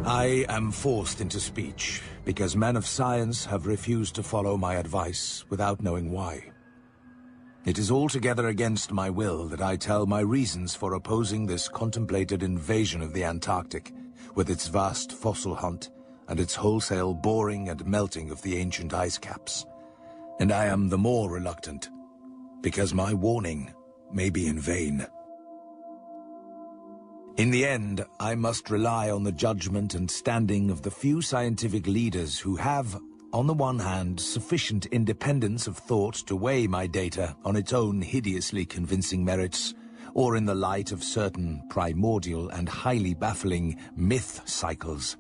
I am forced into speech because men of science have refused to follow my advice without knowing why. It is altogether against my will that I tell my reasons for opposing this contemplated invasion of the Antarctic, with its vast fossil hunt and its wholesale boring and melting of the ancient ice caps. And I am the more reluctant because my warning may be in vain. In the end, I must rely on the judgment and standing of the few scientific leaders who have, on the one hand, sufficient independence of thought to weigh my data on its own hideously convincing merits, or in the light of certain primordial and highly baffling myth cycles,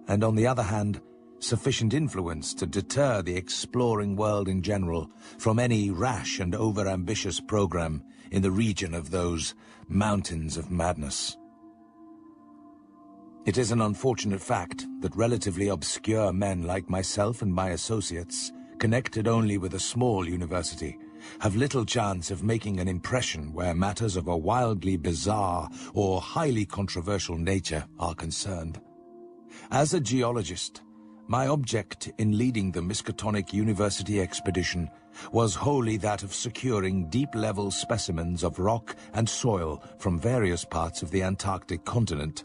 and on the other hand, sufficient influence to deter the exploring world in general from any rash and over-ambitious program in the region of those mountains of madness. It is an unfortunate fact that relatively obscure men like myself and my associates, connected only with a small university, have little chance of making an impression where matters of a wildly bizarre or highly controversial nature are concerned. As a geologist, my object in leading the Miskatonic University expedition was wholly that of securing deep-level specimens of rock and soil from various parts of the Antarctic continent,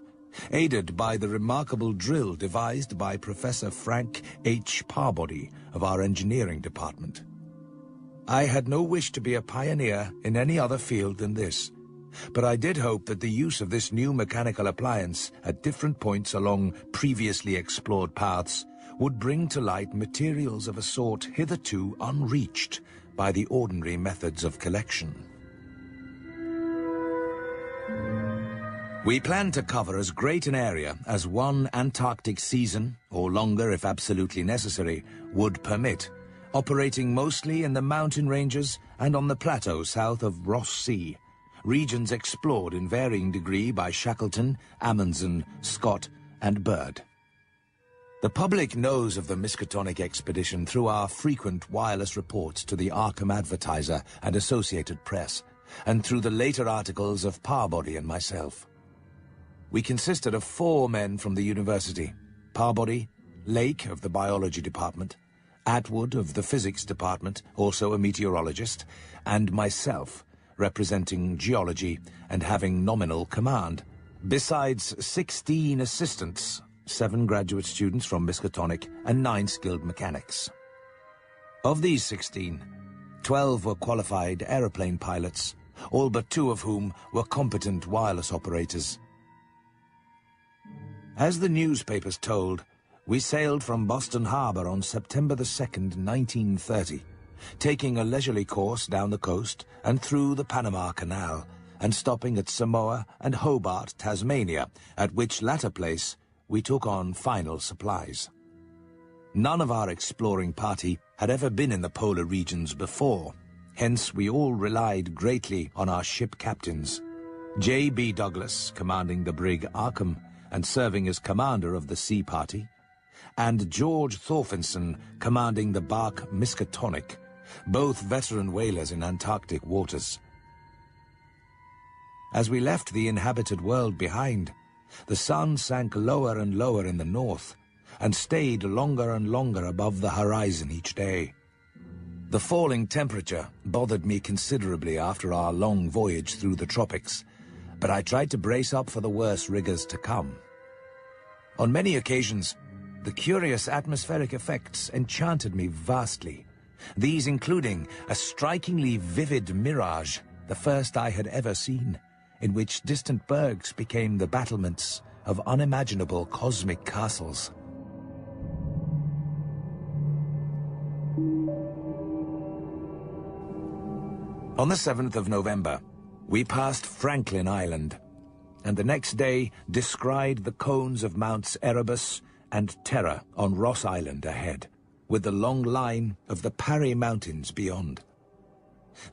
aided by the remarkable drill devised by Professor Frank H. Parbody of our engineering department. I had no wish to be a pioneer in any other field than this, but I did hope that the use of this new mechanical appliance at different points along previously explored paths would bring to light materials of a sort hitherto unreached by the ordinary methods of collection. We planned to cover as great an area as one Antarctic season, or longer if absolutely necessary, would permit, operating mostly in the mountain ranges and on the plateau south of Ross Sea, regions explored in varying degree by Shackleton, Amundsen, Scott, and Byrd. The public knows of the Miskatonic expedition through our frequent wireless reports to the Arkham Advertiser and Associated Press, and through the later articles of Parbody and myself. We consisted of 4 men from the university: Parbody, Lake of the biology department, Atwood of the physics department, also a meteorologist, and myself, representing geology and having nominal command, besides 16 assistants, 7 graduate students from Miskatonic and 9 skilled mechanics. Of these 16, 12 were qualified aeroplane pilots, all but 2 of whom were competent wireless operators. As the newspapers told, we sailed from Boston Harbor on September the 2nd, 1930, taking a leisurely course down the coast and through the Panama Canal, and stopping at Samoa and Hobart, Tasmania, at which latter place we took on final supplies. None of our exploring party had ever been in the polar regions before, hence we all relied greatly on our ship captains. J.B. Douglas, commanding the brig Arkham, and serving as commander of the sea party, and George Thorfinson, commanding the bark Miskatonic, both veteran whalers in Antarctic waters. As we left the inhabited world behind, the sun sank lower and lower in the north, and stayed longer and longer above the horizon each day. The falling temperature bothered me considerably after our long voyage through the tropics, but I tried to brace up for the worse rigors to come. On many occasions, the curious atmospheric effects enchanted me vastly, these including a strikingly vivid mirage, the first I had ever seen, in which distant bergs became the battlements of unimaginable cosmic castles. On the 7th of November, we passed Franklin Island, and the next day descried the cones of Mounts Erebus and Terror on Ross Island ahead, with the long line of the Parry Mountains beyond.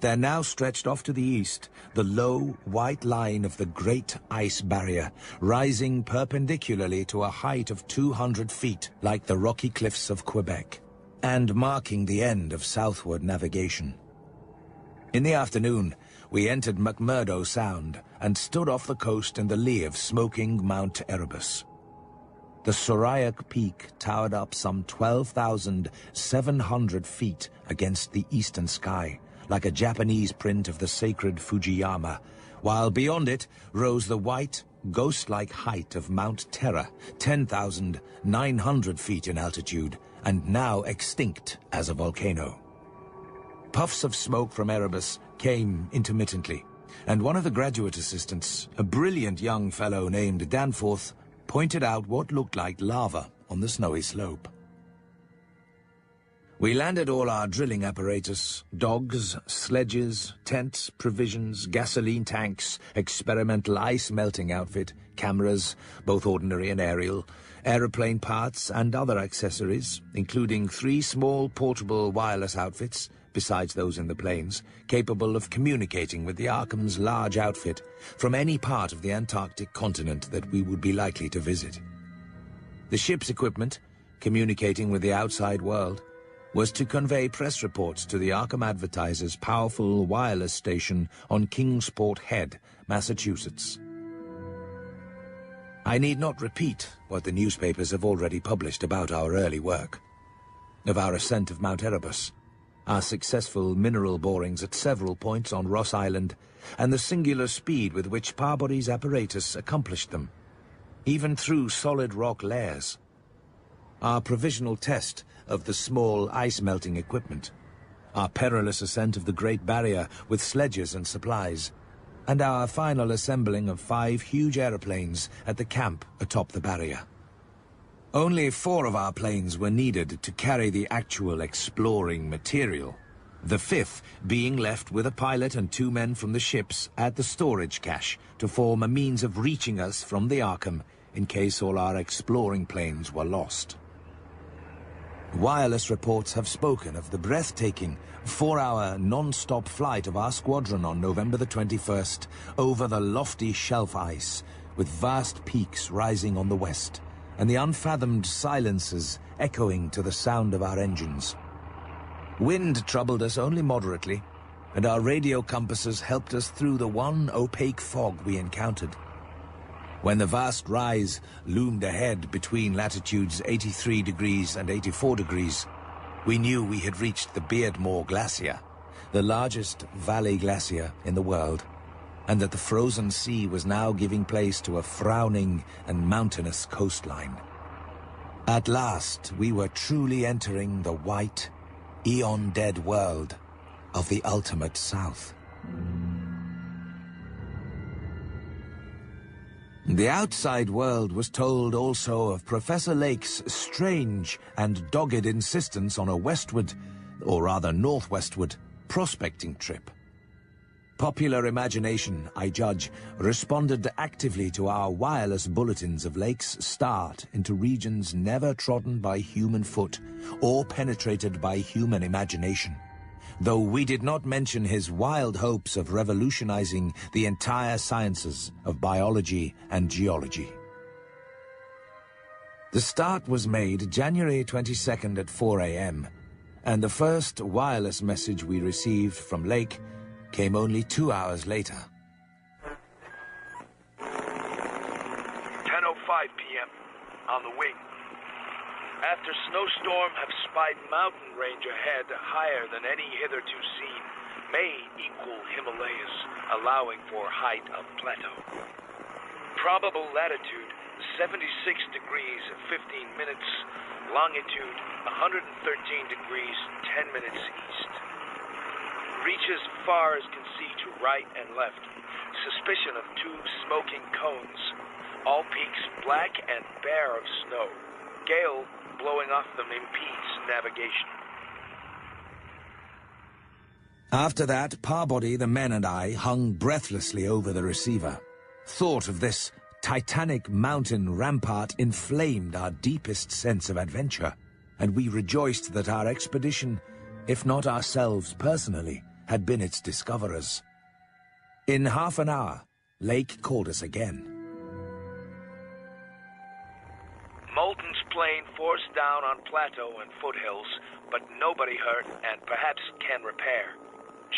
There now stretched off to the east the low, white line of the Great Ice Barrier, rising perpendicularly to a height of 200 feet, like the rocky cliffs of Quebec, and marking the end of southward navigation. In the afternoon, we entered McMurdo Sound and stood off the coast in the lee of smoking Mount Erebus. The Sorayok Peak towered up some 12,700 feet against the eastern sky, like a Japanese print of the sacred Fujiyama, while beyond it rose the white, ghost-like height of Mount Terror, 10,900 feet in altitude, and now extinct as a volcano. Puffs of smoke from Erebus came intermittently, and one of the graduate assistants, a brilliant young fellow named Danforth, pointed out what looked like lava on the snowy slope. We landed all our drilling apparatus, dogs, sledges, tents, provisions, gasoline tanks, experimental ice melting outfit, cameras, both ordinary and aerial, aeroplane parts and other accessories, including 3 small portable wireless outfits, besides those in the planes, capable of communicating with the Arkham's large outfit from any part of the Antarctic continent that we would be likely to visit. The ship's equipment, communicating with the outside world, was to convey press reports to the Arkham Advertiser's powerful wireless station on Kingsport Head, Massachusetts. I need not repeat what the newspapers have already published about our early work, of our ascent of Mount Erebus, our successful mineral borings at several points on Ross Island, and the singular speed with which Parbody's apparatus accomplished them, even through solid rock layers. Our provisional test of the small ice-melting equipment, our perilous ascent of the Great Barrier with sledges and supplies, and our final assembling of 5 huge aeroplanes at the camp atop the barrier. Only 4 of our planes were needed to carry the actual exploring material, the 5th being left with a pilot and 2 men from the ships at the storage cache to form a means of reaching us from the Arkham in case all our exploring planes were lost. Wireless reports have spoken of the breathtaking 4-hour non-stop flight of our squadron on November the 21st over the lofty shelf ice, with vast peaks rising on the west, and the unfathomed silences echoing to the sound of our engines. Wind troubled us only moderately, and our radio compasses helped us through the one opaque fog we encountered. When the vast rise loomed ahead between latitudes 83 degrees and 84 degrees, we knew we had reached the Beardmore Glacier, the largest valley glacier in the world, and that the frozen sea was now giving place to a frowning and mountainous coastline. At last, we were truly entering the white, eon-dead world of the ultimate South. The outside world was told also of Professor Lake's strange and dogged insistence on a westward, or rather northwestward, prospecting trip. Popular imagination, I judge, responded actively to our wireless bulletins of Lake's start into regions never trodden by human foot or penetrated by human imagination, though we did not mention his wild hopes of revolutionizing the entire sciences of biology and geology. The start was made January 22nd at 4 a.m., and the first wireless message we received from Lake came only 2 hours later. 10:05 p.m. On the wing. After snowstorm, have spied mountain range ahead higher than any hitherto seen, may equal Himalayas, allowing for height of plateau. Probable latitude 76 degrees 15 minutes, longitude 113 degrees 10 minutes east. Reach as far as can see to right and left. Suspicion of 2 smoking cones. All peaks black and bare of snow. Gale blowing off them impedes navigation. After that, Parbody, the men, and I hung breathlessly over the receiver. Thought of this titanic mountain rampart inflamed our deepest sense of adventure, and we rejoiced that our expedition, if not ourselves personally, had been its discoverers. In half an hour, Lake called us again. Moulton's plane forced down on plateau and foothills, but nobody hurt and perhaps can repair.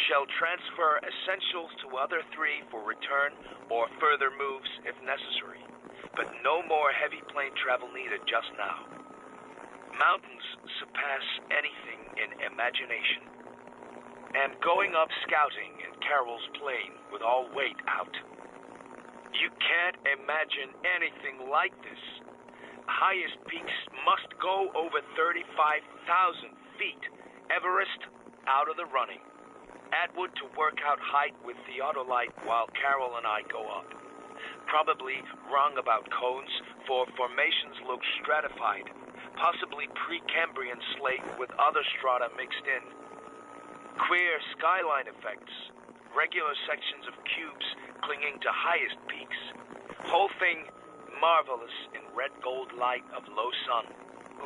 Shall transfer essentials to other 3 for return or further moves if necessary. but no more heavy plane travel needed just now. Mountains surpass anything in imagination. Am going up scouting in Carroll's plane with all weight out. You can't imagine anything like this. Highest peaks must go over 35,000 feet. Everest out of the running. Atwood to work out height with theodolite while Carroll and I go up. Probably wrong about cones, for formations look stratified. Possibly Precambrian slate with other strata mixed in. Queer skyline effects. Regular sections of cubes clinging to highest peaks. Whole thing marvelous in red gold light of low sun.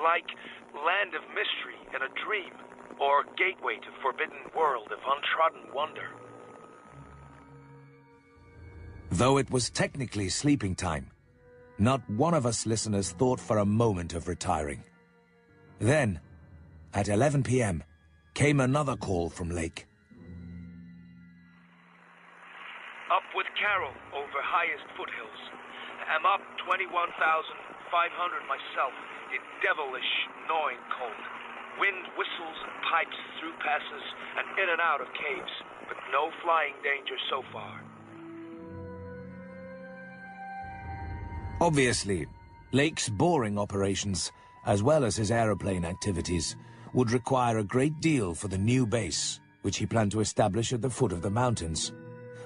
Like land of mystery in a dream, or gateway to forbidden world of untrodden wonder. Though it was technically sleeping time, not one of us listeners thought for a moment of retiring. Then, at 11 p.m., came another call from Lake. Up with Carroll over highest foothills. I'm up 21,500 myself in devilish, gnawing cold. Wind whistles and pipes through passes and in and out of caves, but no flying danger so far. Obviously, Lake's boring operations, as well as his aeroplane activities, would require a great deal for the new base, which he planned to establish at the foot of the mountains.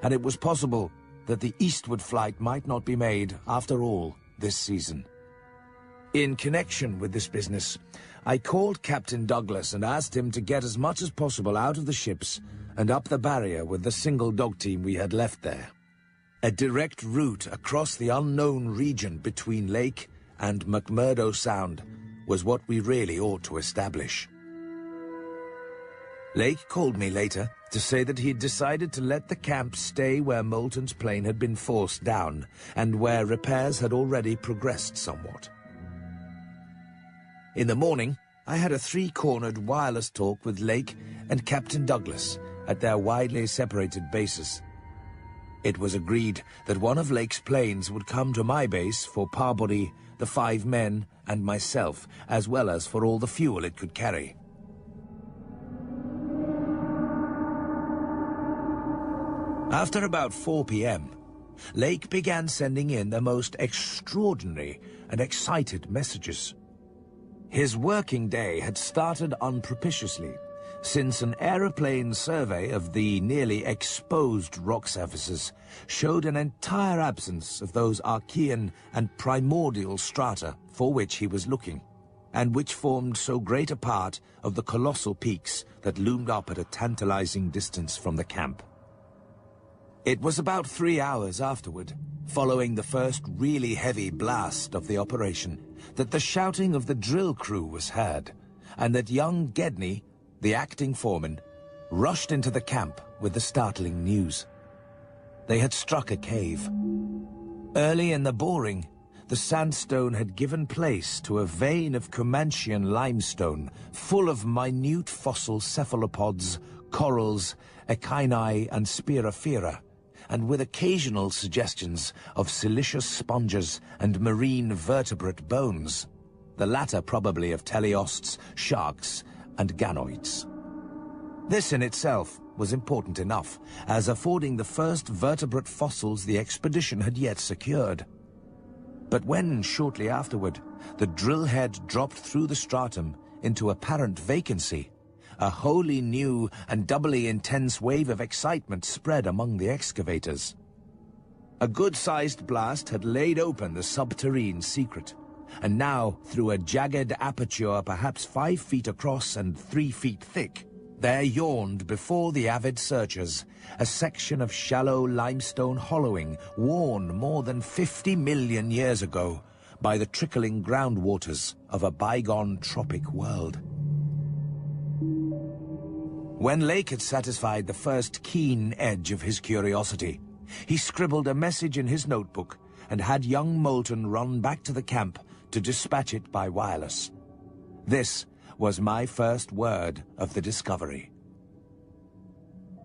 And it was possible that the eastward flight might not be made, after all, this season. In connection with this business, I called Captain Douglas and asked him to get as much as possible out of the ships and up the barrier with the single dog team we had left there. A direct route across the unknown region between Lake and McMurdo Sound was what we really ought to establish. Lake called me later to say that he had decided to let the camp stay where Moulton's plane had been forced down and where repairs had already progressed somewhat. In the morning, I had a three-cornered wireless talk with Lake and Captain Douglas at their widely separated bases. It was agreed that one of Lake's planes would come to my base for Parbury, the 5 men, and myself, as well as for all the fuel it could carry. After about 4 p.m., Lake began sending in the most extraordinary and excited messages. His working day had started unpropitiously, since an aeroplane survey of the nearly exposed rock surfaces showed an entire absence of those Archean and primordial strata for which he was looking, and which formed so great a part of the colossal peaks that loomed up at a tantalizing distance from the camp. It was about 3 hours afterward, following the first really heavy blast of the operation, that the shouting of the drill crew was heard, and that young Gedney, the acting foreman, rushed into the camp with the startling news. They had struck a cave. Early in the boring, the sandstone had given place to a vein of Comanchean limestone full of minute fossil cephalopods, corals, echini, and spirophera, and with occasional suggestions of siliceous sponges and marine vertebrate bones, the latter probably of teleosts, sharks, and ganoids. This in itself was important enough, as affording the first vertebrate fossils the expedition had yet secured. But when, shortly afterward, the drill head dropped through the stratum into apparent vacancy, a wholly new and doubly intense wave of excitement spread among the excavators. A good-sized blast had laid open the subterrane secret, and now, through a jagged aperture perhaps 5 feet across and 3 feet thick, there yawned before the avid searchers a section of shallow limestone hollowing worn more than 50 million years ago by the trickling groundwaters of a bygone tropic world. When Lake had satisfied the first keen edge of his curiosity, he scribbled a message in his notebook and had young Moulton run back to the camp to dispatch it by wireless. This was my first word of the discovery.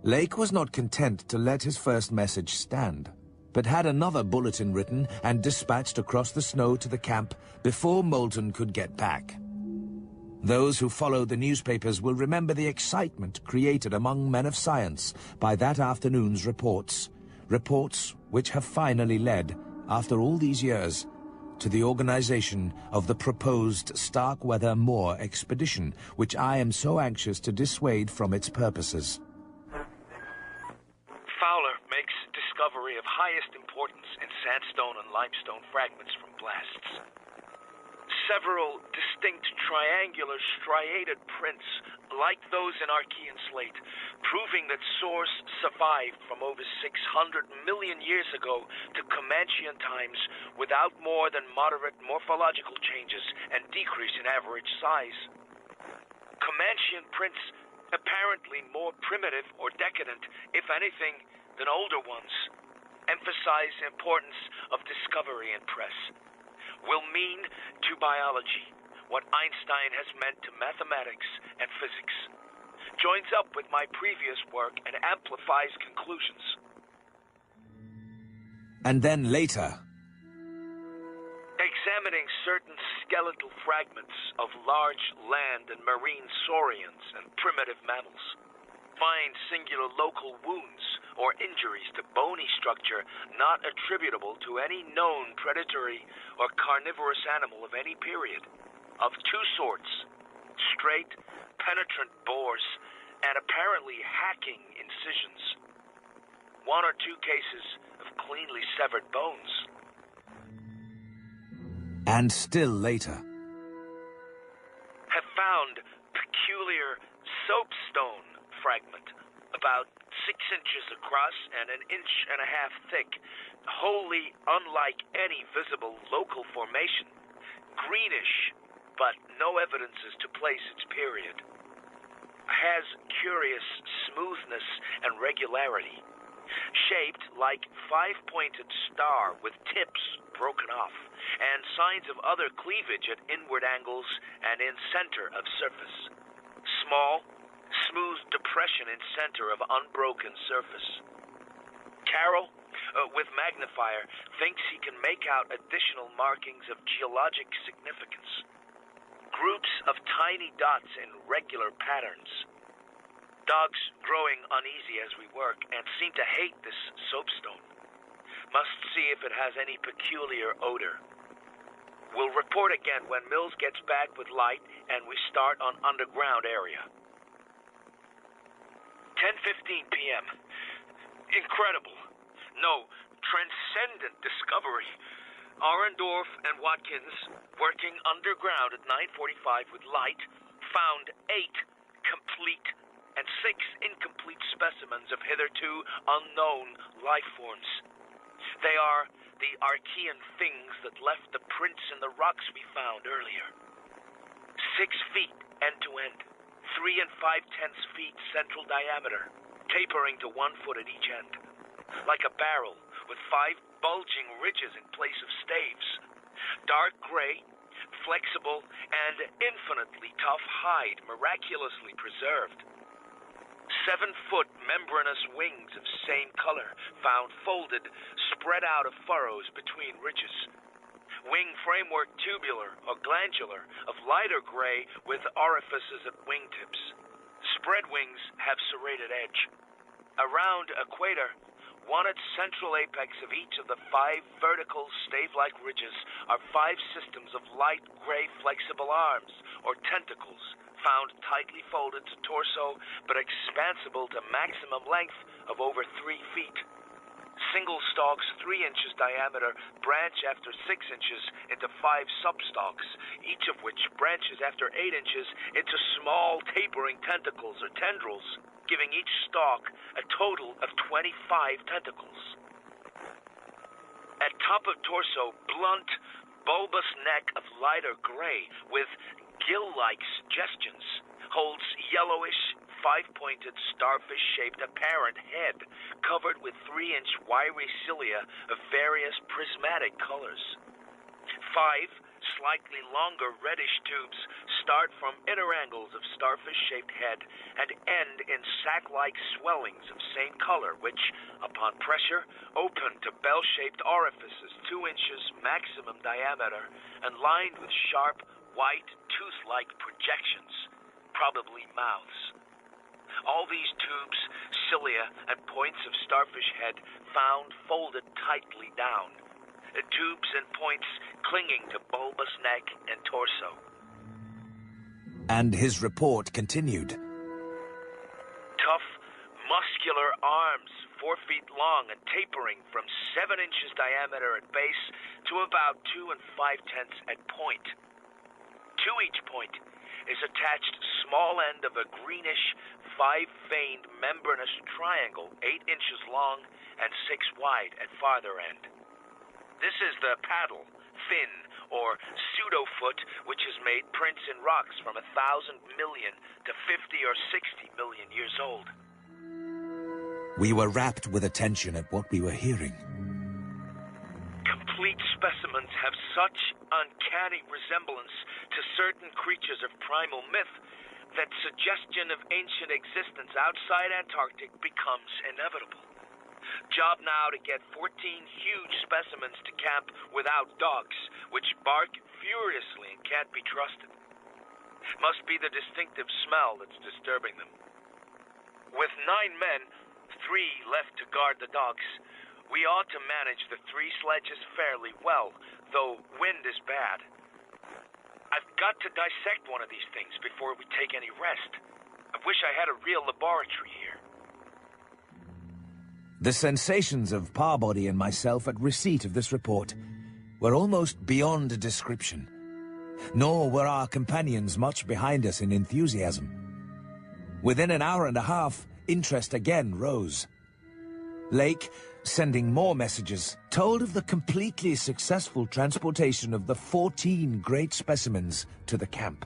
Lake was not content to let his first message stand. but had another bulletin written and dispatched across the snow to the camp before Moulton could get back. Those who followed the newspapers will remember the excitement created among men of science by that afternoon's reports. Reports which have finally led, after all these years, to the organization of the proposed Starkweather Moor expedition, which I am so anxious to dissuade from its purposes. Fowler makes discovery of highest importance in sandstone and limestone fragments from blasts. Several distinct triangular striated prints, like those in Archean slate, proving that source survived from over 600 million years ago to Comanchean times without more than moderate morphological changes and decrease in average size. Comanchean prints apparently more primitive or decadent, if anything, than older ones, emphasize the importance of discovery and press. Will mean to biology what Einstein has meant to mathematics and physics. Joins up with my previous work and amplifies conclusions. And then later, examining certain skeletal fragments of large land and marine saurians and primitive mammals, find singular local wounds or injuries to bony structure not attributable to any known predatory or carnivorous animal of any period, of two sorts, straight, penetrant bores, and apparently hacking incisions. One or two cases of cleanly severed bones. and still later, have found peculiar soapstone fragment about 6 inches across and 1.5 inches thick, wholly unlike any visible local formation. Greenish, but no evidences to place its period. Has curious smoothness and regularity. Shaped like 5-pointed star with tips broken off, and signs of other cleavage at inward angles and in center of surface. Small, smooth depression in center of unbroken surface. Carroll, with magnifier, thinks he can make out additional markings of geologic significance. Groups of tiny dots in regular patterns. Dogs growing uneasy as we work and seem to hate this soapstone. Must see if it has any peculiar odor. We'll report again when Mills gets back with light and we start on underground area. 10:15 p.m. Incredible. No, transcendent discovery. Arendorf and Watkins, working underground at 9:45 with light, found 8 complete and 6 incomplete specimens of hitherto unknown life forms. They are the Archean things that left the prints in the rocks we found earlier. 6 feet end to end, 3 5/10 feet central diameter, tapering to 1 foot at each end, like a barrel with 5 bulging ridges in place of staves. Dark gray, flexible, and infinitely tough hide miraculously preserved. 7-foot membranous wings of same color, found folded, spread out of furrows between ridges. Wing framework tubular or glandular, of lighter gray with orifices at wingtips. Spread wings have serrated edge. Around equator, one at central apex of each of the 5 vertical stave-like ridges are 5 systems of light gray flexible arms or tentacles, found tightly folded to torso but expansible to maximum length of over 3 feet. Single stalks 3 inches diameter branch after 6 inches into 5 substalks, each of which branches after 8 inches into small tapering tentacles or tendrils, giving each stalk a total of 25 tentacles. At top of torso, blunt, bulbous neck of lighter gray with gill-like suggestions, holds yellowish, 5-pointed, starfish-shaped apparent head covered with 3-inch wiry cilia of various prismatic colors. 5 slightly longer reddish tubes start from inner angles of starfish-shaped head and end in sac-like swellings of same color, which, upon pressure, open to bell-shaped orifices 2 inches maximum diameter and lined with sharp, white, tooth-like projections, probably mouths. All these tubes, cilia, and points of starfish head found folded tightly down. Tubes and points clinging to bulbous neck and torso. And his report continued. Tough, muscular arms, 4 feet long and tapering from 7 inches diameter at base to about 2 5/10 at point. To each point is attached small end of a greenish, 5-veined membranous triangle, 8 inches long and 6 wide at farther end. This is the paddle, fin, or pseudo-foot, which has made prints in rocks from 1,000 million to 50 or 60 million years old. We were rapt with attention at what we were hearing. Complete specimens have such uncanny resemblance to certain creatures of primal myth that suggestion of ancient existence outside Antarctic becomes inevitable. Job now to get 14 huge specimens to camp without dogs, which bark furiously and can't be trusted. Must be the distinctive smell that's disturbing them. With 9 men, 3 left to guard the dogs, we ought to manage the 3 sledges fairly well, though wind is bad. I've got to dissect one of these things before we take any rest. I wish I had a real laboratory here. The sensations of Parbody and myself at receipt of this report were almost beyond description. Nor were our companions much behind us in enthusiasm. Within an hour and a half, interest again rose. Lake, sending more messages, told of the completely successful transportation of the 14 great specimens to the camp.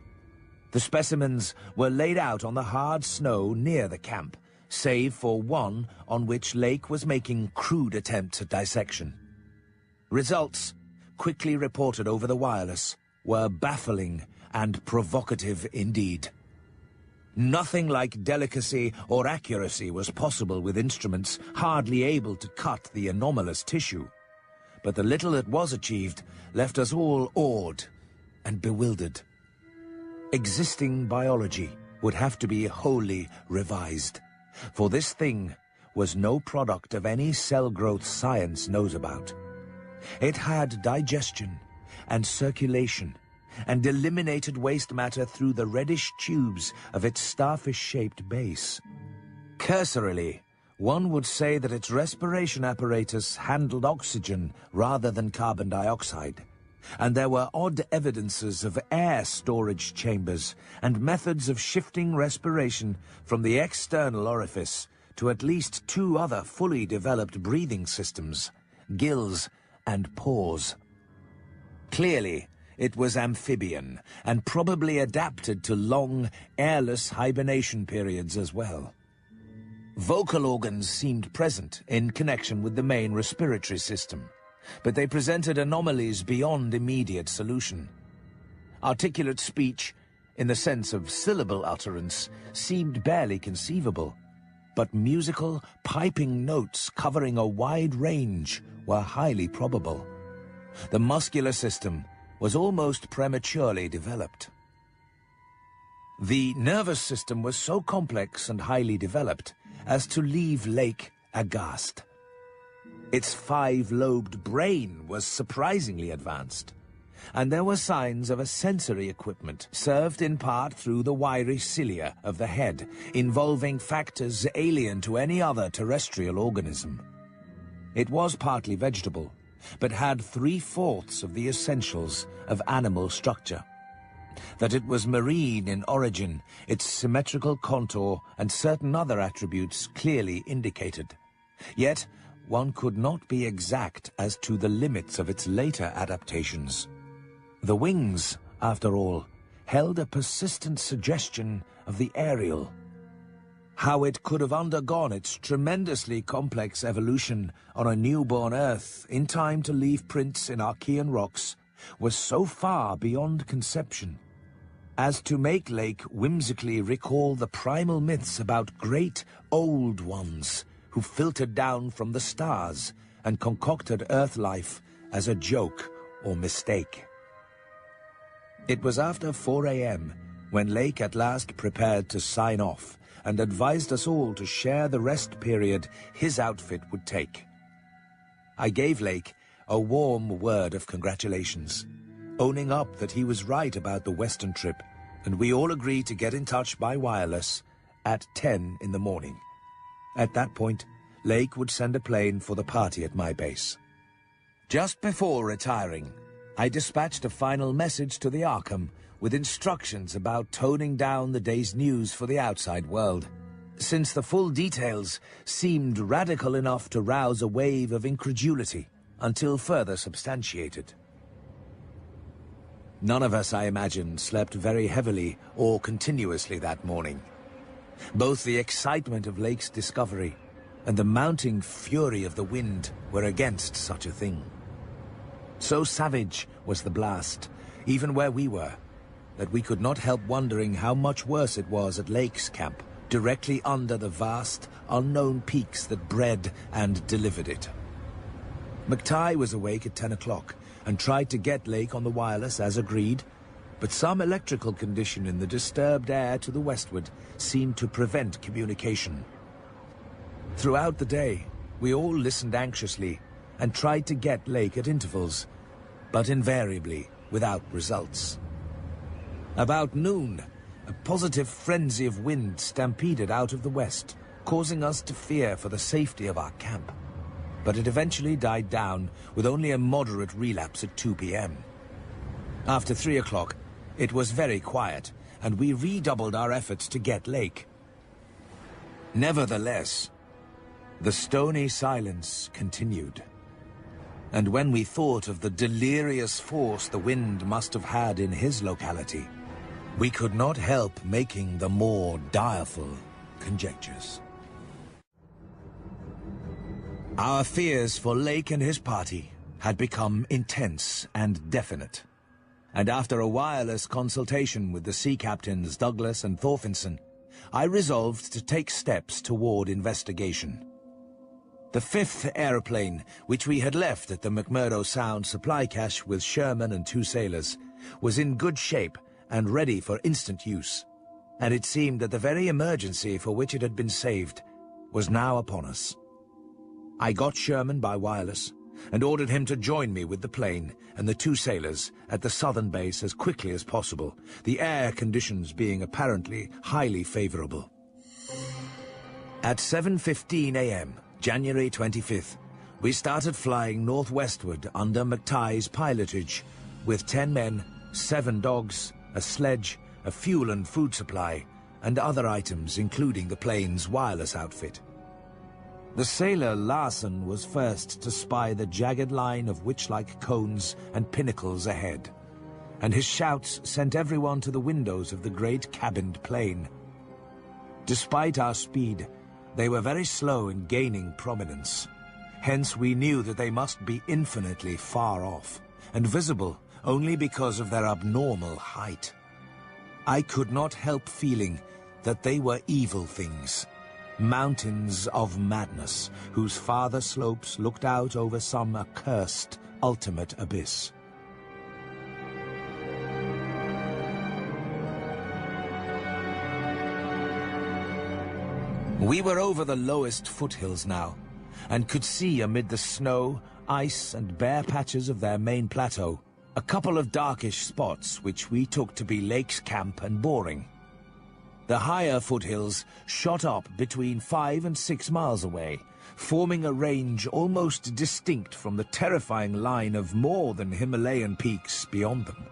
The specimens were laid out on the hard snow near the camp, save for one on which Lake was making crude attempts at dissection. Results, quickly reported over the wireless, were baffling and provocative indeed. Nothing like delicacy or accuracy was possible with instruments hardly able to cut the anomalous tissue, but the little that was achieved left us all awed and bewildered. Existing biology would have to be wholly revised, for this thing was no product of any cell growth science knows about. It had digestion and circulation, and eliminated waste matter through the reddish tubes of its starfish-shaped base. Cursorily, one would say that its respiration apparatus handled oxygen rather than carbon dioxide, and there were odd evidences of air storage chambers and methods of shifting respiration from the external orifice to at least 2 other fully developed breathing systems, gills and pores. Clearly, it was amphibian, and probably adapted to long, airless hibernation periods as well. Vocal organs seemed present in connection with the main respiratory system, but they presented anomalies beyond immediate solution. Articulate speech, in the sense of syllable utterance, seemed barely conceivable, but musical, piping notes covering a wide range were highly probable. The muscular system was almost prematurely developed. The nervous system was so complex and highly developed as to leave Lake aghast. Its 5-lobed brain was surprisingly advanced, and there were signs of a sensory equipment served in part through the wiry cilia of the head, involving factors alien to any other terrestrial organism. It was partly vegetable, but had 3/4 of the essentials of animal structure. That it was marine in origin, its symmetrical contour and certain other attributes clearly indicated. Yet, one could not be exact as to the limits of its later adaptations. The wings, after all, held a persistent suggestion of the aerial. How it could have undergone its tremendously complex evolution on a newborn Earth in time to leave prints in Archean rocks was so far beyond conception as to make Lake whimsically recall the primal myths about great old ones who filtered down from the stars and concocted Earth life as a joke or mistake. It was after 4 a.m. when Lake at last prepared to sign off and advised us all to share the rest period his outfit would take. I gave Lake a warm word of congratulations, owning up that he was right about the Western trip, and we all agreed to get in touch by wireless at 10 in the morning. At that point, Lake would send a plane for the party at my base. Just before retiring, I dispatched a final message to the Arkham with instructions about toning down the day's news for the outside world, since the full details seemed radical enough to rouse a wave of incredulity until further substantiated. None of us, I imagine, slept very heavily or continuously that morning. Both the excitement of Lake's discovery and the mounting fury of the wind were against such a thing. So savage was the blast, even where we were, that we could not help wondering how much worse it was at Lake's camp, directly under the vast, unknown peaks that bred and delivered it. McTighe was awake at 10 o'clock and tried to get Lake on the wireless as agreed, but some electrical condition in the disturbed air to the westward seemed to prevent communication. Throughout the day, we all listened anxiously and tried to get Lake at intervals, but invariably without results. About noon, a positive frenzy of wind stampeded out of the west, causing us to fear for the safety of our camp. But it eventually died down with only a moderate relapse at 2 p.m. After 3 o'clock, it was very quiet, and we redoubled our efforts to get Lake. Nevertheless, the stony silence continued. And when we thought of the delirious force the wind must have had in his locality, we could not help making the more direful conjectures. Our fears for Lake and his party had become intense and definite, and after a wireless consultation with the sea captains Douglas and Thorfinson, I resolved to take steps toward investigation. The 5th aeroplane, which we had left at the McMurdo Sound supply cache with Sherman and 2 sailors, was in good shape and ready for instant use, and it seemed that the very emergency for which it had been saved was now upon us. I got Sherman by wireless and ordered him to join me with the plane and the 2 sailors at the southern base as quickly as possible, the air conditions being apparently highly favorable. At 7:15 a.m., January 25th, we started flying northwestward under McTighe's pilotage with 10 men, 7 dogs, a sledge, a fuel and food supply, and other items including the plane's wireless outfit. The sailor Larson was first to spy the jagged line of witch-like cones and pinnacles ahead, and his shouts sent everyone to the windows of the great cabined plane. Despite our speed, they were very slow in gaining prominence. Hence we knew that they must be infinitely far off, and visible only because of their abnormal height. I could not help feeling that they were evil things, mountains of madness, whose farther slopes looked out over some accursed ultimate abyss. We were over the lowest foothills now, and could see amid the snow, ice, and bare patches of their main plateau a couple of darkish spots which we took to be Lake's camp and boring. The higher foothills shot up between 5 and 6 miles away, forming a range almost distinct from the terrifying line of more than Himalayan peaks beyond them.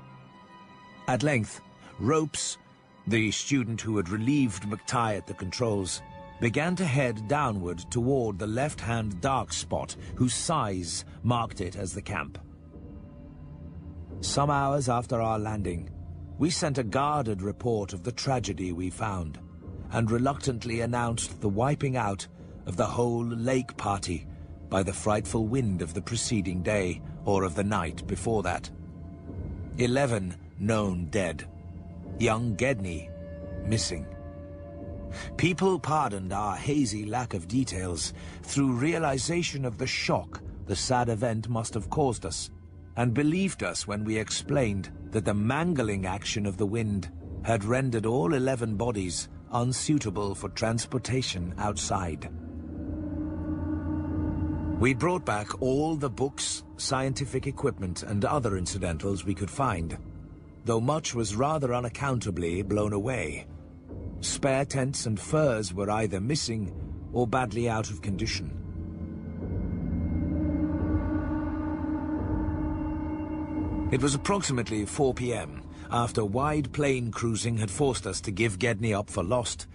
At length, Ropes, the student who had relieved McTighe at the controls, began to head downward toward the left-hand dark spot whose size marked it as the camp. Some hours after our landing, we sent a guarded report of the tragedy we found, and reluctantly announced the wiping out of the whole Lake party by the frightful wind of the preceding day or of the night before that. 11 known dead. Young Gedney missing. People pardoned our hazy lack of details through realization of the shock the sad event must have caused us, and believed us when we explained that the mangling action of the wind had rendered all 11 bodies unsuitable for transportation outside. We brought back all the books, scientific equipment, and other incidentals we could find, though much was rather unaccountably blown away. Spare tents and furs were either missing or badly out of condition. It was approximately 4 p.m., after wide plain cruising had forced us to give Gedney up for lost,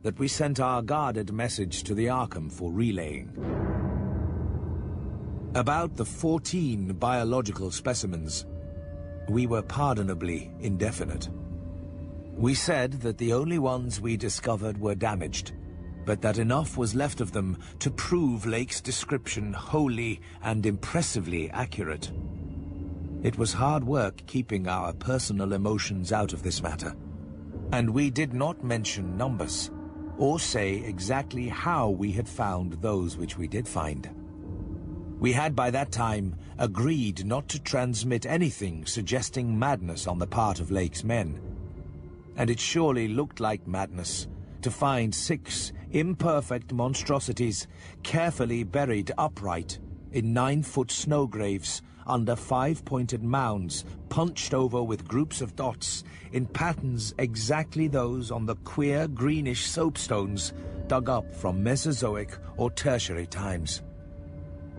that we sent our guarded message to the Arkham for relaying. About the 14 biological specimens, we were pardonably indefinite. We said that the only ones we discovered were damaged, but that enough was left of them to prove Lake's description wholly and impressively accurate. It was hard work keeping our personal emotions out of this matter, and we did not mention numbers, or say exactly how we had found those which we did find. We had by that time agreed not to transmit anything suggesting madness on the part of Lake's men, and it surely looked like madness to find 6 imperfect monstrosities carefully buried upright in 9-foot snow graves under 5-pointed mounds punched over with groups of dots in patterns exactly those on the queer greenish soapstones dug up from Mesozoic or Tertiary times.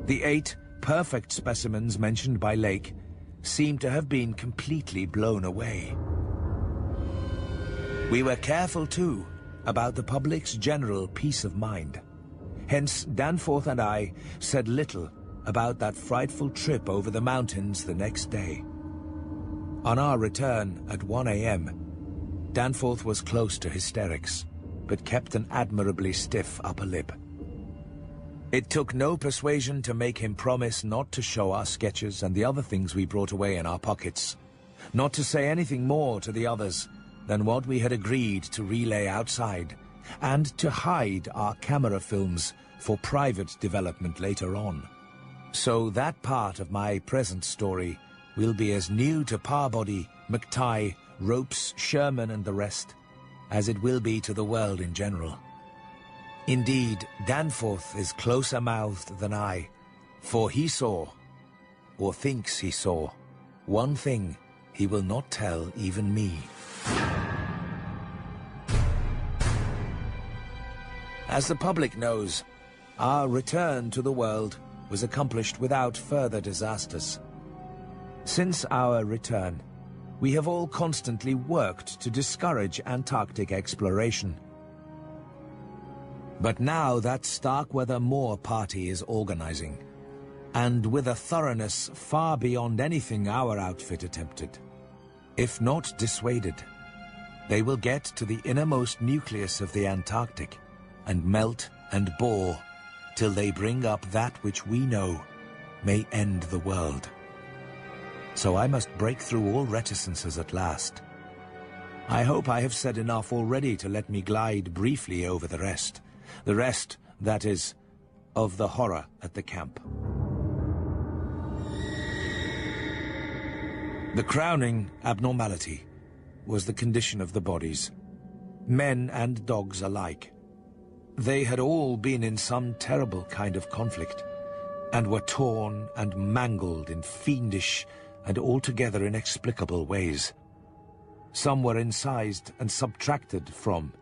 The 8 perfect specimens mentioned by Lake seemed to have been completely blown away. We were careful, too, about the public's general peace of mind. Hence, Danforth and I said little about that frightful trip over the mountains the next day. On our return at 1 a.m., Danforth was close to hysterics, but kept an admirably stiff upper lip. It took no persuasion to make him promise not to show our sketches and the other things we brought away in our pockets, not to say anything more to the others than what we had agreed to relay outside, and to hide our camera films for private development later on. So that part of my present story will be as new to Parbody, McTighe, Ropes, Sherman and the rest as it will be to the world in general. Indeed, Danforth is closer-mouthed than I, for he saw, or thinks he saw, one thing he will not tell even me. As the public knows, our return to the world was accomplished without further disasters. Since our return, we have all constantly worked to discourage Antarctic exploration. But now that Starkweather Moor party is organizing, and with a thoroughness far beyond anything our outfit attempted. If not dissuaded, they will get to the innermost nucleus of the Antarctic and melt and bore till they bring up that which we know may end the world. So I must break through all reticences at last. I hope I have said enough already to let me glide briefly over the rest, that is, of the horror at the camp. The crowning abnormality was the condition of the bodies, men and dogs alike. They had all been in some terrible kind of conflict, and were torn and mangled in fiendish and altogether inexplicable ways. Some were incised and subtracted from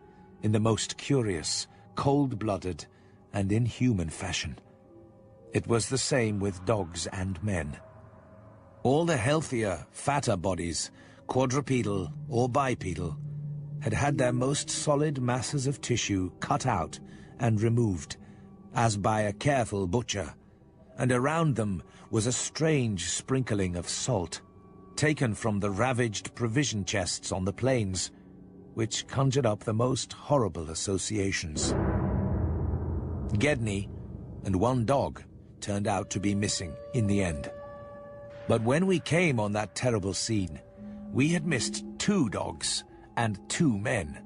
in the most curious, cold-blooded and inhuman fashion. It was the same with dogs and men. All the healthier, fatter bodies, quadrupedal or bipedal, had had their most solid masses of tissue cut out and removed, as by a careful butcher, and around them was a strange sprinkling of salt, taken from the ravaged provision chests on the plains, which conjured up the most horrible associations. Gedney and one dog turned out to be missing in the end. But when we came on that terrible scene, we had missed 2 dogs and 2 men.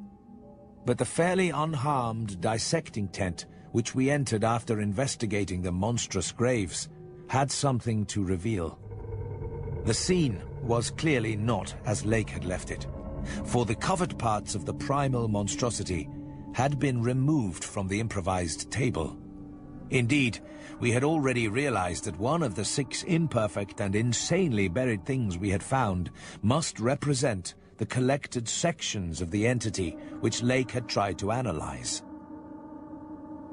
But the fairly unharmed dissecting tent, which we entered after investigating the monstrous graves, had something to reveal. The scene was clearly not as Lake had left it, for the covered parts of the primal monstrosity had been removed from the improvised table. Indeed, we had already realized that one of the 6 imperfect and insanely buried things we had found must represent the collected sections of the entity which Lake had tried to analyze.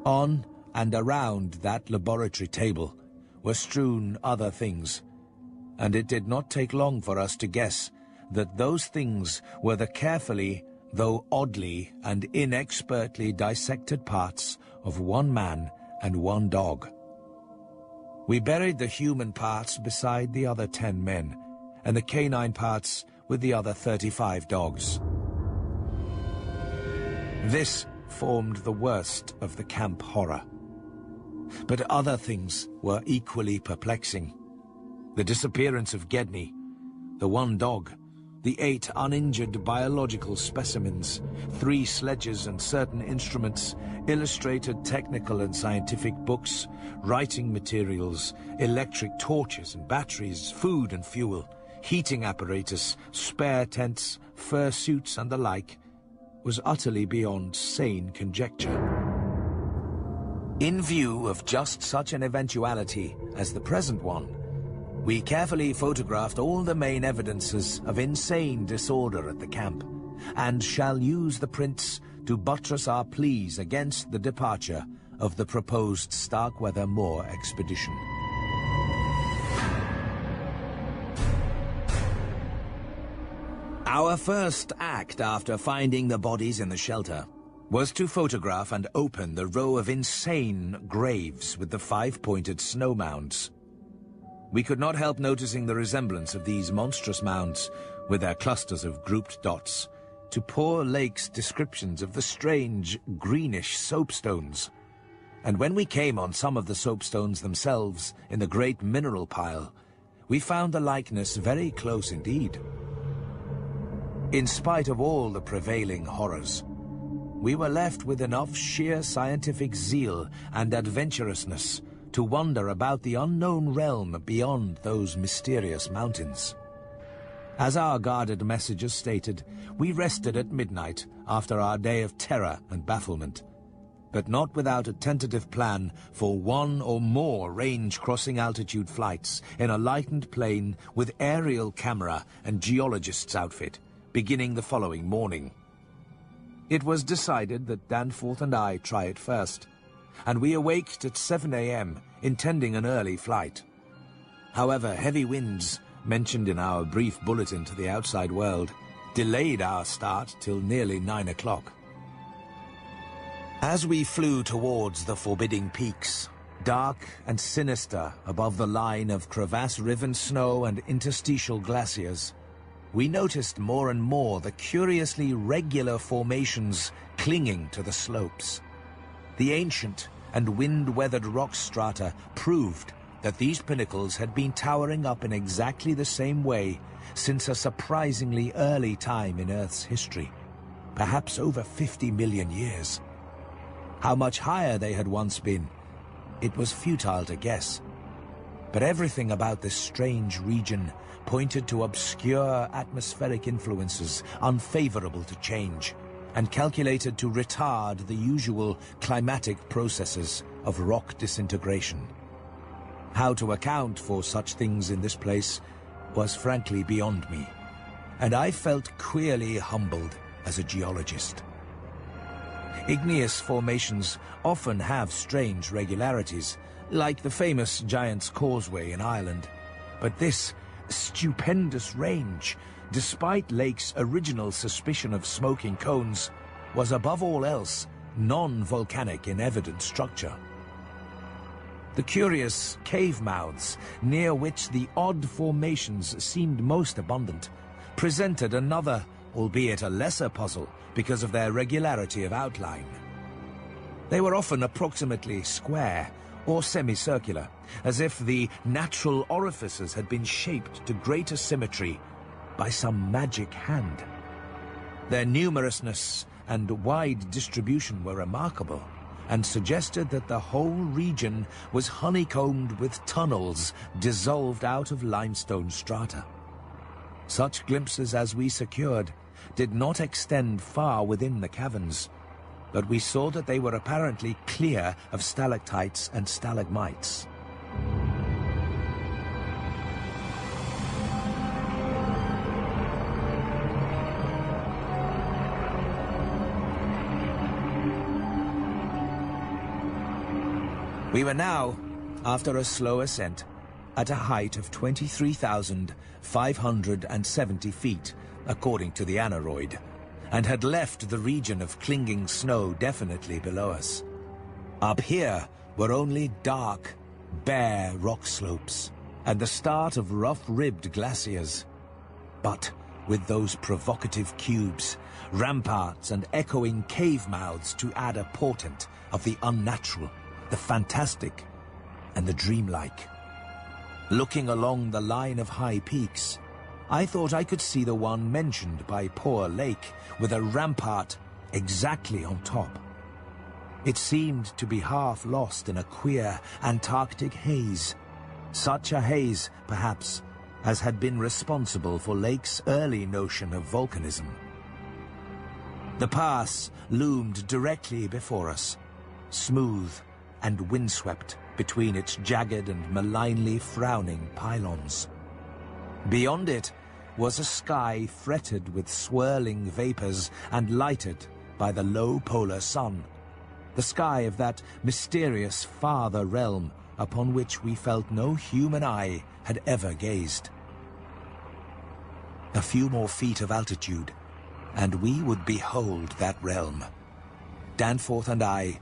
On and around that laboratory table were strewn other things, and it did not take long for us to guess that those things were the carefully, though oddly and inexpertly dissected parts of 1 man and 1 dog. We buried the human parts beside the other 10 men, and the canine parts with the other 35 dogs. This formed the worst of the camp horror. But other things were equally perplexing. The disappearance of Gedney, the 1 dog, the 8 uninjured biological specimens, 3 sledges and certain instruments, illustrated technical and scientific books, writing materials, electric torches and batteries, food and fuel, heating apparatus, spare tents, fursuits and the like, was utterly beyond sane conjecture. In view of just such an eventuality as the present one, we carefully photographed all the main evidences of insane disorder at the camp, and shall use the prints to buttress our pleas against the departure of the proposed Starkweather Moor expedition. Our first act after finding the bodies in the shelter was to photograph and open the row of insane graves with the 5-pointed snow mounds. We could not help noticing the resemblance of these monstrous mounds, with their clusters of grouped dots, to poor Lake's descriptions of the strange, greenish soapstones. And when we came on some of the soapstones themselves in the great mineral pile, we found the likeness very close indeed. In spite of all the prevailing horrors, we were left with enough sheer scientific zeal and adventurousness to wonder about the unknown realm beyond those mysterious mountains. As our guarded messages stated, we rested at midnight after our day of terror and bafflement, but not without a tentative plan for 1 or more range-crossing altitude flights in a lightened plane with aerial camera and geologist's outfit, beginning the following morning. It was decided that Danforth and I try it first, and we awaked at 7 a.m., intending an early flight. However, heavy winds, mentioned in our brief bulletin to the outside world, delayed our start till nearly 9 o'clock. As we flew towards the forbidding peaks, dark and sinister above the line of crevasse-riven snow and interstitial glaciers, we noticed more and more the curiously regular formations clinging to the slopes. The ancient and wind-weathered rock strata proved that these pinnacles had been towering up in exactly the same way since a surprisingly early time in Earth's history, perhaps over 50 million years. How much higher they had once been, it was futile to guess. But everything about this strange region pointed to obscure atmospheric influences unfavorable to change, and calculated to retard the usual climatic processes of rock disintegration. How to account for such things in this place was frankly beyond me, and I felt queerly humbled as a geologist. Igneous formations often have strange regularities, like the famous Giant's Causeway in Ireland, but this stupendous range, despite Lake's original suspicion of smoking cones, was above all else non-volcanic in evident structure. The curious cave mouths, near which the odd formations seemed most abundant, presented another, albeit a lesser puzzle, because of their regularity of outline. They were often approximately square, or semicircular, as if the natural orifices had been shaped to greater symmetry by some magic hand. Their numerousness and wide distribution were remarkable, and suggested that the whole region was honeycombed with tunnels dissolved out of limestone strata. Such glimpses as we secured did not extend far within the caverns, but we saw that they were apparently clear of stalactites and stalagmites. We were now, after a slow ascent, at a height of 23,570 feet, according to the aneroid, and had left the region of clinging snow definitely below us. Up here were only dark, bare rock slopes, and the start of rough-ribbed glaciers. But with those provocative cubes, ramparts, and echoing cave mouths to add a portent of the unnatural, the fantastic, and the dreamlike. Looking along the line of high peaks, I thought I could see the one mentioned by Poor Lake, with a rampart exactly on top. It seemed to be half lost in a queer Antarctic haze. Such a haze, perhaps, as had been responsible for Lake's early notion of volcanism. The pass loomed directly before us, smooth and windswept between its jagged and malignly frowning pylons. Beyond it was a sky fretted with swirling vapors and lighted by the low polar sun, the sky of that mysterious farther realm upon which we felt no human eye had ever gazed. A few more feet of altitude, and we would behold that realm. Danforth and I,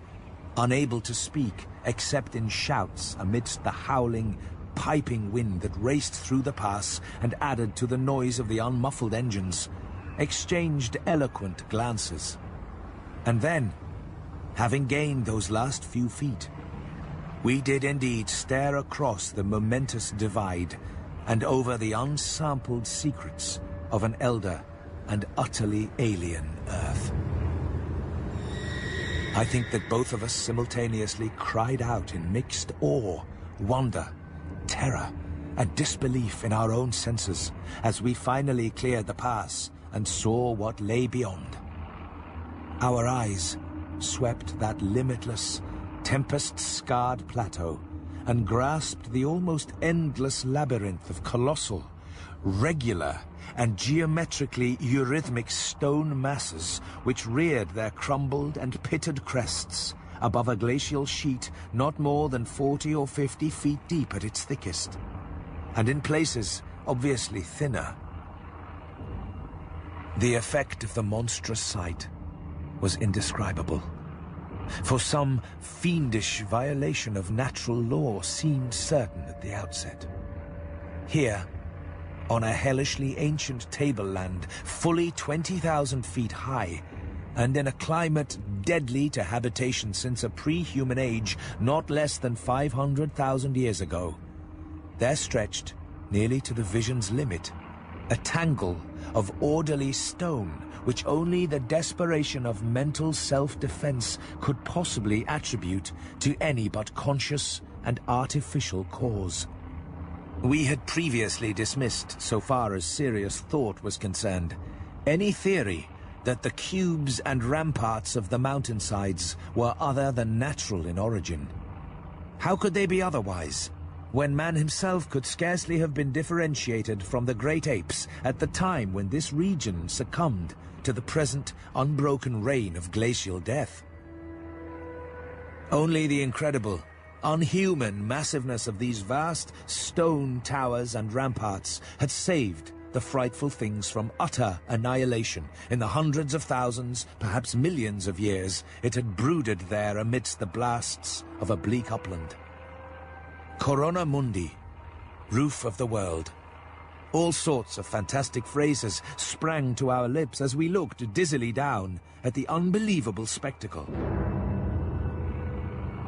unable to speak except in shouts amidst the howling, piping wind that raced through the pass and added to the noise of the unmuffled engines, exchanged eloquent glances. And then, having gained those last few feet, we did indeed stare across the momentous divide and over the unsampled secrets of an elder and utterly alien Earth. I think that both of us simultaneously cried out in mixed awe, wonder, terror, and disbelief in our own senses as we finally cleared the pass and saw what lay beyond. Our eyes swept that limitless, tempest-scarred plateau and grasped the almost endless labyrinth of colossal, regular, and geometrically eurythmic stone masses which reared their crumbled and pitted crests above a glacial sheet not more than 40 or 50 feet deep at its thickest, and in places obviously thinner. The effect of the monstrous sight was indescribable, for some fiendish violation of natural law seemed certain at the outset. Here, on a hellishly ancient tableland fully 20,000 feet high, and in a climate deadly to habitation since a pre-human age not less than 500,000 years ago, there stretched, nearly to the vision's limit, a tangle of orderly stone which only the desperation of mental self-defense could possibly attribute to any but conscious and artificial cause. We had previously dismissed, so far as serious thought was concerned, any theory that the cubes and ramparts of the mountainsides were other than natural in origin. How could they be otherwise, when man himself could scarcely have been differentiated from the great apes at the time when this region succumbed to the present unbroken reign of glacial death? Only the incredible, unhuman massiveness of these vast stone towers and ramparts had saved the frightful things from utter annihilation in the hundreds of thousands, perhaps millions of years it had brooded there amidst the blasts of a bleak upland. Corona Mundi, roof of the world. All sorts of fantastic phrases sprang to our lips as we looked dizzily down at the unbelievable spectacle.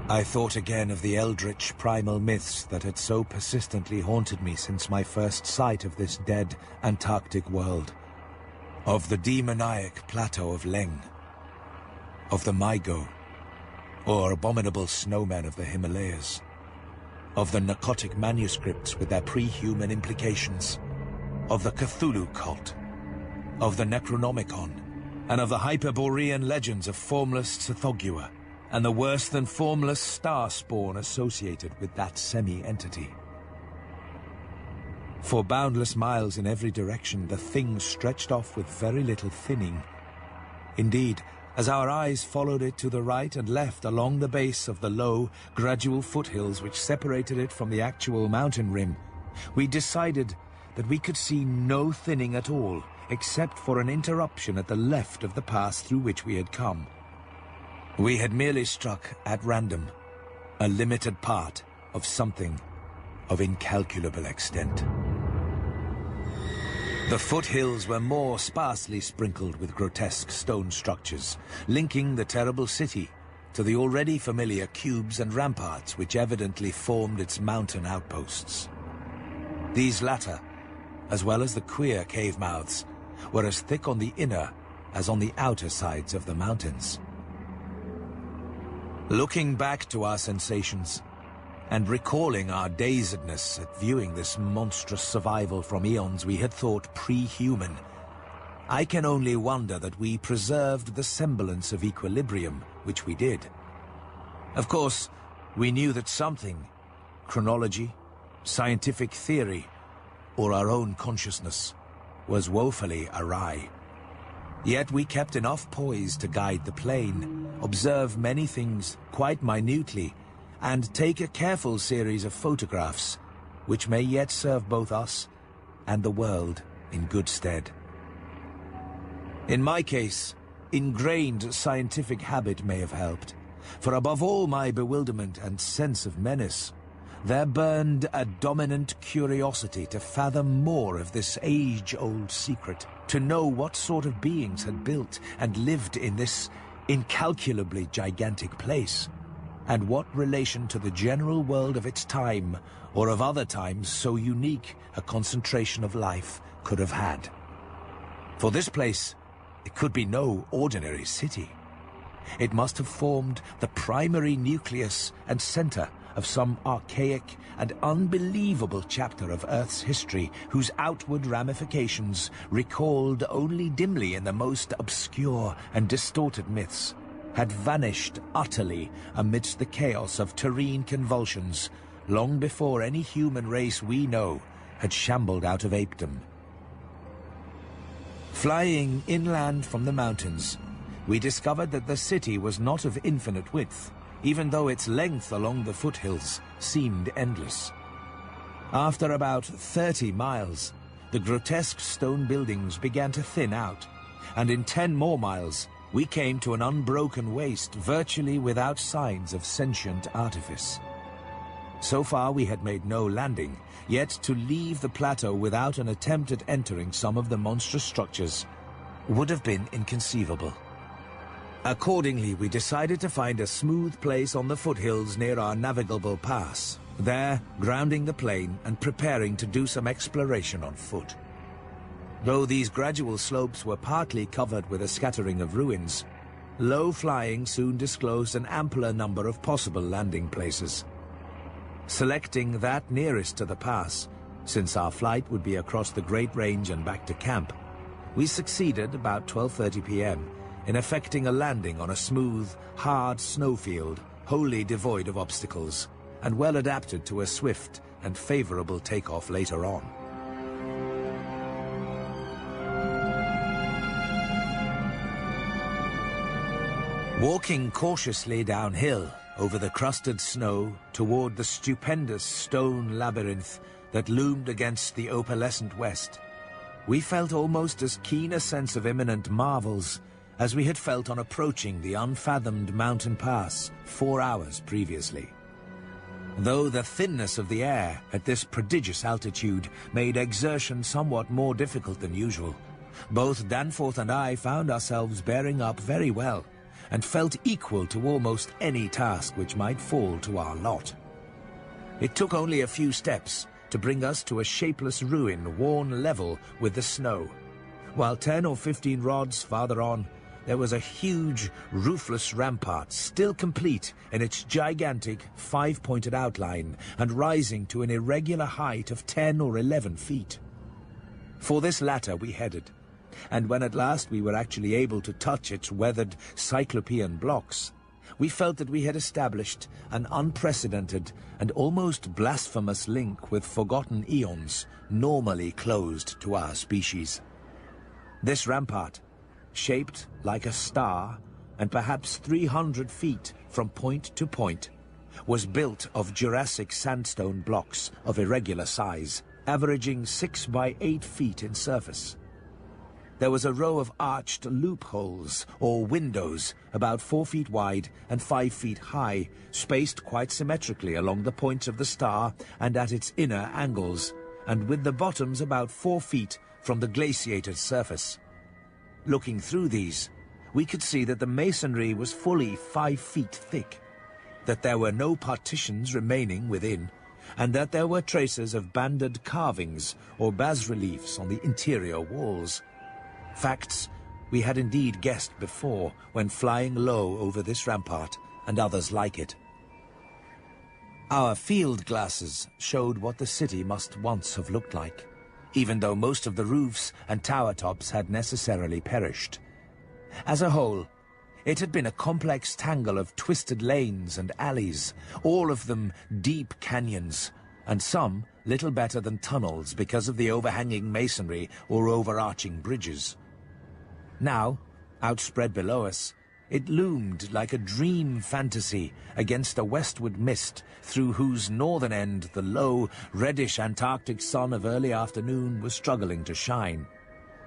I thought again of the eldritch primal myths that had so persistently haunted me since my first sight of this dead Antarctic world. Of the demoniac plateau of Leng, of the Maigo, or abominable snowmen of the Himalayas, of the narcotic manuscripts with their pre-human implications, of the Cthulhu cult, of the Necronomicon, and of the Hyperborean legends of formless Tsathoggua, and the worse-than-formless star spawn associated with that semi-entity. For boundless miles in every direction, the thing stretched off with very little thinning. Indeed, as our eyes followed it to the right and left along the base of the low, gradual foothills which separated it from the actual mountain rim, we decided that we could see no thinning at all, except for an interruption at the left of the pass through which we had come. We had merely struck, at random, a limited part of something of incalculable extent. The foothills were more sparsely sprinkled with grotesque stone structures, linking the terrible city to the already familiar cubes and ramparts which evidently formed its mountain outposts. These latter, as well as the queer cave mouths, were as thick on the inner as on the outer sides of the mountains. Looking back to our sensations, and recalling our dazedness at viewing this monstrous survival from eons we had thought pre-human, I can only wonder that we preserved the semblance of equilibrium, which we did. Of course, we knew that something, chronology, scientific theory, or our own consciousness, was woefully awry. Yet we kept enough poise to guide the plane, observe many things quite minutely, and take a careful series of photographs, which may yet serve both us and the world in good stead. In my case, ingrained scientific habit may have helped, for above all my bewilderment and sense of menace, there burned a dominant curiosity to fathom more of this age-old secret, to know what sort of beings had built and lived in this incalculably gigantic place, and what relation to the general world of its time, or of other times so unique a concentration of life could have had. For this place, it could be no ordinary city. It must have formed the primary nucleus and center of some archaic and unbelievable chapter of Earth's history whose outward ramifications, recalled only dimly in the most obscure and distorted myths, had vanished utterly amidst the chaos of terrene convulsions long before any human race we know had shambled out of apedom. Flying inland from the mountains, we discovered that the city was not of infinite width, even though its length along the foothills seemed endless. After about 30 miles, the grotesque stone buildings began to thin out, and in 10 more miles, we came to an unbroken waste virtually without signs of sentient artifice. So far we had made no landing, yet to leave the plateau without an attempt at entering some of the monstrous structures would have been inconceivable. Accordingly, we decided to find a smooth place on the foothills near our navigable pass, there grounding the plane and preparing to do some exploration on foot. Though these gradual slopes were partly covered with a scattering of ruins, low flying soon disclosed an ampler number of possible landing places. Selecting that nearest to the pass, since our flight would be across the Great Range and back to camp, we succeeded about 12:30 p.m. in effecting a landing on a smooth, hard snowfield, wholly devoid of obstacles, and well adapted to a swift and favorable takeoff later on. Walking cautiously downhill over the crusted snow toward the stupendous stone labyrinth that loomed against the opalescent west, we felt almost as keen a sense of imminent marvels as we had felt on approaching the unfathomed mountain pass 4 hours previously. Though the thinness of the air at this prodigious altitude made exertion somewhat more difficult than usual, both Danforth and I found ourselves bearing up very well, and felt equal to almost any task which might fall to our lot. It took only a few steps to bring us to a shapeless ruin worn level with the snow, while 10 or 15 rods farther on, there was a huge, roofless rampart, still complete in its gigantic, 5-pointed outline and rising to an irregular height of 10 or 11 feet. For this latter we headed, and when at last we were actually able to touch its weathered cyclopean blocks, we felt that we had established an unprecedented and almost blasphemous link with forgotten eons normally closed to our species. This rampart, shaped like a star and perhaps 300 feet from point to point, was built of Jurassic sandstone blocks of irregular size, averaging 6 by 8 feet in surface. There was a row of arched loopholes, or windows, about 4 feet wide and 5 feet high, spaced quite symmetrically along the points of the star and at its inner angles, and with the bottoms about 4 feet from the glaciated surface. Looking through these, we could see that the masonry was fully 5 feet thick, that there were no partitions remaining within, and that there were traces of banded carvings or bas-reliefs on the interior walls. Facts we had indeed guessed before when flying low over this rampart and others like it. Our field glasses showed what the city must once have looked like, even though most of the roofs and tower tops had necessarily perished. As a whole, it had been a complex tangle of twisted lanes and alleys, all of them deep canyons, and some little better than tunnels because of the overhanging masonry or overarching bridges. Now, outspread below us, it loomed like a dream fantasy against a westward mist through whose northern end the low, reddish Antarctic sun of early afternoon was struggling to shine.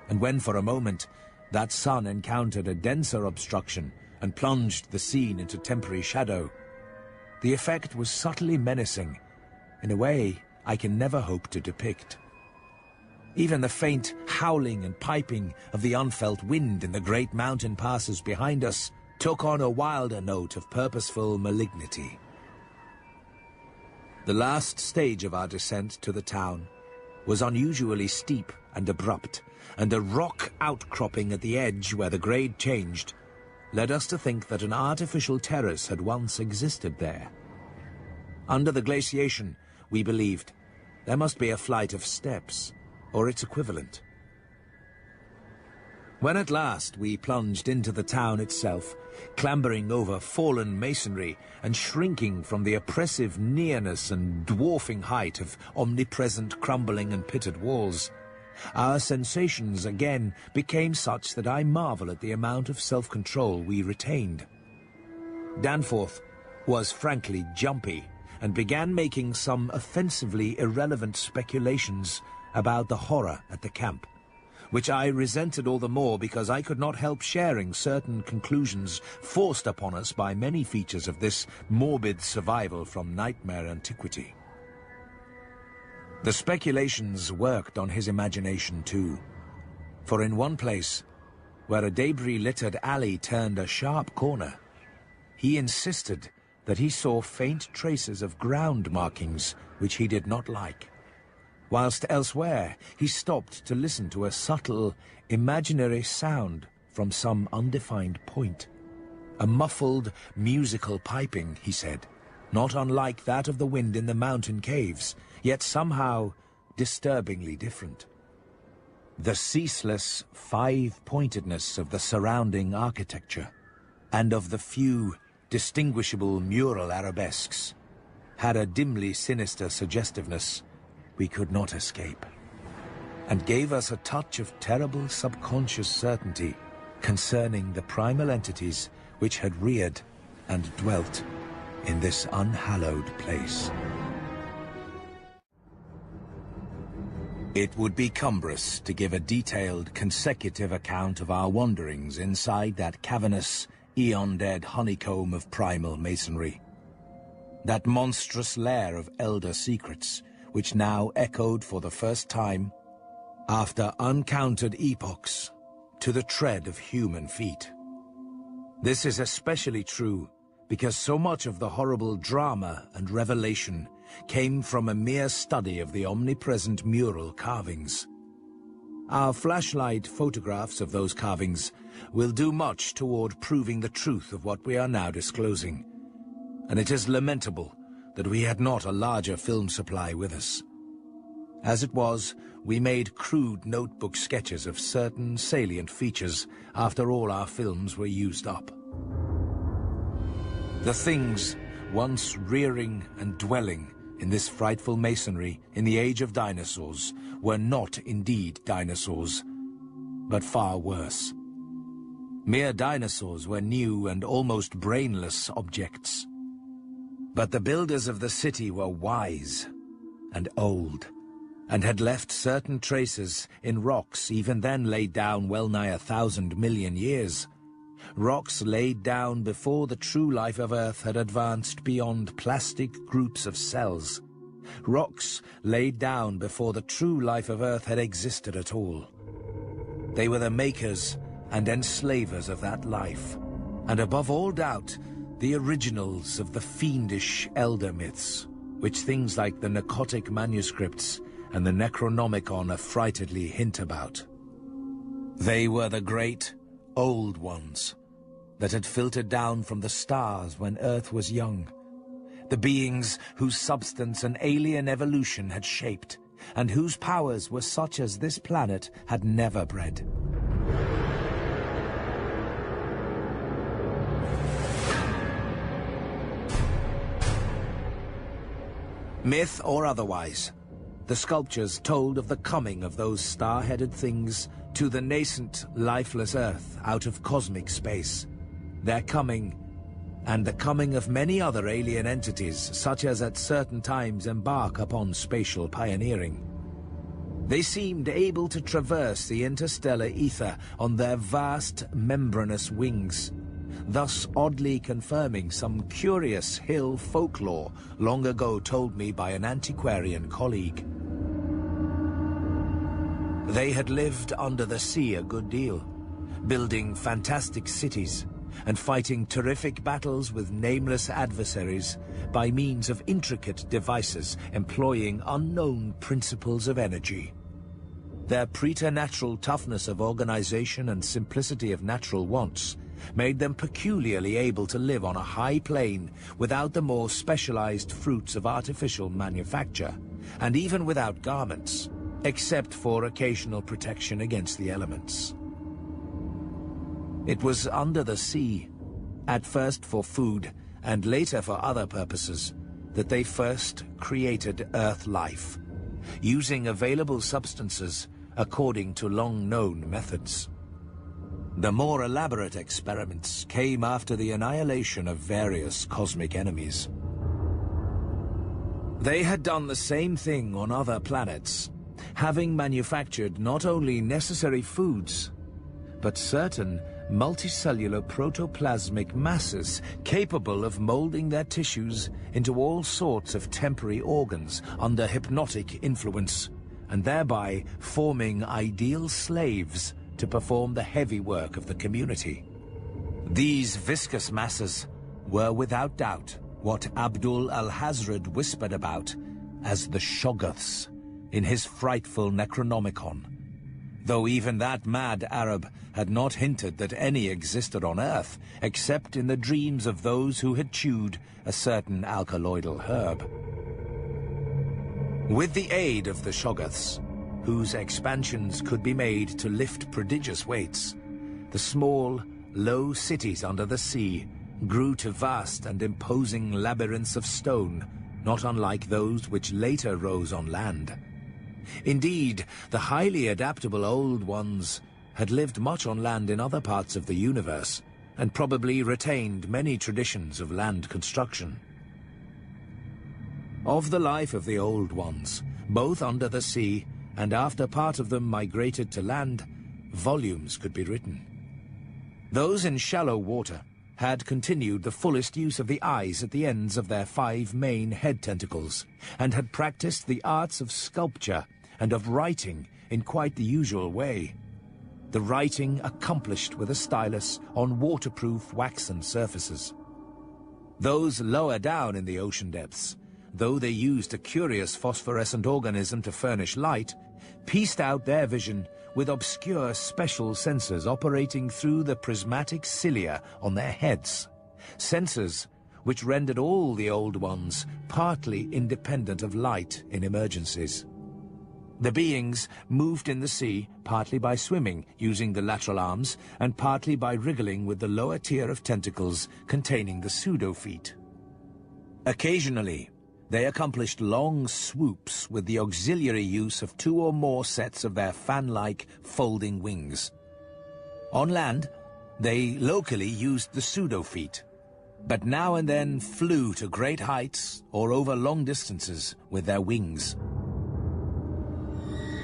And when for a moment that sun encountered a denser obstruction and plunged the scene into temporary shadow, the effect was subtly menacing, in a way I can never hope to depict. Even the faint howling and piping of the unfelt wind in the great mountain passes behind us took on a wilder note of purposeful malignity. The last stage of our descent to the town was unusually steep and abrupt, and a rock outcropping at the edge where the grade changed led us to think that an artificial terrace had once existed there. Under the glaciation, we believed, there must be a flight of steps, or its equivalent. When at last we plunged into the town itself, clambering over fallen masonry and shrinking from the oppressive nearness and dwarfing height of omnipresent crumbling and pitted walls, our sensations again became such that I marvel at the amount of self-control we retained. Danforth was frankly jumpy and began making some offensively irrelevant speculations about the horror at the camp, which I resented all the more because I could not help sharing certain conclusions forced upon us by many features of this morbid survival from nightmare antiquity. The speculations worked on his imagination too, for in one place, where a debris-littered alley turned a sharp corner, he insisted that he saw faint traces of ground markings which he did not like, whilst elsewhere he stopped to listen to a subtle, imaginary sound from some undefined point. A muffled, musical piping, he said, not unlike that of the wind in the mountain caves, yet somehow disturbingly different. The ceaseless five-pointedness of the surrounding architecture, and of the few distinguishable mural arabesques, had a dimly sinister suggestiveness we could not escape, and gave us a touch of terrible subconscious certainty concerning the primal entities which had reared and dwelt in this unhallowed place. It would be cumbrous to give a detailed, consecutive account of our wanderings inside that cavernous, eon-dead honeycomb of primal masonry. That monstrous lair of elder secrets, which now echoed for the first time, after uncounted epochs, to the tread of human feet. This is especially true because so much of the horrible drama and revelation came from a mere study of the omnipresent mural carvings. Our flashlight photographs of those carvings will do much toward proving the truth of what we are now disclosing, and it is lamentable that we had not a larger film supply with us. As it was, we made crude notebook sketches of certain salient features after all our films were used up. The things once rearing and dwelling in this frightful masonry in the age of dinosaurs were not indeed dinosaurs, but far worse. Mere dinosaurs were new and almost brainless objects. But the builders of the city were wise and old, and had left certain traces in rocks even then laid down well-nigh 1,000 million years. Rocks laid down before the true life of Earth had advanced beyond plastic groups of cells. Rocks laid down before the true life of Earth had existed at all. They were the makers and enslavers of that life, and above all doubt, the originals of the fiendish elder myths, which things like the Narcotic manuscripts and the Necronomicon affrightedly hint about. They were the great, old ones that had filtered down from the stars when Earth was young, the beings whose substance an alien evolution had shaped, and whose powers were such as this planet had never bred. Myth or otherwise, the sculptures told of the coming of those star-headed things to the nascent, lifeless Earth out of cosmic space. Their coming, and the coming of many other alien entities, such as at certain times embark upon spatial pioneering. They seemed able to traverse the interstellar ether on their vast, membranous wings, thus oddly confirming some curious hill folklore long ago told me by an antiquarian colleague. They had lived under the sea a good deal, building fantastic cities and fighting terrific battles with nameless adversaries by means of intricate devices employing unknown principles of energy. Their preternatural toughness of organization and simplicity of natural wants made them peculiarly able to live on a high plane without the more specialized fruits of artificial manufacture, and even without garments, except for occasional protection against the elements. It was under the sea, at first for food and later for other purposes, that they first created Earth life, using available substances according to long-known methods. The more elaborate experiments came after the annihilation of various cosmic enemies. They had done the same thing on other planets, having manufactured not only necessary foods, but certain multicellular protoplasmic masses capable of molding their tissues into all sorts of temporary organs under hypnotic influence, and thereby forming ideal slaves to perform the heavy work of the community. These viscous masses were without doubt what Abdul al-Hazred whispered about as the Shoggoths in his frightful Necronomicon, though even that mad Arab had not hinted that any existed on Earth except in the dreams of those who had chewed a certain alkaloidal herb. With the aid of the Shoggoths, whose expansions could be made to lift prodigious weights, the small, low cities under the sea grew to vast and imposing labyrinths of stone, not unlike those which later rose on land. Indeed, the highly adaptable Old Ones had lived much on land in other parts of the universe, and probably retained many traditions of land construction. Of the life of the Old Ones, both under the sea and after part of them migrated to land, volumes could be written. Those in shallow water had continued the fullest use of the eyes at the ends of their 5 main head tentacles, and had practiced the arts of sculpture and of writing in quite the usual way. the writing accomplished with a stylus on waterproof waxen surfaces. Those lower down in the ocean depths, though they used a curious phosphorescent organism to furnish light, pieced out their vision with obscure special sensors operating through the prismatic cilia on their heads. Sensors which rendered all the old ones partly independent of light in emergencies. The beings moved in the sea partly by swimming using the lateral arms and partly by wriggling with the lower tier of tentacles containing the pseudo-feet. Occasionally, they accomplished long swoops with the auxiliary use of 2 or more sets of their fan-like folding wings. On land, they locally used the pseudo-feet, but now and then flew to great heights or over long distances with their wings.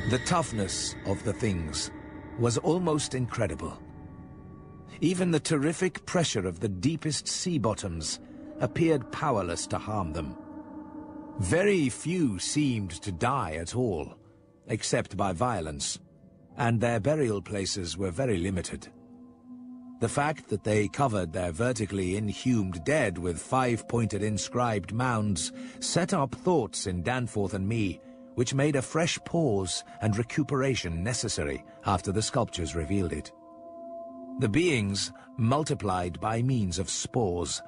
The toughness of the things was almost incredible. Even the terrific pressure of the deepest sea bottoms appeared powerless to harm them. Very few seemed to die at all, except by violence, and their burial places were very limited. The fact that they covered their vertically inhumed dead with 5-pointed inscribed mounds set up thoughts in Danforth and me, which made a fresh pause and recuperation necessary after the sculptures revealed it. The beings multiplied by means of spores,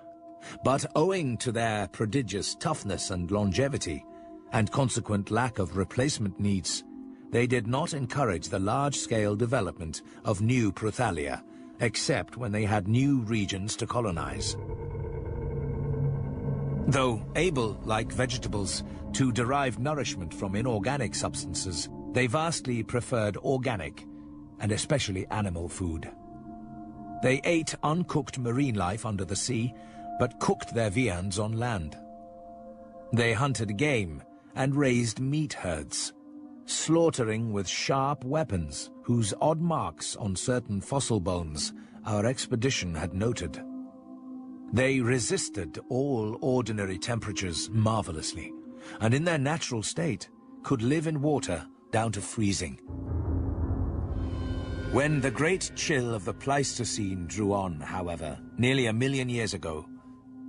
but owing to their prodigious toughness and longevity, and consequent lack of replacement needs, they did not encourage the large-scale development of new Prothalia, except when they had new regions to colonize. Though able, like vegetables, to derive nourishment from inorganic substances, they vastly preferred organic, and especially animal food. They ate uncooked marine life under the sea, but cooked their viands on land. They hunted game and raised meat herds, slaughtering with sharp weapons whose odd marks on certain fossil bones our expedition had noted. They resisted all ordinary temperatures marvelously, and in their natural state could live in water down to freezing. When the great chill of the Pleistocene drew on, however, nearly 1 million years ago,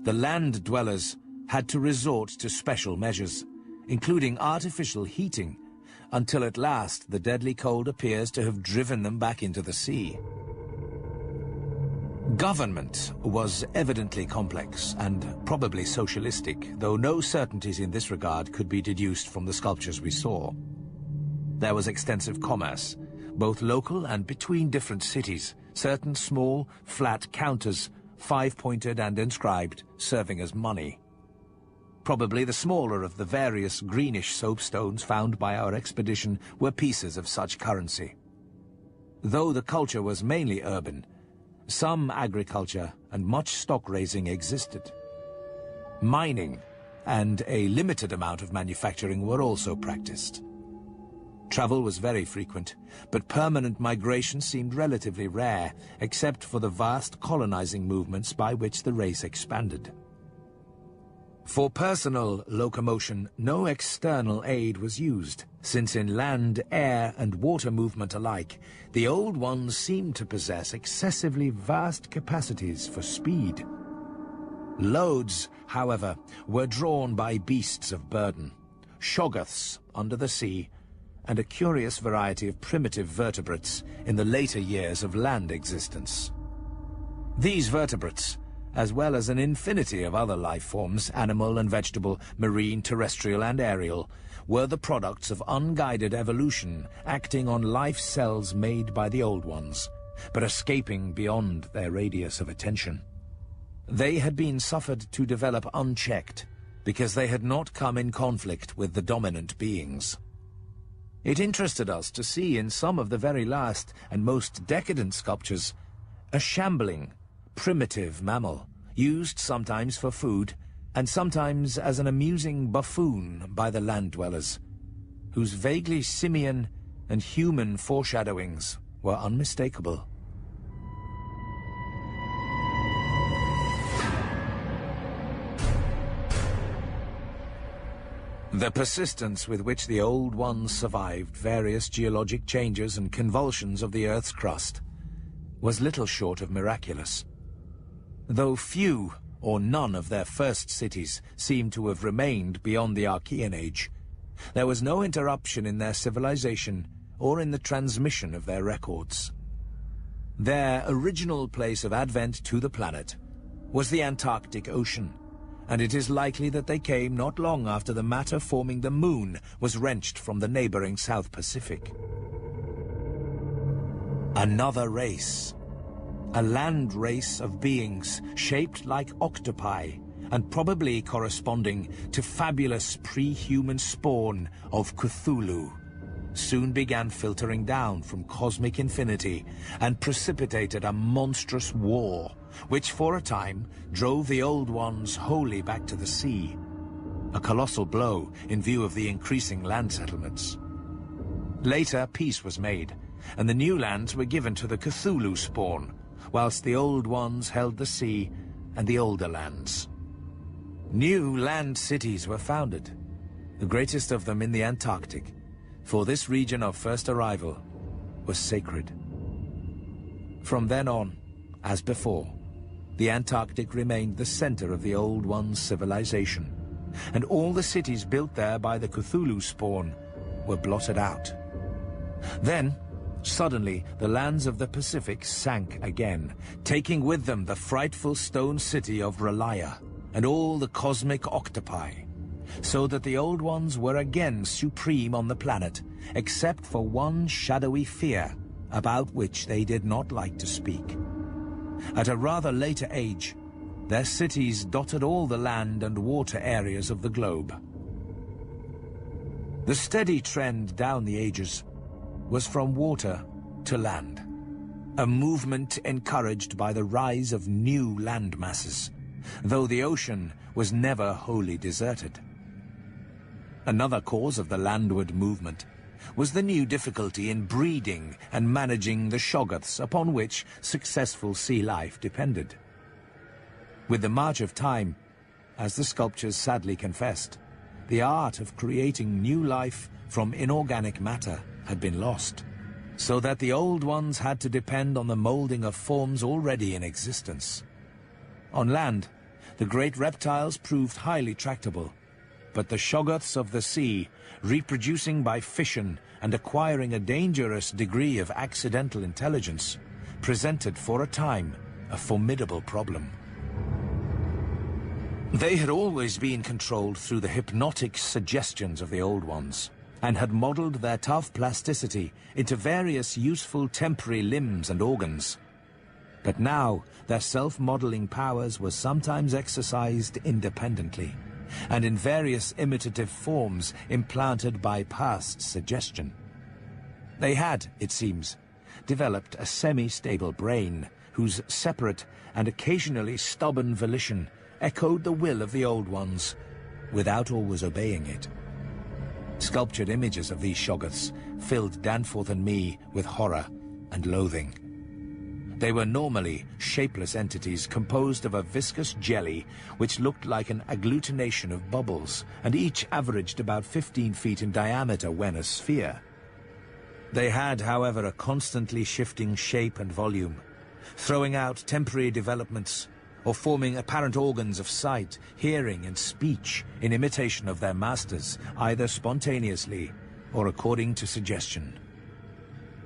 the land dwellers had to resort to special measures, including artificial heating, until at last the deadly cold appears to have driven them back into the sea. Government was evidently complex and probably socialistic, though no certainties in this regard could be deduced from the sculptures we saw. There was extensive commerce, both local and between different cities, certain small, flat counters, 5-pointed and inscribed, serving as money. Probably the smaller of the various greenish soapstones found by our expedition were pieces of such currency. Though the culture was mainly urban, some agriculture and much stock raising existed. Mining and a limited amount of manufacturing were also practiced. Travel was very frequent, but permanent migration seemed relatively rare, except for the vast colonizing movements by which the race expanded. For personal locomotion, no external aid was used, since in land, air, and water movement alike, the Old Ones seemed to possess excessively vast capacities for speed. Loads, however, were drawn by beasts of burden, shoggoths under the sea, and a curious variety of primitive vertebrates in the later years of land existence. These vertebrates, as well as an infinity of other life forms, animal and vegetable, marine, terrestrial, and aerial, were the products of unguided evolution acting on life cells made by the Old Ones, but escaping beyond their radius of attention. They had been suffered to develop unchecked, because they had not come in conflict with the dominant beings. It interested us to see in some of the very last and most decadent sculptures a shambling, primitive mammal, used sometimes for food and sometimes as an amusing buffoon by the land dwellers, whose vaguely simian and human foreshadowings were unmistakable. The persistence with which the Old Ones survived various geologic changes and convulsions of the Earth's crust was little short of miraculous. Though few or none of their first cities seem to have remained beyond the Archean Age, there was no interruption in their civilization or in the transmission of their records. Their original place of advent to the planet was the Antarctic Ocean, and it is likely that they came not long after the matter forming the Moon was wrenched from the neighboring South Pacific. Another race. A land race of beings shaped like octopi and probably corresponding to fabulous pre-human spawn of Cthulhu, soon began filtering down from cosmic infinity and precipitated a monstrous war, which for a time drove the Old Ones wholly back to the sea. A colossal blow in view of the increasing land settlements. Later, peace was made, and the new lands were given to the Cthulhu spawn, whilst the Old Ones held the sea and the older lands. New land cities were founded, the greatest of them in the Antarctic, for this region of first arrival was sacred. From then on, as before, the Antarctic remained the center of the Old Ones' civilization, and all the cities built there by the Cthulhu spawn were blotted out. Then, suddenly, the lands of the Pacific sank again, taking with them the frightful stone city of Relaya and all the cosmic octopi, so that the Old Ones were again supreme on the planet, except for one shadowy fear about which they did not like to speak. At a rather later age, their cities dotted all the land and water areas of the globe. The steady trend down the ages was from water to land, a movement encouraged by the rise of new land masses, though the ocean was never wholly deserted. Another cause of the landward movement was the new difficulty in breeding and managing the shoggoths upon which successful sea life depended. With the march of time, as the sculptures sadly confessed, the art of creating new life from inorganic matter had been lost, so that the Old Ones had to depend on the molding of forms already in existence. On land, the great reptiles proved highly tractable, but the shoggoths of the sea, reproducing by fission and acquiring a dangerous degree of accidental intelligence, presented for a time a formidable problem. They had always been controlled through the hypnotic suggestions of the Old Ones, and had modeled their tough plasticity into various useful temporary limbs and organs. But now, their self-modeling powers were sometimes exercised independently, and in various imitative forms implanted by past suggestion. They had, it seems, developed a semi-stable brain, whose separate and occasionally stubborn volition echoed the will of the Old Ones, without always obeying it. Sculptured images of these shoggoths filled Danforth and me with horror and loathing. They were normally shapeless entities composed of a viscous jelly which looked like an agglutination of bubbles, and each averaged about 15 feet in diameter when a sphere. They had, however, a constantly shifting shape and volume, throwing out temporary developments, or forming apparent organs of sight, hearing, and speech in imitation of their masters, either spontaneously or according to suggestion.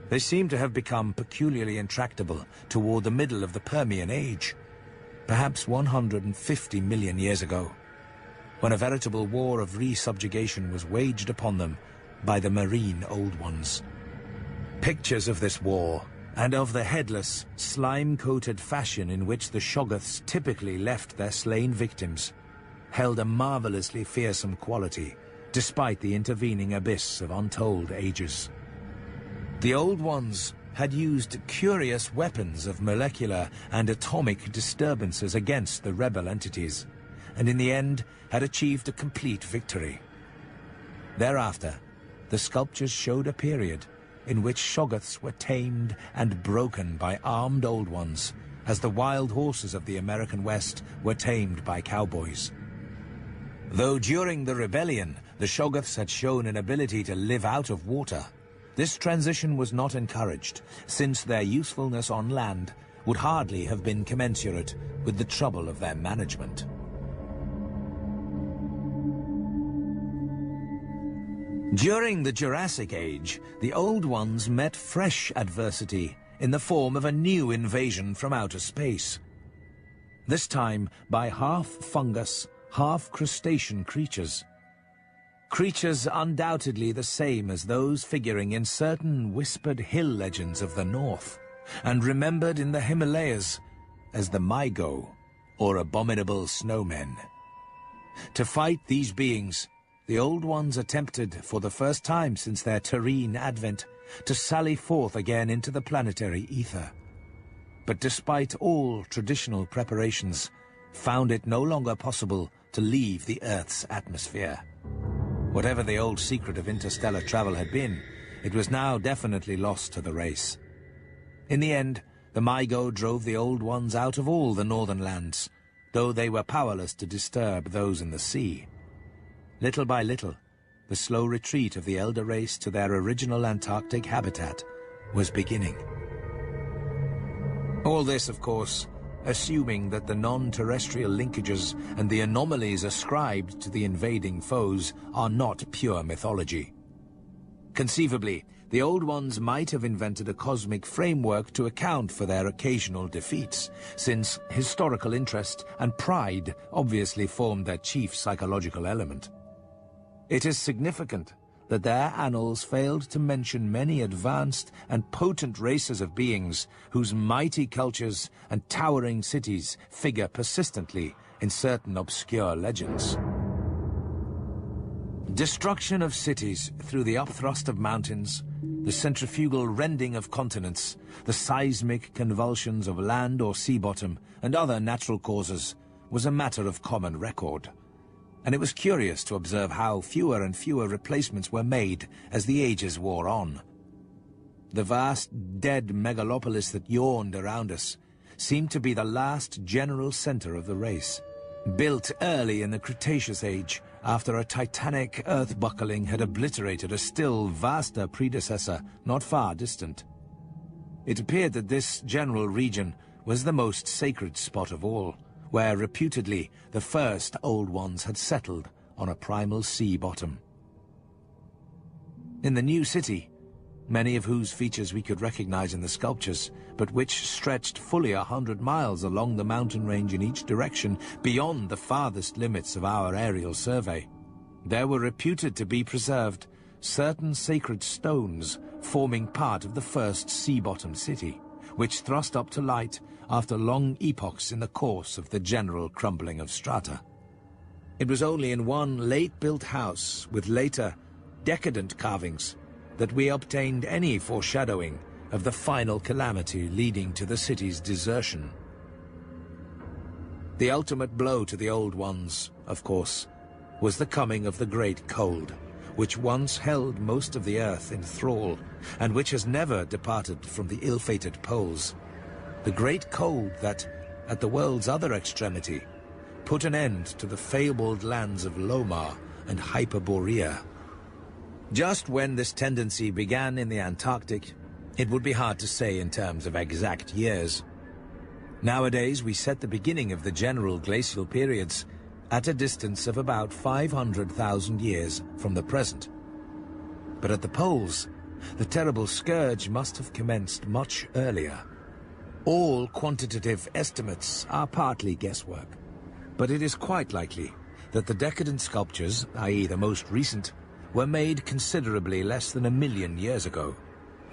They seem to have become peculiarly intractable toward the middle of the Permian Age, perhaps 150 million years ago, when a veritable war of resubjugation was waged upon them by the marine Old Ones. Pictures of this war, and of the headless, slime-coated fashion in which the shoggoths typically left their slain victims, held a marvelously fearsome quality, despite the intervening abyss of untold ages. The Old Ones had used curious weapons of molecular and atomic disturbances against the rebel entities, and in the end had achieved a complete victory. Thereafter, the sculptures showed a period in which shoggoths were tamed and broken by armed Old Ones, as the wild horses of the American West were tamed by cowboys. Though during the rebellion, the Shoggoths had shown an ability to live out of water, this transition was not encouraged, since their usefulness on land would hardly have been commensurate with the trouble of their management. During the Jurassic Age, the Old Ones met fresh adversity in the form of a new invasion from outer space. This time by half fungus, half crustacean creatures. Creatures undoubtedly the same as those figuring in certain whispered hill legends of the north, and remembered in the Himalayas as the Mygo, or abominable snowmen. To fight these beings, the Old Ones attempted, for the first time since their terrene advent, to sally forth again into the planetary ether. But despite all traditional preparations, found it no longer possible to leave the Earth's atmosphere. Whatever the old secret of interstellar travel had been, it was now definitely lost to the race. In the end, the Mygo drove the Old Ones out of all the northern lands, though they were powerless to disturb those in the sea. Little by little, the slow retreat of the elder race to their original Antarctic habitat was beginning. All this, of course, assuming that the non-terrestrial linkages and the anomalies ascribed to the invading foes are not pure mythology. Conceivably, the Old Ones might have invented a cosmic framework to account for their occasional defeats, since historical interest and pride obviously formed their chief psychological element. It is significant that their annals failed to mention many advanced and potent races of beings whose mighty cultures and towering cities figure persistently in certain obscure legends. Destruction of cities through the upthrust of mountains, the centrifugal rending of continents, the seismic convulsions of land or sea bottom, and other natural causes was a matter of common record. And it was curious to observe how fewer and fewer replacements were made as the ages wore on. The vast, dead megalopolis that yawned around us seemed to be the last general center of the race, built early in the Cretaceous Age after a titanic earth-buckling had obliterated a still vaster predecessor not far distant. It appeared that this general region was the most sacred spot of all, where reputedly the first Old Ones had settled on a primal sea bottom. In the new city, many of whose features we could recognize in the sculptures, but which stretched fully 100 miles along the mountain range in each direction beyond the farthest limits of our aerial survey, there were reputed to be preserved certain sacred stones forming part of the first sea-bottom city, which thrust up to light after long epochs in the course of the general crumbling of strata. It was only in one late-built house with later, decadent carvings that we obtained any foreshadowing of the final calamity leading to the city's desertion. The ultimate blow to the Old Ones, of course, was the coming of the Great Cold, which once held most of the Earth in thrall, and which has never departed from the ill-fated poles. The Great Cold that, at the world's other extremity, put an end to the fabled lands of Lomar and Hyperborea. Just when this tendency began in the Antarctic, it would be hard to say in terms of exact years. Nowadays, we set the beginning of the general glacial periods at a distance of about 500,000 years from the present. But at the poles, the terrible scourge must have commenced much earlier. All quantitative estimates are partly guesswork, but it is quite likely that the decadent sculptures, i.e. the most recent, were made considerably less than 1 million years ago,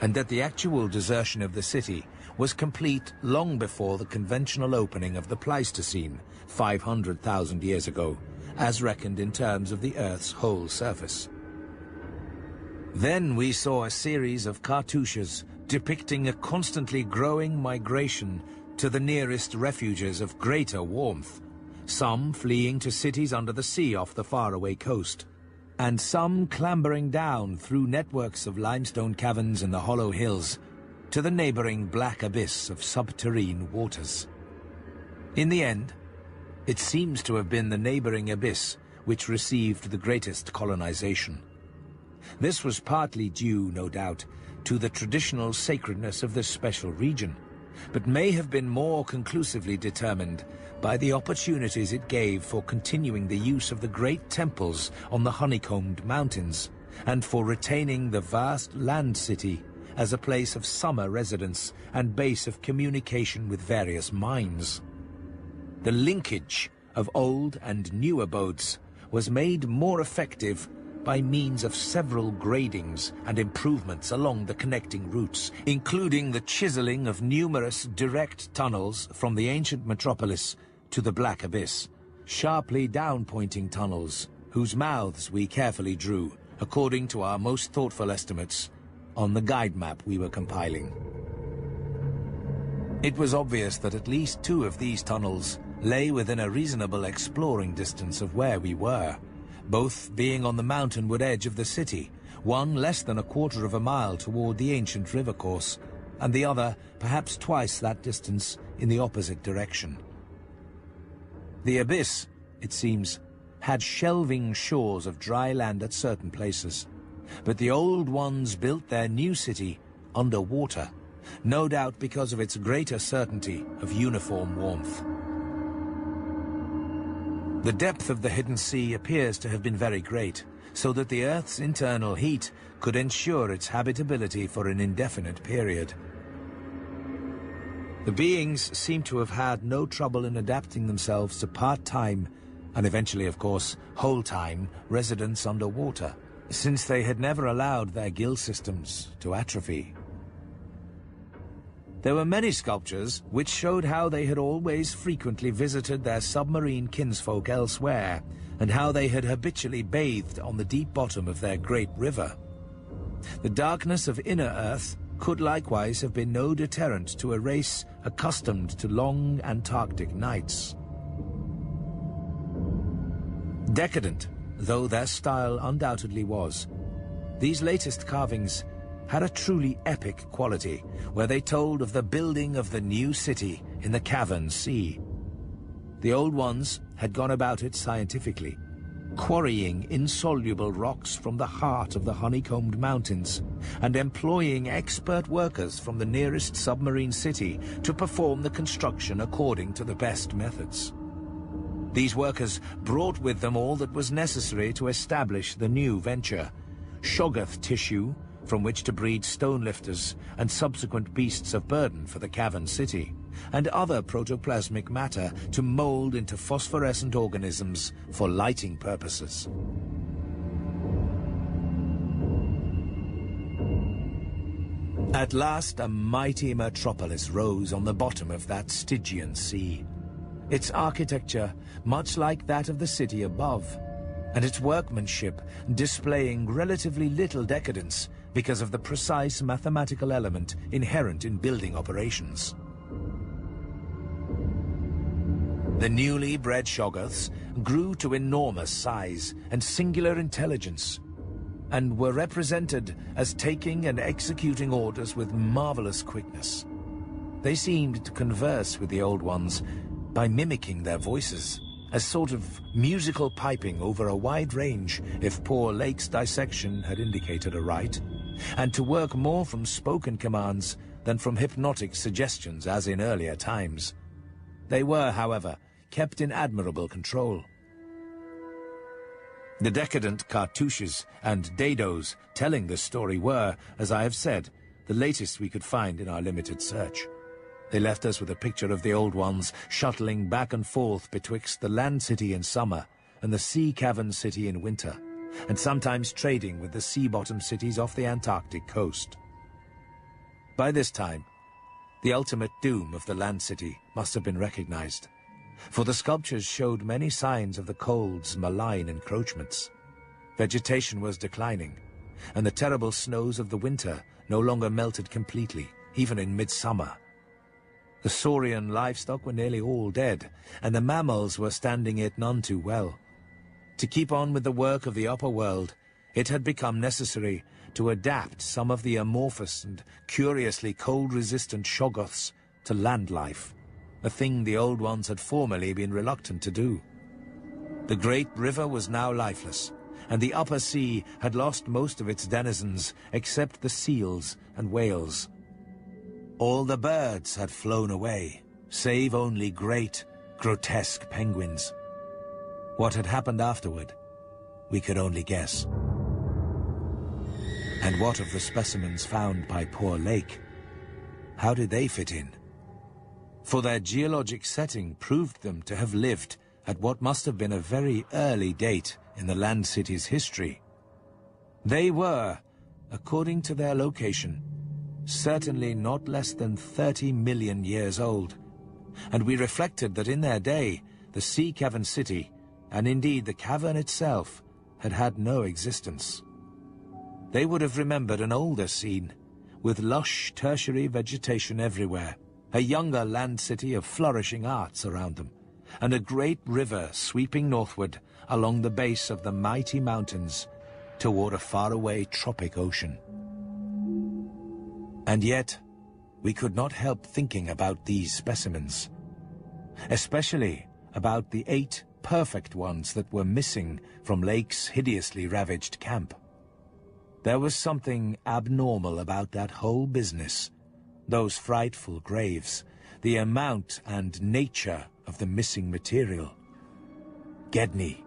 and that the actual desertion of the city was complete long before the conventional opening of the Pleistocene, 500,000 years ago, as reckoned in terms of the Earth's whole surface. Then we saw a series of cartouches depicting a constantly growing migration to the nearest refuges of greater warmth, some fleeing to cities under the sea off the faraway coast, and some clambering down through networks of limestone caverns in the hollow hills to the neighboring black abyss of subterrane waters. In the end, it seems to have been the neighboring abyss which received the greatest colonization. This was partly due, no doubt, to the traditional sacredness of this special region, but may have been more conclusively determined by the opportunities it gave for continuing the use of the great temples on the honeycombed mountains, and for retaining the vast land city as a place of summer residence and base of communication with various mines. The linkage of old and new abodes was made more effective by means of several gradings and improvements along the connecting routes, including the chiseling of numerous direct tunnels from the ancient metropolis to the Black Abyss, sharply down-pointing tunnels whose mouths we carefully drew, according to our most thoughtful estimates, on the guide map we were compiling. It was obvious that at least 2 of these tunnels lay within a reasonable exploring distance of where we were, both being on the mountainward edge of the city, one less than 1/4 of a mile toward the ancient river course, and the other perhaps twice that distance in the opposite direction. The abyss, it seems, had shelving shores of dry land at certain places, but the old ones built their new city underwater, no doubt because of its greater certainty of uniform warmth. The depth of the hidden sea appears to have been very great, so that the Earth's internal heat could ensure its habitability for an indefinite period. The beings seem to have had no trouble in adapting themselves to part-time, and eventually, of course, whole-time residence underwater, since they had never allowed their gill systems to atrophy. There were many sculptures which showed how they had always frequently visited their submarine kinsfolk elsewhere, and how they had habitually bathed on the deep bottom of their great river. The darkness of inner Earth could likewise have been no deterrent to a race accustomed to long Antarctic nights. Decadent though their style undoubtedly was, these latest carvings had a truly epic quality, where they told of the building of the new city in the cavern sea. The old ones had gone about it scientifically, quarrying insoluble rocks from the heart of the honeycombed mountains, and employing expert workers from the nearest submarine city to perform the construction according to the best methods. These workers brought with them all that was necessary to establish the new venture: shoggoth tissue, from which to breed stone lifters and subsequent beasts of burden for the cavern city, and other protoplasmic matter to mold into phosphorescent organisms for lighting purposes. At last, a mighty metropolis rose on the bottom of that Stygian sea, its architecture much like that of the city above, and its workmanship displaying relatively little decadence because of the precise mathematical element inherent in building operations. The newly bred shoggoths grew to enormous size and singular intelligence, and were represented as taking and executing orders with marvelous quickness. They seemed to converse with the old ones by mimicking their voices, a sort of musical piping over a wide range, if poor Lake's dissection had indicated aright, and to work more from spoken commands than from hypnotic suggestions as in earlier times. They were, however, kept in admirable control. The decadent cartouches and dados telling this story were, as I have said, the latest we could find in our limited search. They left us with a picture of the old ones shuttling back and forth betwixt the land city in summer and the sea cavern city in winter, and sometimes trading with the sea-bottom cities off the Antarctic coast. By this time, the ultimate doom of the land city must have been recognized, for the sculptures showed many signs of the cold's malign encroachments. Vegetation was declining, and the terrible snows of the winter no longer melted completely, even in midsummer. The saurian livestock were nearly all dead, and the mammals were standing it none too well. To keep on with the work of the upper world, it had become necessary to adapt some of the amorphous and curiously cold-resistant shoggoths to land life, a thing the old ones had formerly been reluctant to do. The great river was now lifeless, and the upper sea had lost most of its denizens except the seals and whales. All the birds had flown away, save only great, grotesque penguins. What had happened afterward, we could only guess. And what of the specimens found by Poor Lake? How did they fit in? For their geologic setting proved them to have lived at what must have been a very early date in the land city's history. They were, according to their location, certainly not less than 30 million years old, and we reflected that in their day, the sea cavern city, and indeed the cavern itself, had had no existence. They would have remembered an older scene, with lush tertiary vegetation everywhere, a younger land city of flourishing arts around them, and a great river sweeping northward along the base of the mighty mountains toward a faraway tropic ocean. And yet, we could not help thinking about these specimens, especially about the 8 perfect ones that were missing from Lake's hideously ravaged camp. There was something abnormal about that whole business, those frightful graves, the amount and nature of the missing material. Gedney,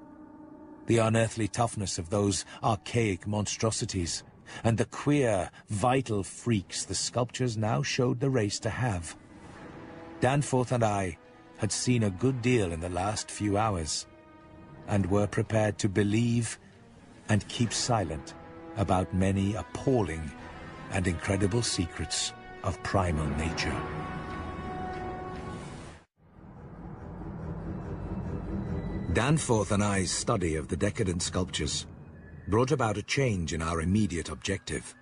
the unearthly toughness of those archaic monstrosities, and the queer, vital freaks the sculptures now showed the race to have. Danforth and I had seen a good deal in the last few hours, and were prepared to believe and keep silent about many appalling and incredible secrets of primal nature. Danforth and I's study of the decadent sculptures brought about a change in our immediate objective.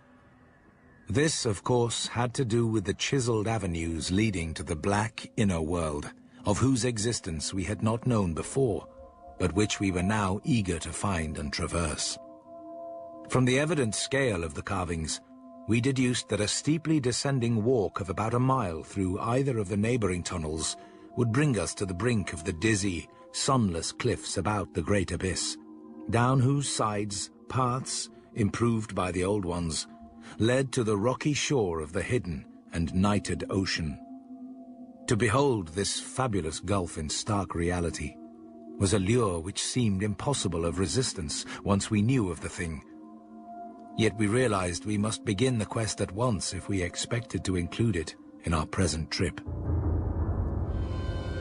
This, of course, had to do with the chiseled avenues leading to the black inner world, of whose existence we had not known before, but which we were now eager to find and traverse. From the evident scale of the carvings, we deduced that a steeply descending walk of about a mile through either of the neighboring tunnels would bring us to the brink of the dizzy, sunless cliffs about the great abyss, down whose sides paths, improved by the old ones, led to the rocky shore of the hidden and nighted ocean. To behold this fabulous gulf in stark reality was a lure which seemed impossible of resistance once we knew of the thing. Yet we realized we must begin the quest at once if we expected to include it in our present trip.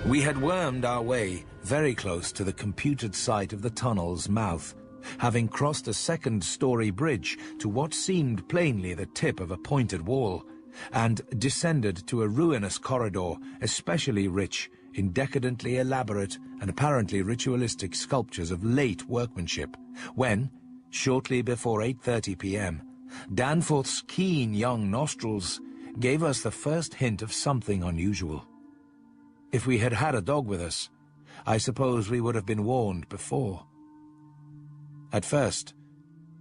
We had wormed our way very close to the computed site of the tunnel's mouth, having crossed a second-story bridge to what seemed plainly the tip of a pointed wall, and descended to a ruinous corridor especially rich in decadently elaborate and apparently ritualistic sculptures of late workmanship, when, shortly before 8:30 p.m., Danforth's keen young nostrils gave us the first hint of something unusual. If we had had a dog with us, I suppose we would have been warned before. At first,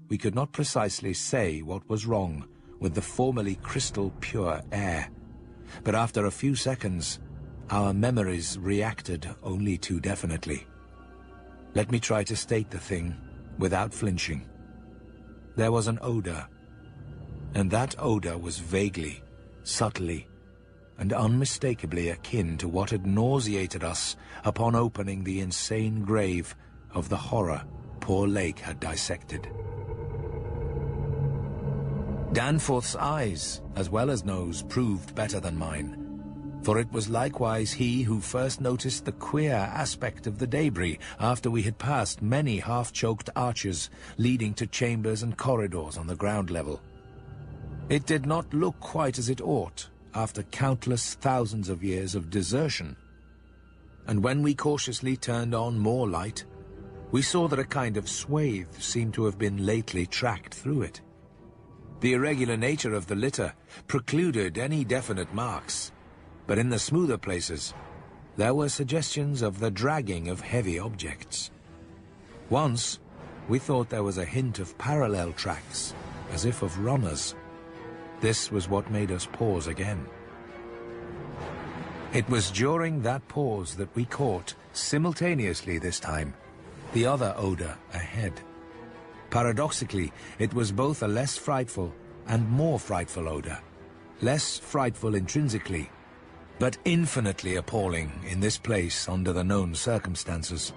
we could not precisely say what was wrong with the formerly crystal-pure air, but after a few seconds, our memories reacted only too definitely. Let me try to state the thing without flinching. There was an odor, and that odor was vaguely, subtly, and unmistakably akin to what had nauseated us upon opening the insane grave of the horror Poor Lake had dissected. Danforth's eyes, as well as nose, proved better than mine, for it was likewise he who first noticed the queer aspect of the debris after we had passed many half-choked arches leading to chambers and corridors on the ground level. It did not look quite as it ought after countless thousands of years of desertion, and when we cautiously turned on more light, we saw that a kind of swathe seemed to have been lately tracked through it. The irregular nature of the litter precluded any definite marks, but in the smoother places, there were suggestions of the dragging of heavy objects. Once, we thought there was a hint of parallel tracks, as if of runners. This was what made us pause again. It was during that pause that we caught, simultaneously this time, the other odor ahead. Paradoxically, it was both a less frightful and more frightful odor. Less frightful intrinsically, but infinitely appalling in this place under the known circumstances.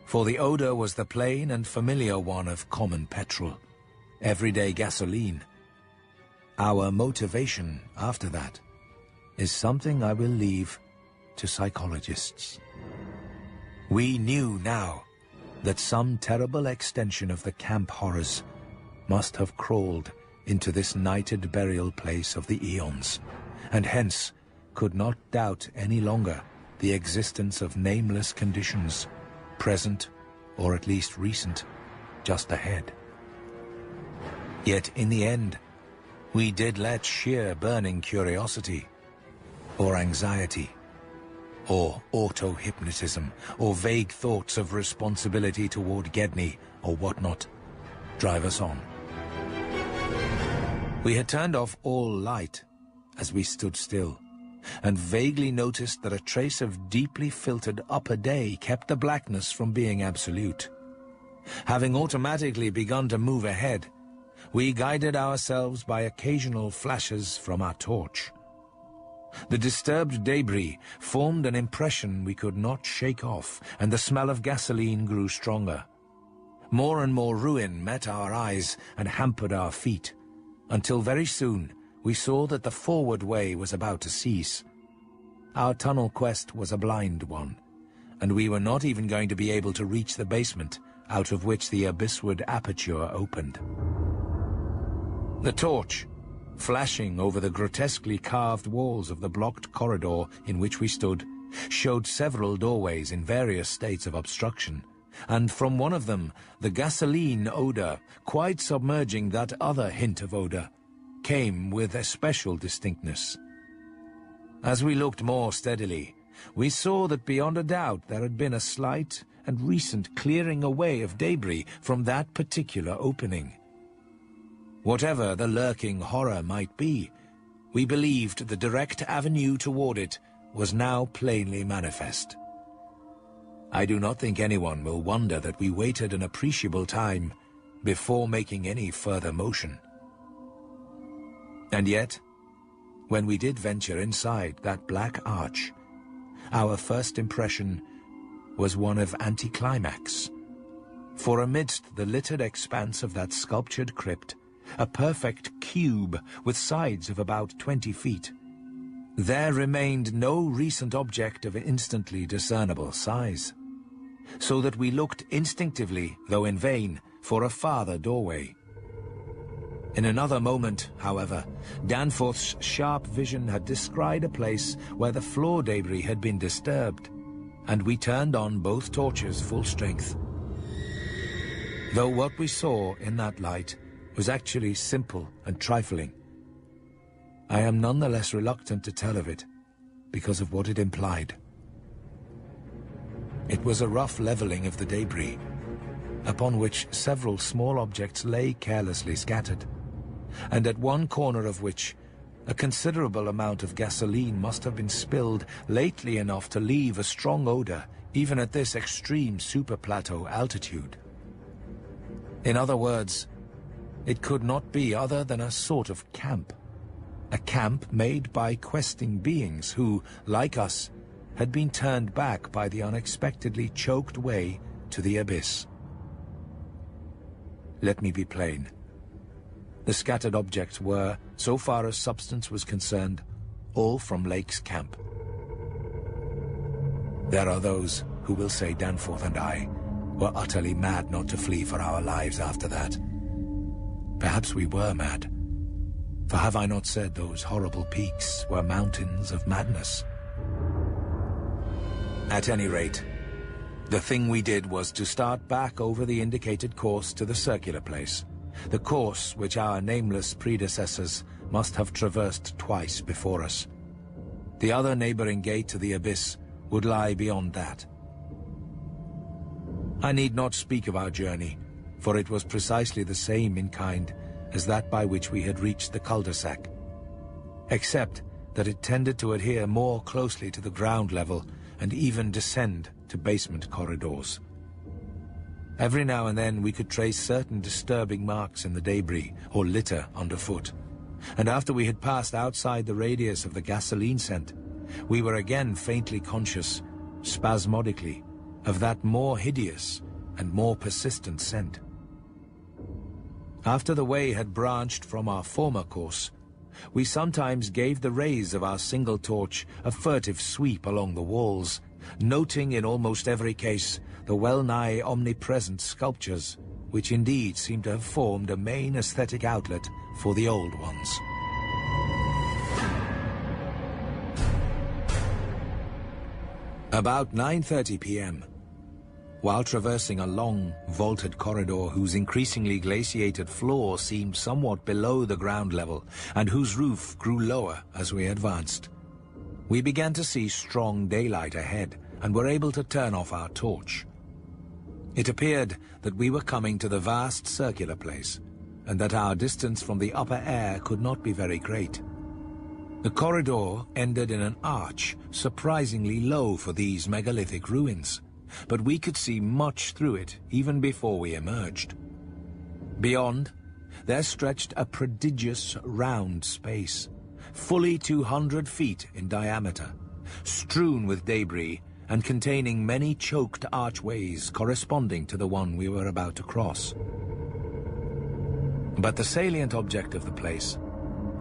For the odor was the plain and familiar one of common petrol, everyday gasoline. Our motivation after that is something I will leave to psychologists. We knew now that some terrible extension of the camp horrors must have crawled into this nighted burial place of the eons, and hence could not doubt any longer the existence of nameless conditions, present, or at least recent, just ahead. Yet in the end, we did let sheer burning curiosity, or anxiety, or auto-hypnotism, or vague thoughts of responsibility toward Gedney, or whatnot, drive us on. We had turned off all light as we stood still, and vaguely noticed that a trace of deeply filtered upper day kept the blackness from being absolute. Having automatically begun to move ahead, we guided ourselves by occasional flashes from our torch. The disturbed debris formed an impression we could not shake off, and the smell of gasoline grew stronger. More and more ruin met our eyes and hampered our feet, until very soon we saw that the forward way was about to cease. Our tunnel quest was a blind one, and we were not even going to be able to reach the basement out of which the abyssward aperture opened. The torch, flashing over the grotesquely carved walls of the blocked corridor in which we stood, showed several doorways in various states of obstruction, and from one of them the gasoline odor, quite submerging that other hint of odor, came with especial distinctness. As we looked more steadily, we saw that beyond a doubt there had been a slight and recent clearing away of debris from that particular opening. Whatever the lurking horror might be, we believed the direct avenue toward it was now plainly manifest. I do not think anyone will wonder that we waited an appreciable time before making any further motion. And yet, when we did venture inside that black arch, our first impression was one of anticlimax. For amidst the littered expanse of that sculptured crypt, a perfect cube with sides of about 20 feet, there remained no recent object of instantly discernible size, so that we looked instinctively, though in vain, for a farther doorway. In another moment, however, Danforth's sharp vision had descried a place where the floor debris had been disturbed, and we turned on both torches full strength. Though what we saw in that light was actually simple and trifling, I am nonetheless reluctant to tell of it because of what it implied. It was a rough leveling of the debris, upon which several small objects lay carelessly scattered, and at one corner of which a considerable amount of gasoline must have been spilled lately enough to leave a strong odor even at this extreme superplateau altitude. In other words, it could not be other than a sort of camp. A camp made by questing beings who, like us, had been turned back by the unexpectedly choked way to the abyss. Let me be plain. The scattered objects were, so far as substance was concerned, all from Lake's camp. There are those who will say Danforth and I were utterly mad not to flee for our lives after that. Perhaps we were mad, for have I not said those horrible peaks were mountains of madness? At any rate, the thing we did was to start back over the indicated course to the circular place, the course which our nameless predecessors must have traversed twice before us. The other neighboring gate to the abyss would lie beyond that. I need not speak of our journey, for it was precisely the same in kind as that by which we had reached the cul-de-sac, except that it tended to adhere more closely to the ground level and even descend to basement corridors. Every now and then we could trace certain disturbing marks in the debris or litter underfoot. And after we had passed outside the radius of the gasoline scent, we were again faintly conscious, spasmodically, of that more hideous and more persistent scent. After the way had branched from our former course, we sometimes gave the rays of our single torch a furtive sweep along the walls, noting in almost every case the well-nigh omnipresent sculptures, which indeed seemed to have formed a main aesthetic outlet for the old ones. About 9:30 p.m., while traversing a long, vaulted corridor whose increasingly glaciated floor seemed somewhat below the ground level and whose roof grew lower as we advanced, we began to see strong daylight ahead and were able to turn off our torch. It appeared that we were coming to the vast circular place, and that our distance from the upper air could not be very great. The corridor ended in an arch, surprisingly low for these megalithic ruins, but we could see much through it even before we emerged. Beyond, there stretched a prodigious round space, fully 200 feet in diameter, strewn with debris and containing many choked archways corresponding to the one we were about to cross. But the salient object of the place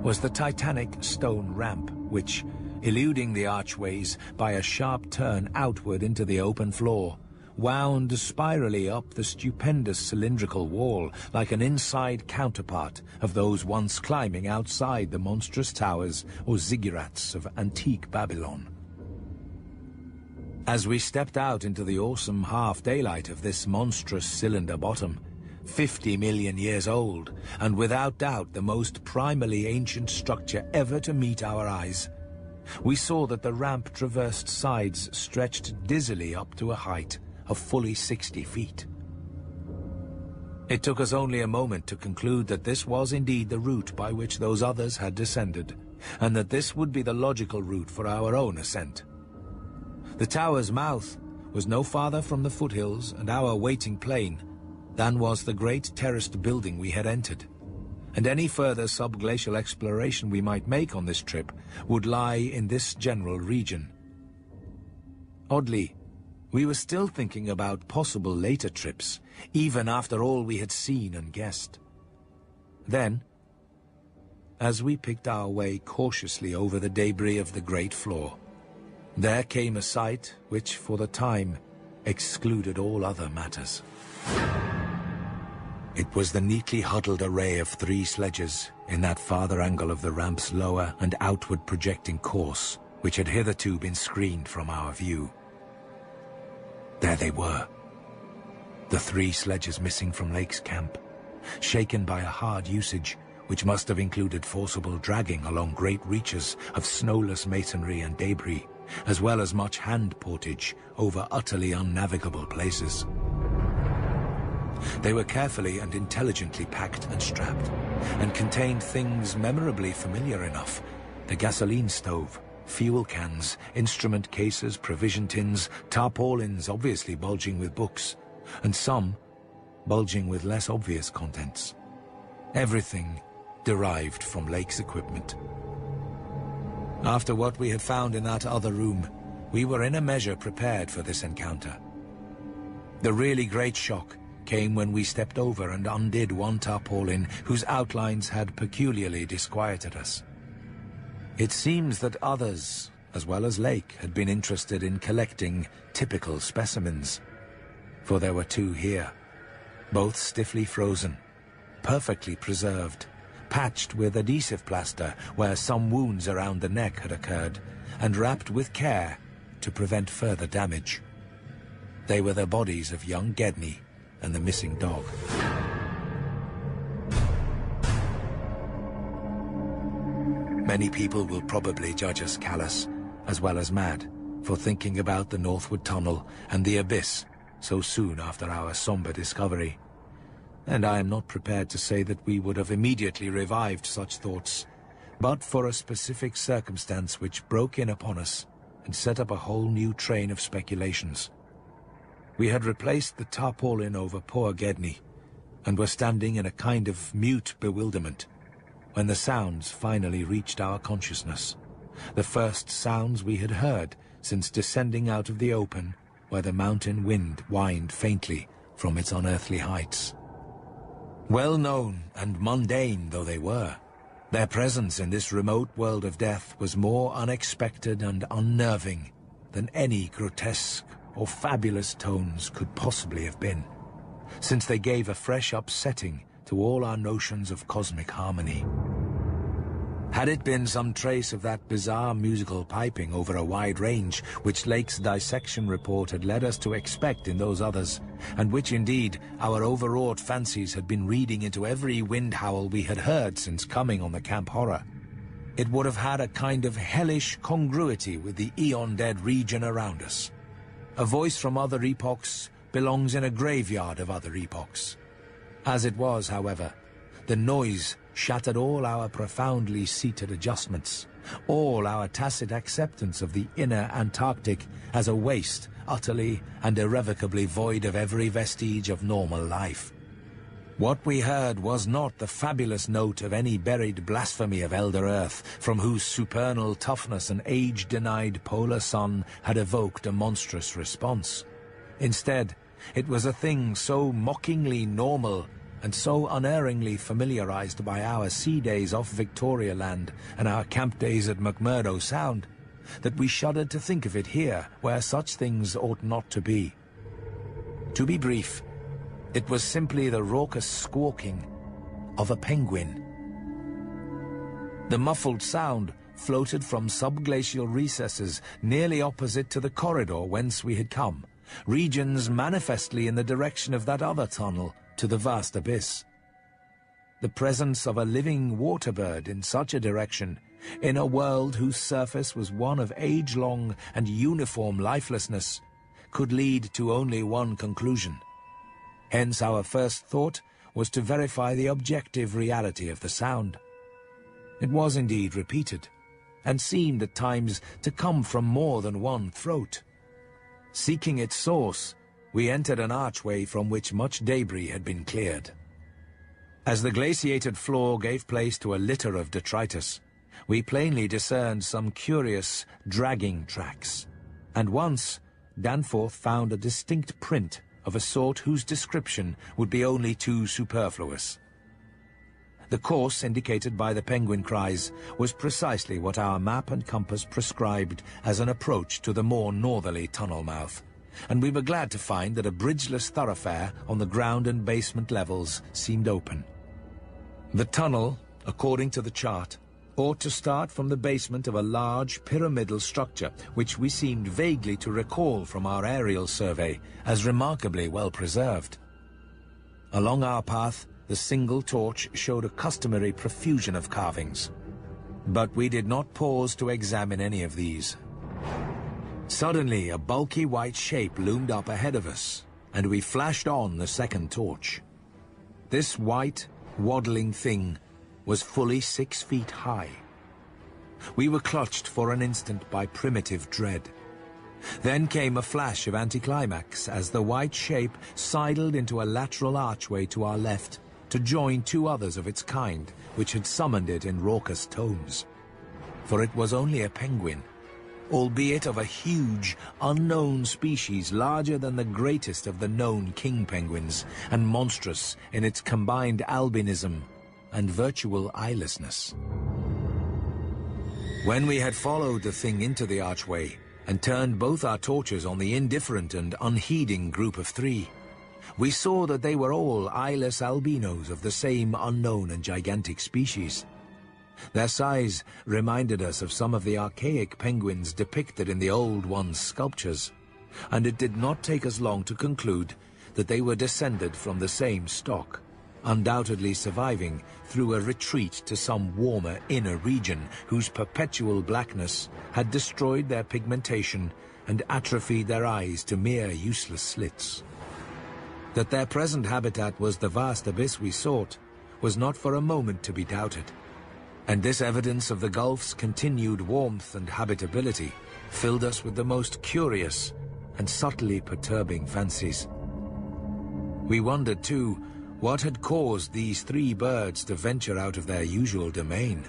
was the titanic stone ramp, which, eluding the archways by a sharp turn outward into the open floor, wound spirally up the stupendous cylindrical wall like an inside counterpart of those once climbing outside the monstrous towers or ziggurats of antique Babylon. As we stepped out into the awesome half-daylight of this monstrous cylinder bottom, 50 million years old, and without doubt the most primally ancient structure ever to meet our eyes, we saw that the ramp traversed sides stretched dizzily up to a height of fully 60 feet. It took us only a moment to conclude that this was indeed the route by which those others had descended, and that this would be the logical route for our own ascent. The tower's mouth was no farther from the foothills and our waiting plain than was the great terraced building we had entered, and any further subglacial exploration we might make on this trip would lie in this general region. Oddly, we were still thinking about possible later trips, even after all we had seen and guessed. Then, as we picked our way cautiously over the debris of the great floor, there came a sight which, for the time, excluded all other matters. It was the neatly huddled array of 3 sledges in that farther angle of the ramp's lower and outward projecting course, which had hitherto been screened from our view. There they were, the 3 sledges missing from Lake's camp, shaken by a hard usage which must have included forcible dragging along great reaches of snowless masonry and debris, as well as much hand portage over utterly unnavigable places. They were carefully and intelligently packed and strapped, and contained things memorably familiar enough: the gasoline stove, fuel cans, instrument cases, provision tins, tarpaulins obviously bulging with books, and some bulging with less obvious contents. Everything derived from Lake's equipment. After what we had found in that other room, we were in a measure prepared for this encounter. The really great shock came when we stepped over and undid one tarpaulin whose outlines had peculiarly disquieted us. It seems that others, as well as Lake, had been interested in collecting typical specimens, for there were 2 here, both stiffly frozen, perfectly preserved, patched with adhesive plaster where some wounds around the neck had occurred, and wrapped with care to prevent further damage. They were the bodies of young Gedney and the missing dog. Many people will probably judge us callous, as well as mad, for thinking about the Northward Tunnel and the abyss so soon after our somber discovery. And I am not prepared to say that we would have immediately revived such thoughts, but for a specific circumstance which broke in upon us and set up a whole new train of speculations. We had replaced the tarpaulin over poor Gedney, and were standing in a kind of mute bewilderment, when the sounds finally reached our consciousness. The first sounds we had heard since descending out of the open, where the mountain wind whined faintly from its unearthly heights. Well known and mundane though they were, their presence in this remote world of death was more unexpected and unnerving than any grotesque or fabulous tones could possibly have been, since they gave a fresh upsetting to all our notions of cosmic harmony. Had it been some trace of that bizarre musical piping over a wide range which Lake's dissection report had led us to expect in those others, and which indeed our overwrought fancies had been reading into every wind howl we had heard since coming on the Camp Horror, it would have had a kind of hellish congruity with the eon-dead region around us. A voice from other epochs belongs in a graveyard of other epochs. As it was, however, the noise shattered all our profoundly seated adjustments, all our tacit acceptance of the inner Antarctic as a waste, utterly and irrevocably void of every vestige of normal life. What we heard was not the fabulous note of any buried blasphemy of Elder Earth, from whose supernal toughness an age-denied polar sun had evoked a monstrous response. Instead, it was a thing so mockingly normal and so unerringly familiarized by our sea days off Victoria Land and our camp days at McMurdo Sound, that we shuddered to think of it here, where such things ought not to be. To be brief, it was simply the raucous squawking of a penguin. The muffled sound floated from subglacial recesses nearly opposite to the corridor whence we had come, regions manifestly in the direction of that other tunnel to the vast abyss. The presence of a living waterbird in such a direction, in a world whose surface was one of age-long and uniform lifelessness, could lead to only one conclusion. Hence our first thought was to verify the objective reality of the sound. It was indeed repeated, and seemed at times to come from more than one throat. Seeking its source, we entered an archway from which much debris had been cleared. As the glaciated floor gave place to a litter of detritus, we plainly discerned some curious dragging tracks, and once Danforth found a distinct print of a sort whose description would be only too superfluous. The course indicated by the penguin cries was precisely what our map and compass prescribed as an approach to the more northerly tunnel mouth, and we were glad to find that a bridgeless thoroughfare on the ground and basement levels seemed open. The tunnel, according to the chart, ought to start from the basement of a large pyramidal structure which we seemed vaguely to recall from our aerial survey as remarkably well preserved. Along our path, the single torch showed a customary profusion of carvings, but we did not pause to examine any of these. Suddenly, a bulky white shape loomed up ahead of us, and we flashed on the second torch. This white, waddling thing was fully 6 feet high. We were clutched for an instant by primitive dread. Then came a flash of anticlimax as the white shape sidled into a lateral archway to our left to join two others of its kind, which had summoned it in raucous tones. For it was only a penguin, albeit of a huge, unknown species larger than the greatest of the known king penguins, and monstrous in its combined albinism and virtual eyelessness. When we had followed the thing into the archway and turned both our torches on the indifferent and unheeding group of three, we saw that they were all eyeless albinos of the same unknown and gigantic species. Their size reminded us of some of the archaic penguins depicted in the Old One's sculptures, and it did not take us long to conclude that they were descended from the same stock, undoubtedly surviving through a retreat to some warmer inner region whose perpetual blackness had destroyed their pigmentation and atrophied their eyes to mere useless slits. That their present habitat was the vast abyss we sought was not for a moment to be doubted, and this evidence of the Gulf's continued warmth and habitability filled us with the most curious and subtly perturbing fancies. We wondered, too, what had caused these three birds to venture out of their usual domain.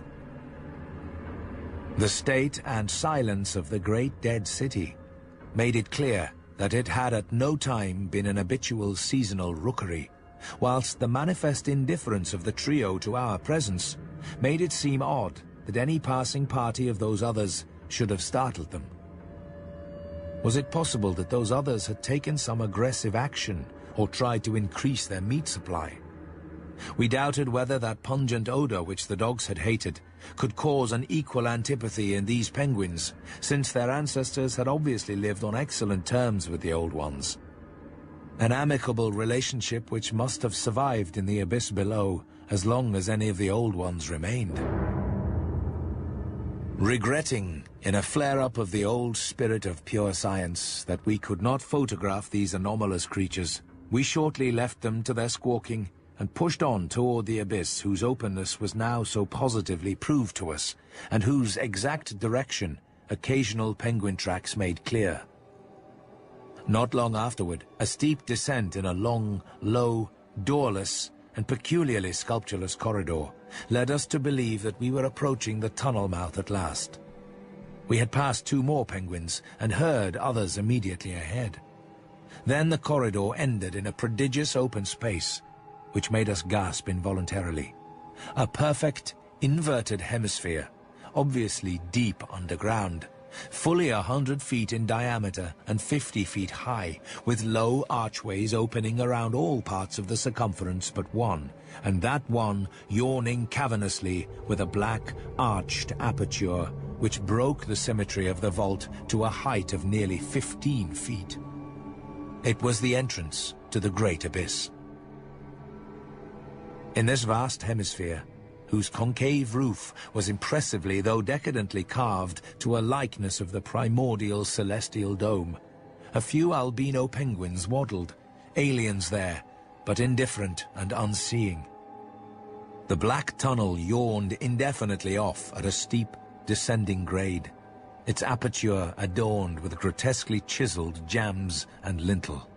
The state and silence of the great dead city made it clear that it had at no time been an habitual seasonal rookery, whilst the manifest indifference of the trio to our presence made it seem odd that any passing party of those others should have startled them. Was it possible that those others had taken some aggressive action or tried to increase their meat supply? We doubted whether that pungent odor which the dogs had hated could cause an equal antipathy in these penguins, since their ancestors had obviously lived on excellent terms with the Old Ones. An amicable relationship which must have survived in the abyss below as long as any of the Old Ones remained. Regretting, in a flare-up of the old spirit of pure science, that we could not photograph these anomalous creatures, we shortly left them to their squawking and pushed on toward the abyss whose openness was now so positively proved to us, and whose exact direction occasional penguin tracks made clear. Not long afterward, a steep descent in a long, low, doorless, and peculiarly sculptureless corridor led us to believe that we were approaching the tunnel mouth at last. We had passed two more penguins and heard others immediately ahead. Then the corridor ended in a prodigious open space, which made us gasp involuntarily. A perfect, inverted hemisphere, obviously deep underground, fully 100 feet in diameter and 50 feet high, with low archways opening around all parts of the circumference but one, and that one yawning cavernously with a black, arched aperture which broke the symmetry of the vault to a height of nearly 15 feet. It was the entrance to the Great Abyss. In this vast hemisphere, whose concave roof was impressively though decadently carved to a likeness of the primordial celestial dome, a few albino penguins waddled, aliens there, but indifferent and unseeing. The black tunnel yawned indefinitely off at a steep, descending grade, its aperture adorned with grotesquely chiseled jambs and lintel.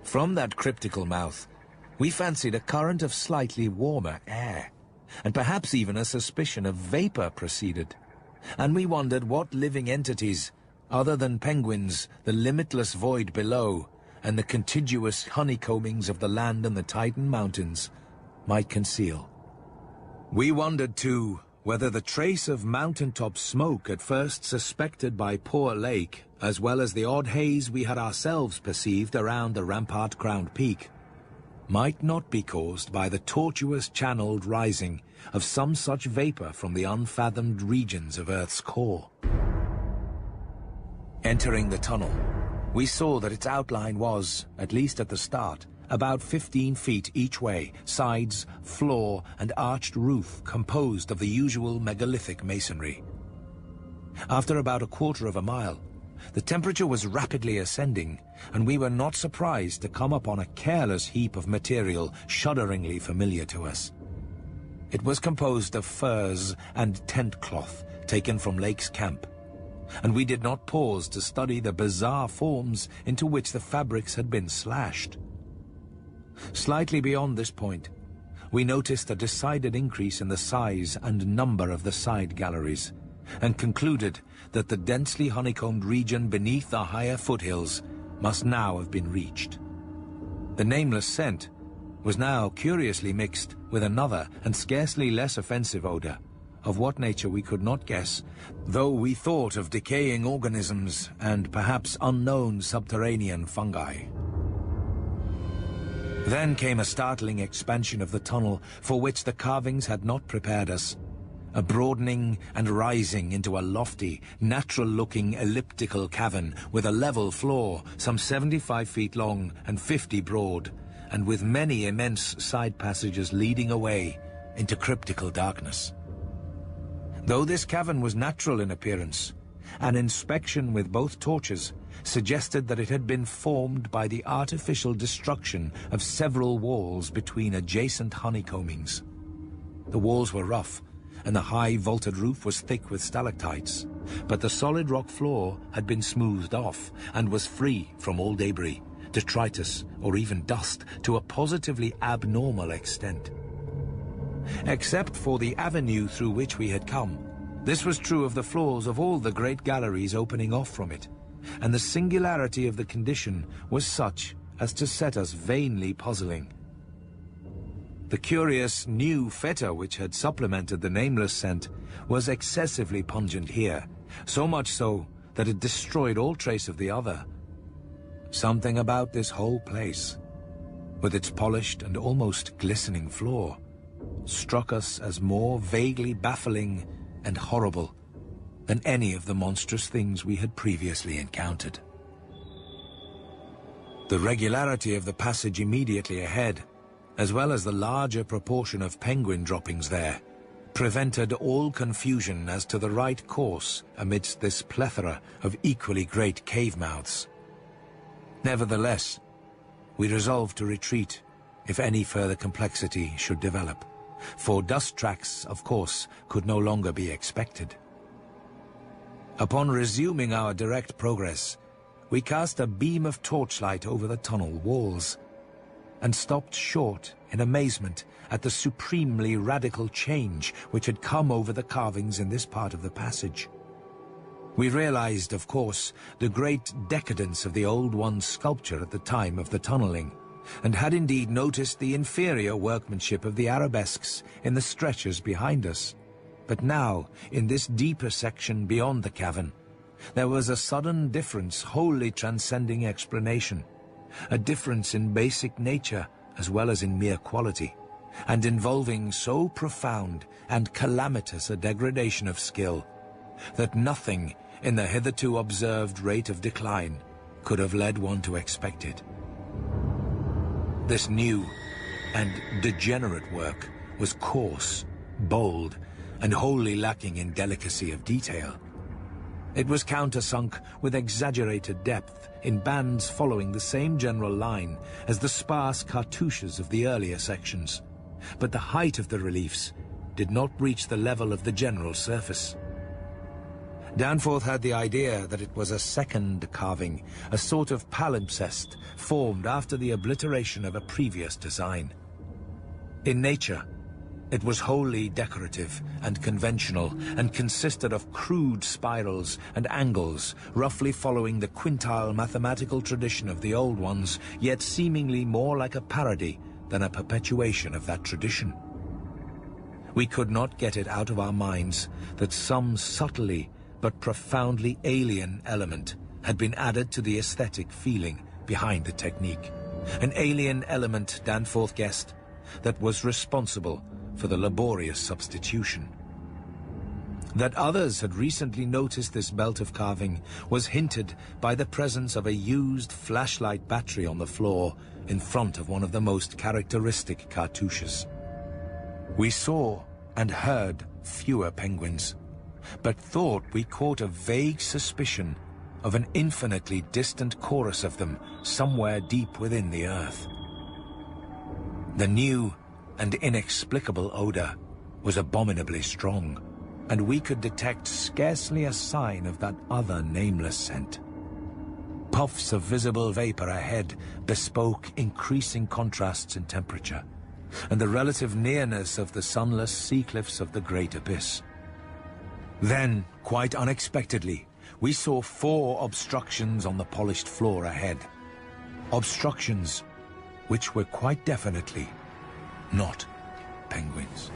From that cryptical mouth, we fancied a current of slightly warmer air, and perhaps even a suspicion of vapor proceeded, and we wondered what living entities, other than penguins, the limitless void below, and the contiguous honeycombings of the land and the Titan Mountains, might conceal. We wondered, too, whether the trace of mountaintop smoke at first suspected by Poor Lake, as well as the odd haze we had ourselves perceived around the rampart-crowned peak, might not be caused by the tortuous channeled rising of some such vapor from the unfathomed regions of Earth's core. Entering the tunnel, we saw that its outline was, at least at the start, about 15 feet each way, sides, floor, and arched roof composed of the usual megalithic masonry. After about a quarter of a mile, the temperature was rapidly ascending, and we were not surprised to come upon a careless heap of material shudderingly familiar to us. It was composed of furs and tent cloth taken from Lake's camp, and we did not pause to study the bizarre forms into which the fabrics had been slashed. Slightly beyond this point, we noticed a decided increase in the size and number of the side galleries, and concluded that the densely honeycombed region beneath the higher foothills must now have been reached. The nameless scent was now curiously mixed with another and scarcely less offensive odor, of what nature we could not guess, though we thought of decaying organisms and perhaps unknown subterranean fungi. Then came a startling expansion of the tunnel for which the carvings had not prepared us, a broadening and rising into a lofty, natural-looking elliptical cavern with a level floor some 75 feet long and 50 broad, and with many immense side passages leading away into cryptical darkness. Though this cavern was natural in appearance, an inspection with both torches suggested that it had been formed by the artificial destruction of several walls between adjacent honeycombings. The walls were rough, and the high vaulted roof was thick with stalactites, but the solid rock floor had been smoothed off and was free from all debris, detritus, or even dust to a positively abnormal extent. Except for the avenue through which we had come, this was true of the floors of all the great galleries opening off from it, and the singularity of the condition was such as to set us vainly puzzling. The curious new fetor which had supplemented the nameless scent was excessively pungent here, so much so that it destroyed all trace of the other. Something about this whole place, with its polished and almost glistening floor, struck us as more vaguely baffling and horrible than any of the monstrous things we had previously encountered. The regularity of the passage immediately ahead, as well as the larger proportion of penguin droppings there, prevented all confusion as to the right course amidst this plethora of equally great cave mouths. Nevertheless, we resolved to retreat if any further complexity should develop, for dust tracks, of course, could no longer be expected. Upon resuming our direct progress, we cast a beam of torchlight over the tunnel walls, and stopped short in amazement at the supremely radical change which had come over the carvings in this part of the passage. We realized, of course, the great decadence of the Old One's sculpture at the time of the tunneling, and had indeed noticed the inferior workmanship of the arabesques in the stretchers behind us. But now, in this deeper section beyond the cavern, there was a sudden difference wholly transcending explanation, a difference in basic nature as well as in mere quality, and involving so profound and calamitous a degradation of skill that nothing in the hitherto observed rate of decline could have led one to expect it. This new and degenerate work was coarse, bold, and wholly lacking in delicacy of detail. It was countersunk with exaggerated depth in bands following the same general line as the sparse cartouches of the earlier sections, but the height of the reliefs did not reach the level of the general surface. Danforth had the idea that it was a second carving, a sort of palimpsest formed after the obliteration of a previous design. In nature, it was wholly decorative and conventional, and consisted of crude spirals and angles, roughly following the quintile mathematical tradition of the old ones, yet seemingly more like a parody than a perpetuation of that tradition. We could not get it out of our minds that some subtly but profoundly alien element had been added to the aesthetic feeling behind the technique. An alien element, Danforth guessed, that was responsible for the laborious substitution. That others had recently noticed this belt of carving was hinted by the presence of a used flashlight battery on the floor in front of one of the most characteristic cartouches. We saw and heard fewer penguins, but thought we caught a vague suspicion of an infinitely distant chorus of them somewhere deep within the earth. The new and inexplicable odor was abominably strong, and we could detect scarcely a sign of that other nameless scent. Puffs of visible vapor ahead bespoke increasing contrasts in temperature, and the relative nearness of the sunless sea cliffs of the great abyss. Then, quite unexpectedly, we saw 4 obstructions on the polished floor ahead. Obstructions which were quite definitely not penguins.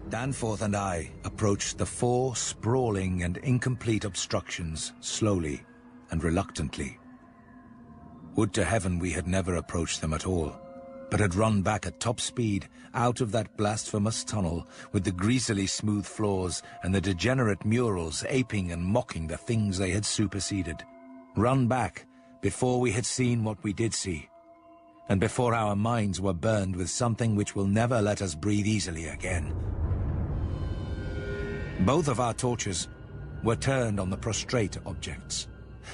Danforth and I approached the 4 sprawling and incomplete obstructions slowly and reluctantly. Would to heaven we had never approached them at all, but had run back at top speed out of that blasphemous tunnel with the greasily smooth floors and the degenerate murals aping and mocking the things they had superseded. Run back before we had seen what we did see, and before our minds were burned with something which will never let us breathe easily again. Both of our torches were turned on the prostrate objects,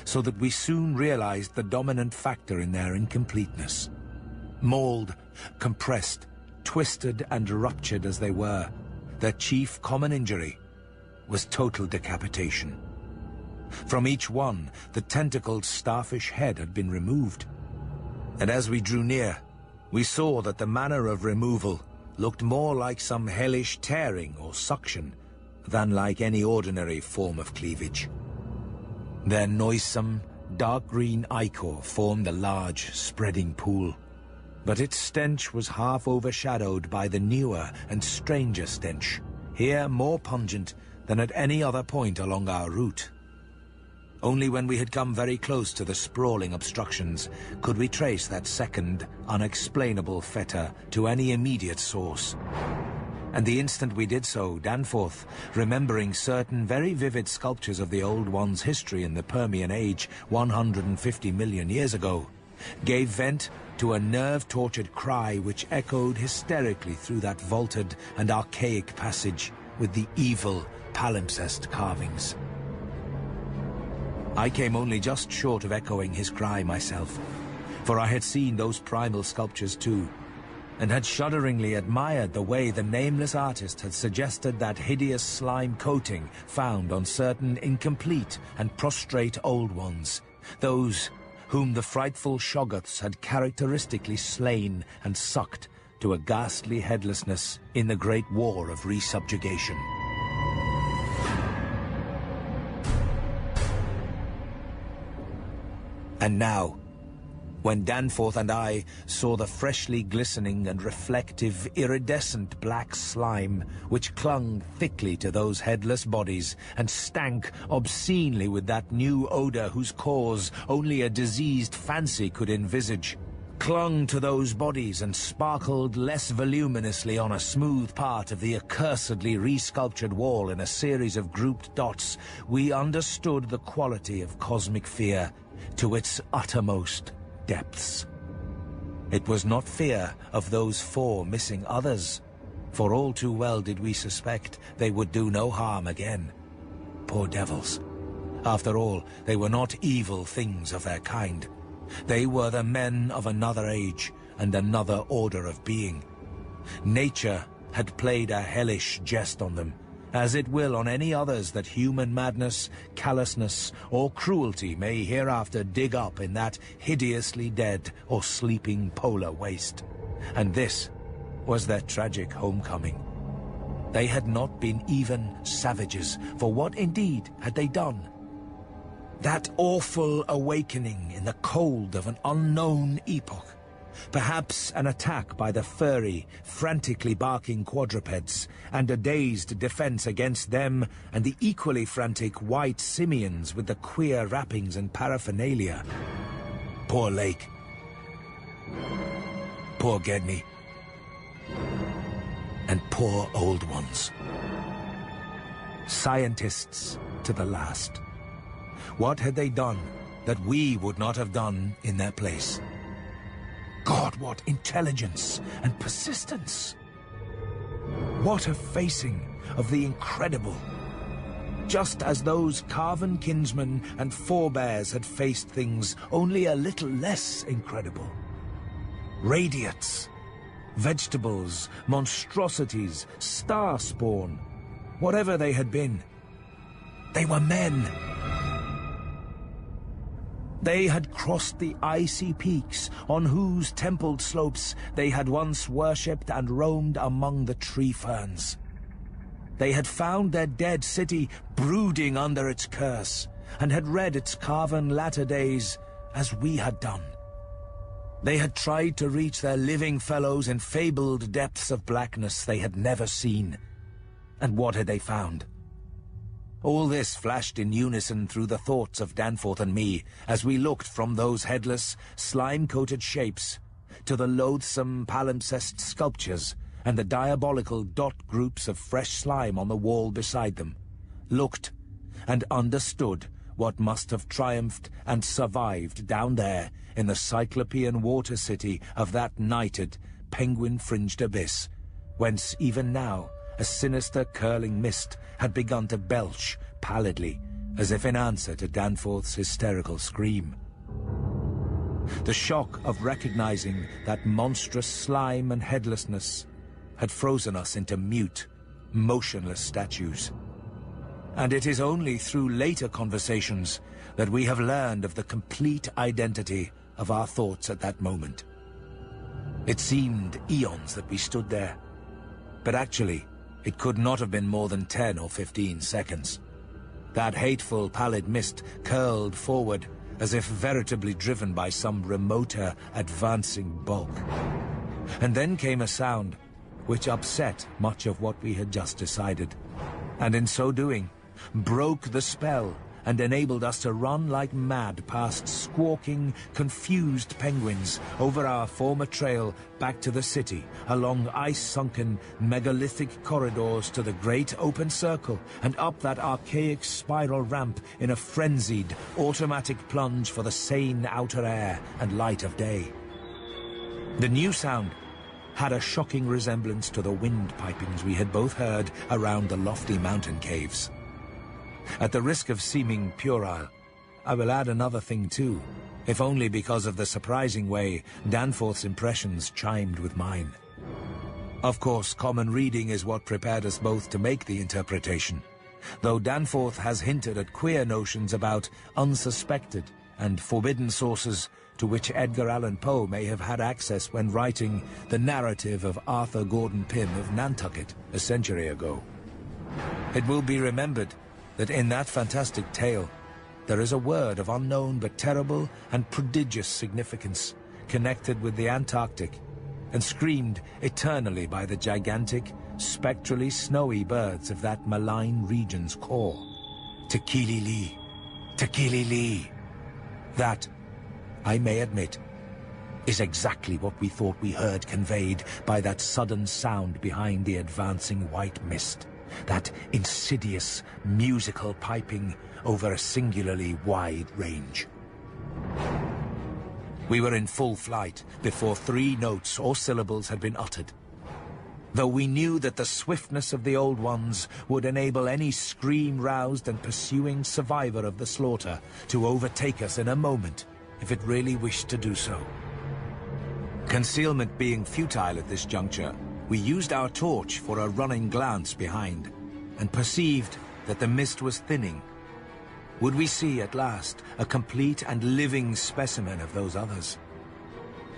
so that we soon realized the dominant factor in their incompleteness. Mauled, compressed, twisted and ruptured as they were, their chief common injury was total decapitation. From each one, the tentacled starfish head had been removed. And as we drew near, we saw that the manner of removal looked more like some hellish tearing or suction than like any ordinary form of cleavage. Their noisome, dark green ichor formed a large, spreading pool, but its stench was half overshadowed by the newer and stranger stench, here more pungent than at any other point along our route. Only when we had come very close to the sprawling obstructions could we trace that second, unexplainable fetor to any immediate source. And the instant we did so, Danforth, remembering certain very vivid sculptures of the Old One's history in the Permian Age 150 million years ago, gave vent to a nerve-tortured cry which echoed hysterically through that vaulted and archaic passage with the evil palimpsest carvings. I came only just short of echoing his cry myself, for I had seen those primal sculptures too, and had shudderingly admired the way the nameless artist had suggested that hideous slime coating found on certain incomplete and prostrate Old Ones, those whom the frightful Shoggoths had characteristically slain and sucked to a ghastly headlessness in the Great War of Resubjugation. And now, when Danforth and I saw the freshly glistening and reflective, iridescent black slime which clung thickly to those headless bodies and stank obscenely with that new odor whose cause only a diseased fancy could envisage, clung to those bodies and sparkled less voluminously on a smooth part of the accursedly resculptured wall in a series of grouped dots, we understood the quality of cosmic fear to its uttermost depths. It was not fear of those four missing others, for all too well did we suspect they would do no harm again. Poor devils. After all, they were not evil things of their kind. They were the men of another age and another order of being. Nature had played a hellish jest on them, as it will on any others that human madness, callousness, or cruelty may hereafter dig up in that hideously dead or sleeping polar waste. And this was their tragic homecoming. They had not been even savages, for what indeed had they done? That awful awakening in the cold of an unknown epoch. Perhaps an attack by the furry, frantically barking quadrupeds, and a dazed defense against them and the equally frantic white simians with the queer wrappings and paraphernalia. Poor Lake. Poor Gedney. And poor Old Ones. Scientists to the last. What had they done that we would not have done in their place? God, what intelligence and persistence! What a facing of the incredible! Just as those carven kinsmen and forebears had faced things only a little less incredible. Radiates, vegetables, monstrosities, star spawn, whatever they had been, they were men. They had crossed the icy peaks on whose templed slopes they had once worshipped and roamed among the tree ferns. They had found their dead city brooding under its curse, and had read its carven latter days as we had done. They had tried to reach their living fellows in fabled depths of blackness they had never seen. And what had they found? All this flashed in unison through the thoughts of Danforth and me as we looked from those headless, slime-coated shapes to the loathsome palimpsest sculptures and the diabolical dot groups of fresh slime on the wall beside them, looked and understood what must have triumphed and survived down there in the cyclopean water city of that nighted, penguin-fringed abyss, whence even now a sinister curling mist had begun to belch pallidly, as if in answer to Danforth's hysterical scream. The shock of recognizing that monstrous slime and headlessness had frozen us into mute, motionless statues. And it is only through later conversations that we have learned of the complete identity of our thoughts at that moment. It seemed eons that we stood there, but actually, it could not have been more than 10 or 15 seconds. That hateful pallid mist curled forward as if veritably driven by some remoter, advancing bulk. And then came a sound which upset much of what we had just decided, and in so doing, broke the spell and enabled us to run like mad past squawking, confused penguins over our former trail back to the city, along ice-sunken, megalithic corridors to the great open circle, and up that archaic spiral ramp in a frenzied, automatic plunge for the sane outer air and light of day. The new sound had a shocking resemblance to the wind pipings we had both heard around the lofty mountain caves. At the risk of seeming puerile, I will add another thing too, if only because of the surprising way Danforth's impressions chimed with mine. Of course, common reading is what prepared us both to make the interpretation, though Danforth has hinted at queer notions about unsuspected and forbidden sources to which Edgar Allan Poe may have had access when writing the narrative of Arthur Gordon Pym of Nantucket a century ago. It will be remembered that in that fantastic tale, there is a word of unknown but terrible and prodigious significance connected with the Antarctic and screamed eternally by the gigantic, spectrally snowy birds of that malign region's core. Tekili-li, Tekili-li. That, I may admit, is exactly what we thought we heard conveyed by that sudden sound behind the advancing white mist. That insidious, musical piping over a singularly wide range. We were in full flight before 3 notes or syllables had been uttered. Though we knew that the swiftness of the Old Ones would enable any scream-roused and pursuing survivor of the slaughter to overtake us in a moment, if it really wished to do so. Concealment being futile at this juncture, we used our torch for a running glance behind, and perceived that the mist was thinning. Would we see at last a complete and living specimen of those others?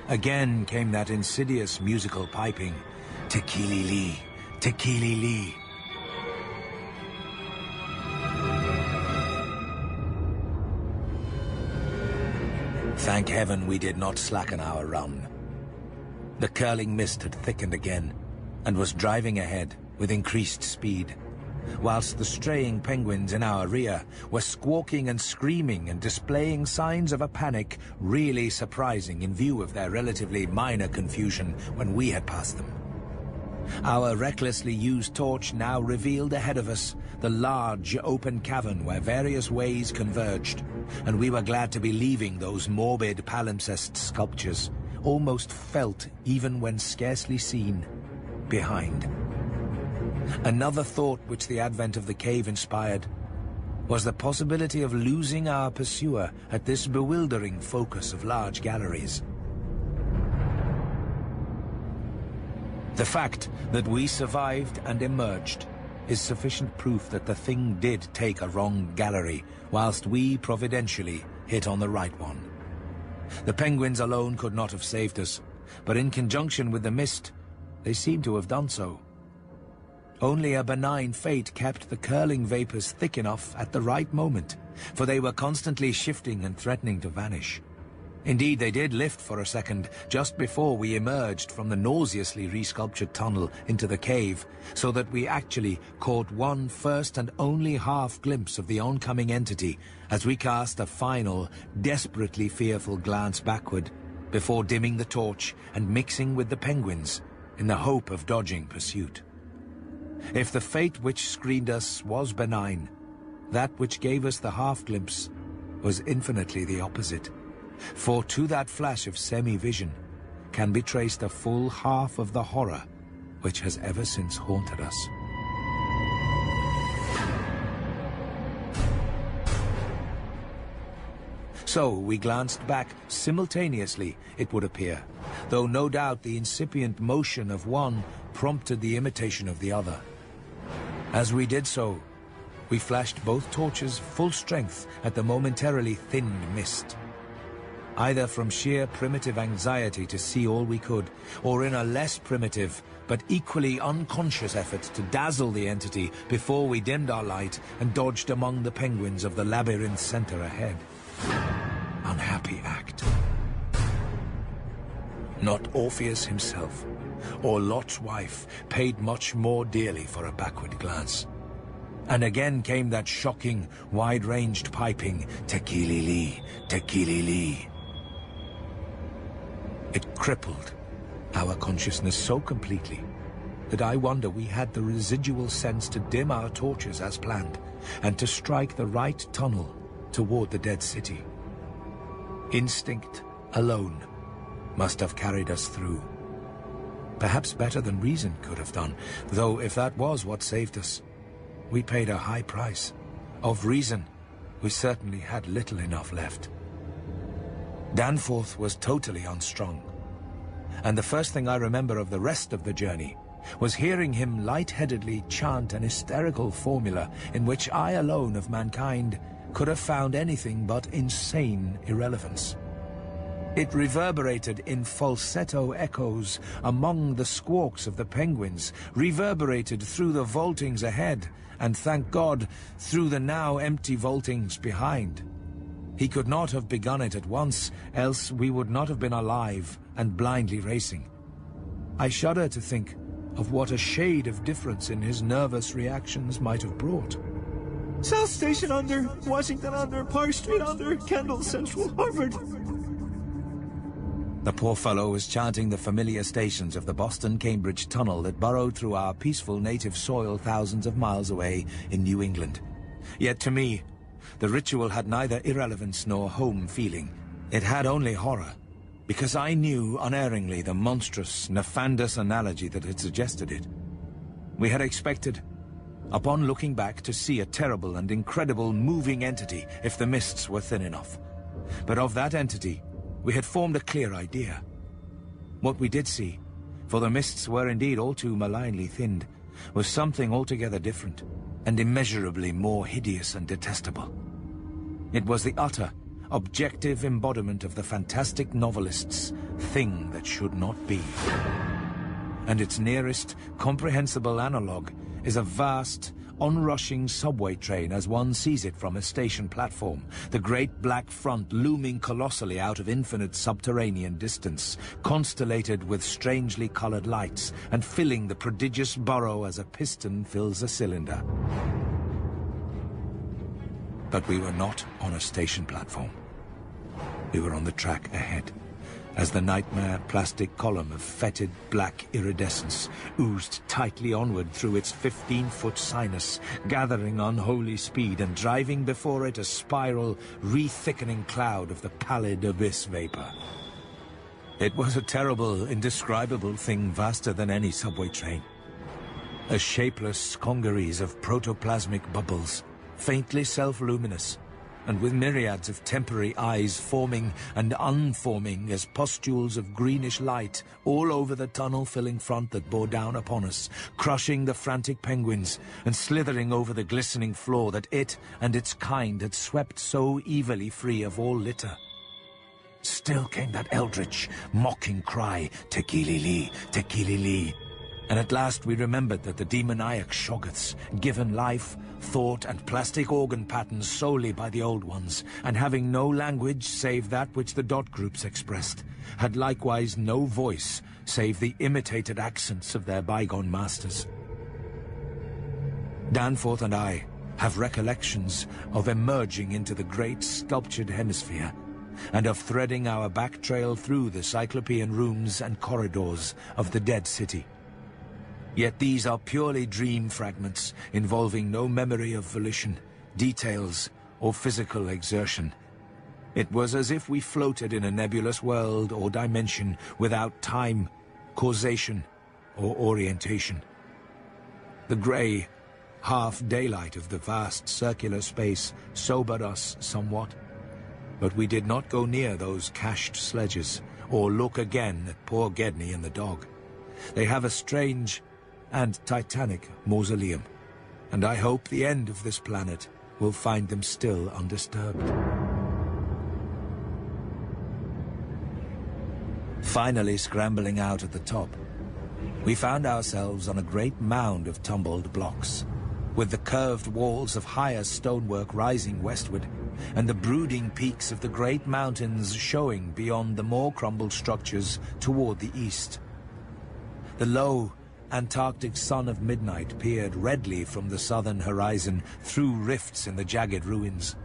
Again came that insidious musical piping, Tekili-li, Tekili-li. Thank heaven we did not slacken our run. The curling mist had thickened again, and was driving ahead with increased speed, whilst the straying penguins in our rear were squawking and screaming and displaying signs of a panic really surprising in view of their relatively minor confusion when we had passed them. Our recklessly used torch now revealed ahead of us the large open cavern where various ways converged, and we were glad to be leaving those morbid palimpsest sculptures, almost felt even when scarcely seen, behind. Another thought which the advent of the cave inspired was the possibility of losing our pursuer at this bewildering focus of large galleries. The fact that we survived and emerged is sufficient proof that the thing did take a wrong gallery, whilst we providentially hit on the right one. The penguins alone could not have saved us, but in conjunction with the mist, they seemed to have done so. Only a benign fate kept the curling vapors thick enough at the right moment, for they were constantly shifting and threatening to vanish. Indeed, they did lift for a second, just before we emerged from the nauseously resculptured tunnel into the cave, so that we actually caught one first and only half glimpse of the oncoming entity as we cast a final, desperately fearful glance backward, before dimming the torch and mixing with the penguins in the hope of dodging pursuit. If the fate which screened us was benign, that which gave us the half-glimpse was infinitely the opposite. For to that flash of semi-vision can be traced a full half of the horror which has ever since haunted us. So we glanced back simultaneously, it would appear, though no doubt the incipient motion of one prompted the imitation of the other. As we did so, we flashed both torches full strength at the momentarily thinned mist. Either from sheer primitive anxiety to see all we could, or in a less primitive but equally unconscious effort to dazzle the entity before we dimmed our light and dodged among the penguins of the labyrinth center ahead. Unhappy act. Not Orpheus himself, or Lot's wife, paid much more dearly for a backward glance. And again came that shocking, wide-ranged piping, "Tekili-li, Tekili-li." It crippled our consciousness so completely that I wonder we had the residual sense to dim our torches as planned and to strike the right tunnel toward the dead city. Instinct alone must have carried us through. Perhaps better than reason could have done, though if that was what saved us, we paid a high price. Of reason, we certainly had little enough left. Danforth was totally unstrung, and the first thing I remember of the rest of the journey was hearing him lightheadedly chant an hysterical formula in which I alone of mankind could have found anything but insane irrelevance. It reverberated in falsetto echoes among the squawks of the penguins, reverberated through the vaultings ahead, and thank God, through the now empty vaultings behind. He could not have begun it at once, else we would not have been alive and blindly racing. I shudder to think of what a shade of difference in his nervous reactions might have brought. South Station under, Washington under, Park Street under, Kendall Central, Harvard. The poor fellow was chanting the familiar stations of the Boston-Cambridge tunnel that burrowed through our peaceful native soil thousands of miles away in New England. Yet to me, the ritual had neither irrelevance nor home feeling. It had only horror, because I knew unerringly the monstrous, nefandous analogy that had suggested it. We had expected, upon looking back, to see a terrible and incredible moving entity if the mists were thin enough. But of that entity, we had formed a clear idea. What we did see, for the mists were indeed all too malignly thinned, was something altogether different, and immeasurably more hideous and detestable. It was the utter, objective embodiment of the fantastic novelist's thing that should not be. And its nearest, comprehensible analogue is a vast, onrushing subway train as one sees it from a station platform, the great black front looming colossally out of infinite subterranean distance, constellated with strangely colored lights, and filling the prodigious burrow as a piston fills a cylinder. But we were not on a station platform. We were on the track ahead, as the nightmare plastic column of fetid black iridescence oozed tightly onward through its 15-foot sinus, gathering unholy speed and driving before it a spiral, re-thickening cloud of the pallid abyss vapor. It was a terrible, indescribable thing vaster than any subway train. A shapeless congeries of protoplasmic bubbles, faintly self-luminous, and with myriads of temporary eyes forming and unforming as pustules of greenish light all over the tunnel-filling front that bore down upon us, crushing the frantic penguins and slithering over the glistening floor that it and its kind had swept so evilly free of all litter. Still came that eldritch, mocking cry, "Tekili-li, Tekili-li." And at last we remembered that the demoniac Shoggoths, given life, thought, and plastic organ patterns solely by the old ones, and having no language save that which the dot groups expressed, had likewise no voice save the imitated accents of their bygone masters. Danforth and I have recollections of emerging into the great sculptured hemisphere, and of threading our back trail through the cyclopean rooms and corridors of the dead city. Yet these are purely dream fragments, involving no memory of volition, details, or physical exertion. It was as if we floated in a nebulous world or dimension without time, causation, or orientation. The grey, half-daylight of the vast circular space sobered us somewhat, but we did not go near those cached sledges, or look again at poor Gedney and the dog. They have a strange and titanic mausoleum, and I hope the end of this planet will find them still undisturbed. Finally scrambling out at the top, we found ourselves on a great mound of tumbled blocks, with the curved walls of higher stonework rising westward, and the brooding peaks of the great mountains showing beyond the more crumbled structures toward the east. The low, Antarctic sun of midnight peered redly from the southern horizon through rifts in the jagged ruins,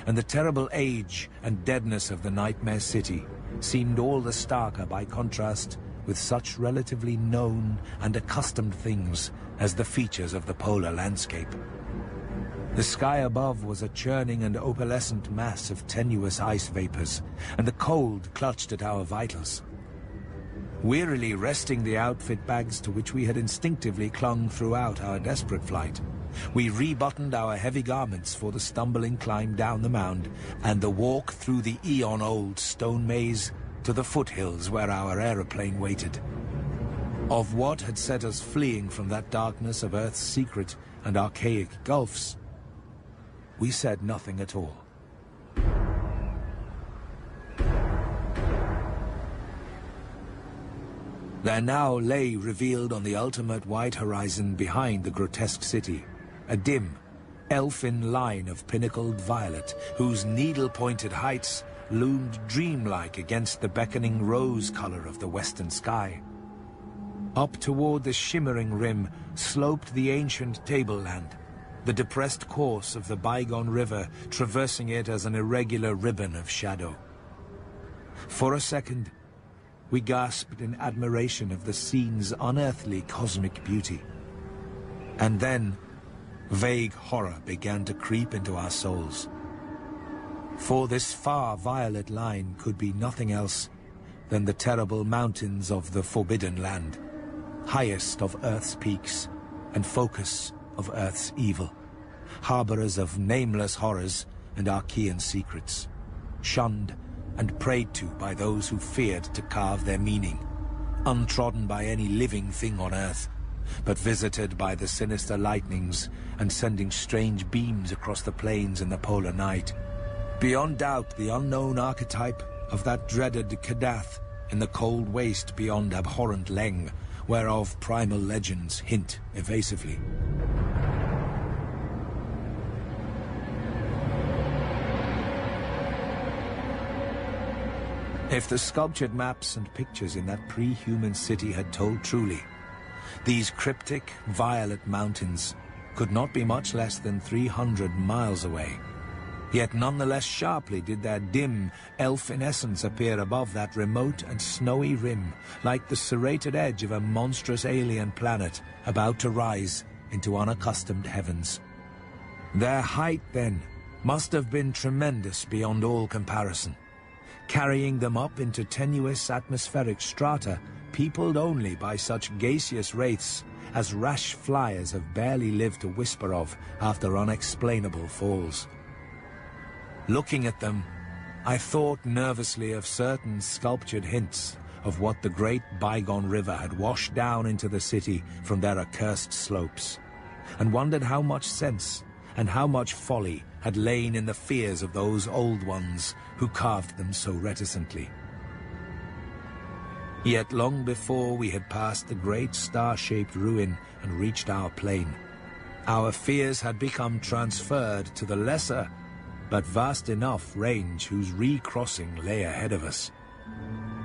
and the terrible age and deadness of the nightmare city seemed all the starker by contrast with such relatively known and accustomed things as the features of the polar landscape. The sky above was a churning and opalescent mass of tenuous ice vapors, and the cold clutched at our vitals. Wearily resting the outfit bags to which we had instinctively clung throughout our desperate flight, we rebuttoned our heavy garments for the stumbling climb down the mound and the walk through the eon-old stone maze to the foothills where our aeroplane waited. Of what had set us fleeing from that darkness of Earth's secret and archaic gulfs, we said nothing at all. There now lay revealed on the ultimate white horizon behind the grotesque city, a dim, elfin line of pinnacled violet, whose needle-pointed heights loomed dreamlike against the beckoning rose color of the western sky. Up toward the shimmering rim sloped the ancient tableland, the depressed course of the bygone river traversing it as an irregular ribbon of shadow. For a second, we gasped in admiration of the scene's unearthly cosmic beauty. And then, vague horror began to creep into our souls. For this far violet line could be nothing else than the terrible mountains of the Forbidden Land, highest of Earth's peaks and focus of Earth's evil, harborers of nameless horrors and Archean secrets, shunned and prayed to by those who feared to carve their meaning, untrodden by any living thing on Earth, but visited by the sinister lightnings and sending strange beams across the plains in the polar night. Beyond doubt, the unknown archetype of that dreaded Kadath in the cold waste beyond abhorrent Leng, whereof primal legends hint evasively. If the sculptured maps and pictures in that pre-human city had told truly, these cryptic, violet mountains could not be much less than 300 miles away. Yet nonetheless sharply did their dim, elfin essence appear above that remote and snowy rim, like the serrated edge of a monstrous alien planet about to rise into unaccustomed heavens. Their height, then, must have been tremendous beyond all comparison, carrying them up into tenuous atmospheric strata peopled only by such gaseous wraiths as rash flyers have barely lived to whisper of after unexplainable falls. Looking at them, I thought nervously of certain sculptured hints of what the great bygone river had washed down into the city from their accursed slopes, and wondered how much sense and how much folly had lain in the fears of those old ones who carved them so reticently. Yet long before we had passed the great star-shaped ruin and reached our plain, our fears had become transferred to the lesser, but vast enough range whose recrossing lay ahead of us.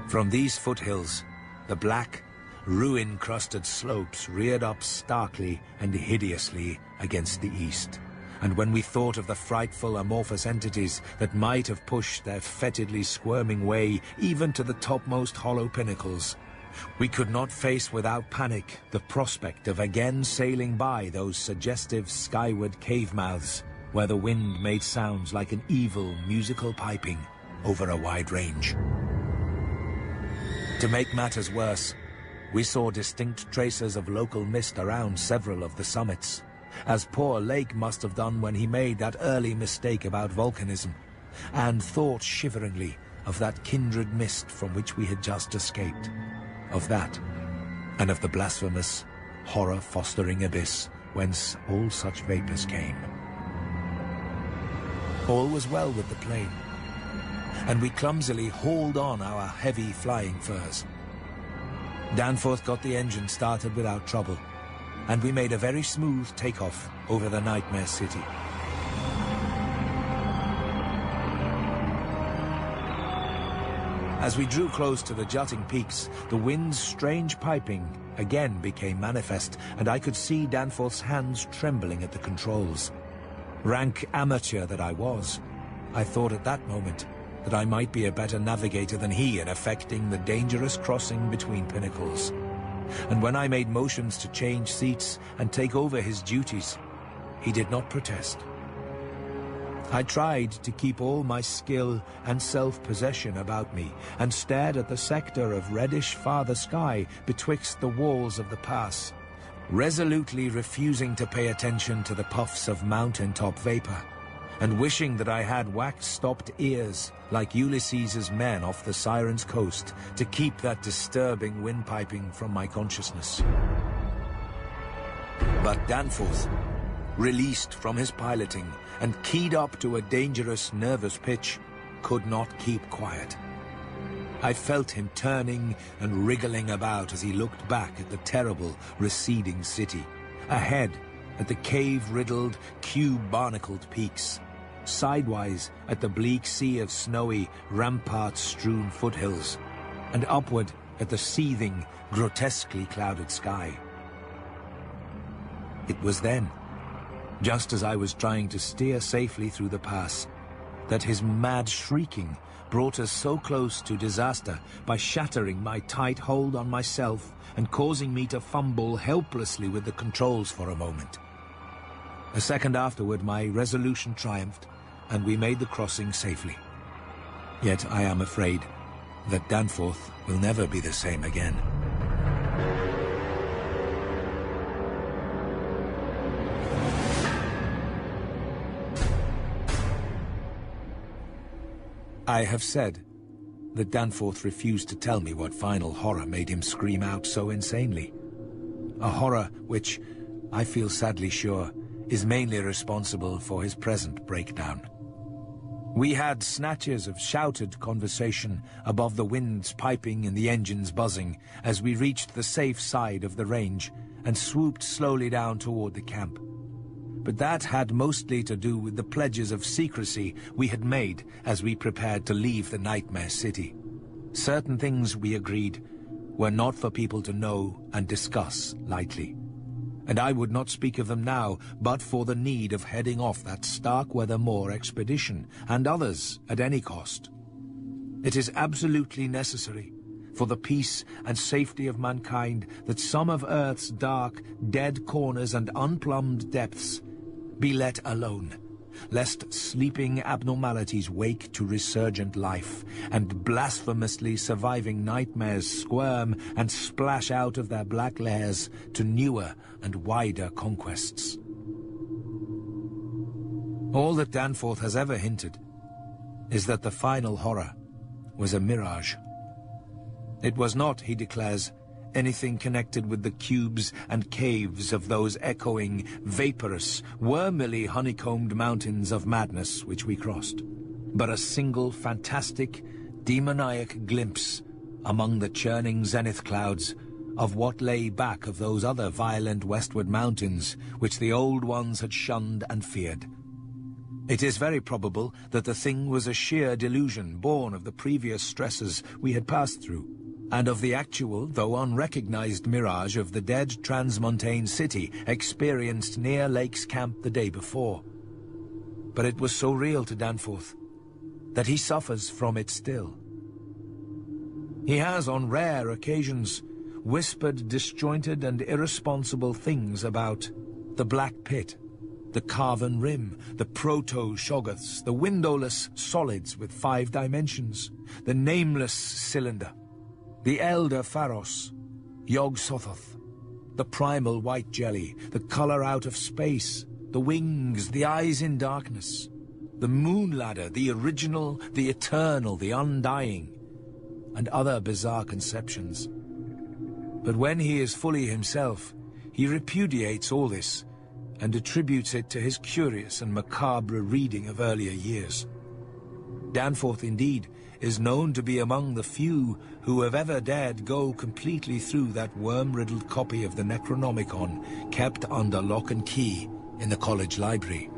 From these foothills, the black, ruin-crusted slopes reared up starkly and hideously against the east. And when we thought of the frightful amorphous entities that might have pushed their fetidly squirming way even to the topmost hollow pinnacles, we could not face without panic the prospect of again sailing by those suggestive skyward cave mouths, where the wind made sounds like an evil musical piping over a wide range. To make matters worse, we saw distinct traces of local mist around several of the summits, as poor Lake must have done when he made that early mistake about volcanism, and thought shiveringly of that kindred mist from which we had just escaped, of that, and of the blasphemous, horror-fostering abyss whence all such vapors came. All was well with the plane, and we clumsily hauled on our heavy flying furs. Danforth got the engine started without trouble, and we made a very smooth takeoff over the Nightmare City. As we drew close to the jutting peaks, the wind's strange piping again became manifest, and I could see Danforth's hands trembling at the controls. Rank amateur that I was, I thought at that moment that I might be a better navigator than he in effecting the dangerous crossing between pinnacles. And when I made motions to change seats and take over his duties, he did not protest. I tried to keep all my skill and self-possession about me, and stared at the sector of reddish farther sky betwixt the walls of the pass, resolutely refusing to pay attention to the puffs of mountaintop vapor, and wishing that I had wax-stopped ears like Ulysses's men off the Siren's coast to keep that disturbing windpiping from my consciousness. But Danforth, released from his piloting and keyed up to a dangerous, nervous pitch, could not keep quiet. I felt him turning and wriggling about as he looked back at the terrible, receding city, ahead at the cave-riddled, cube-barnacled peaks, sidewise at the bleak sea of snowy, rampart-strewn foothills, and upward at the seething, grotesquely clouded sky. It was then, just as I was trying to steer safely through the pass, that his mad shrieking brought us so close to disaster by shattering my tight hold on myself and causing me to fumble helplessly with the controls for a moment. A second afterward, my resolution triumphed, and we made the crossing safely. Yet I am afraid that Danforth will never be the same again. I have said that Danforth refused to tell me what final horror made him scream out so insanely. A horror which, I feel sadly sure, is mainly responsible for his present breakdown. We had snatches of shouted conversation above the wind's piping and the engine's buzzing as we reached the safe side of the range and swooped slowly down toward the camp. But that had mostly to do with the pledges of secrecy we had made as we prepared to leave the Nightmare City. Certain things, we agreed, were not for people to know and discuss lightly. And I would not speak of them now, but for the need of heading off that Starkweather Moor expedition, and others at any cost. It is absolutely necessary, for the peace and safety of mankind, that some of Earth's dark, dead corners and unplumbed depths be let alone, lest sleeping abnormalities wake to resurgent life, and blasphemously surviving nightmares squirm and splash out of their black lairs to newer and wider conquests. All that Danforth has ever hinted is that the final horror was a mirage. It was not, he declares, anything connected with the cubes and caves of those echoing, vaporous, wormily honeycombed mountains of madness which we crossed, but a single fantastic, demoniac glimpse among the churning zenith clouds of what lay back of those other violent westward mountains which the old ones had shunned and feared. It is very probable that the thing was a sheer delusion born of the previous stresses we had passed through, and of the actual, though unrecognized, mirage of the dead transmontane city experienced near Lake's camp the day before. But it was so real to Danforth that he suffers from it still. He has, on rare occasions, whispered disjointed and irresponsible things about the Black Pit, the carven rim, the proto-shoggoths, the windowless solids with 5 dimensions, the nameless cylinder, the elder Pharos, Yog-Sothoth, the primal white jelly, the color out of space, the wings, the eyes in darkness, the moon ladder, the original, the eternal, the undying, and other bizarre conceptions. But when he is fully himself, he repudiates all this and attributes it to his curious and macabre reading of earlier years. Danforth, indeed, is known to be among the few who have ever dared go completely through that worm-riddled copy of the Necronomicon kept under lock and key in the college library.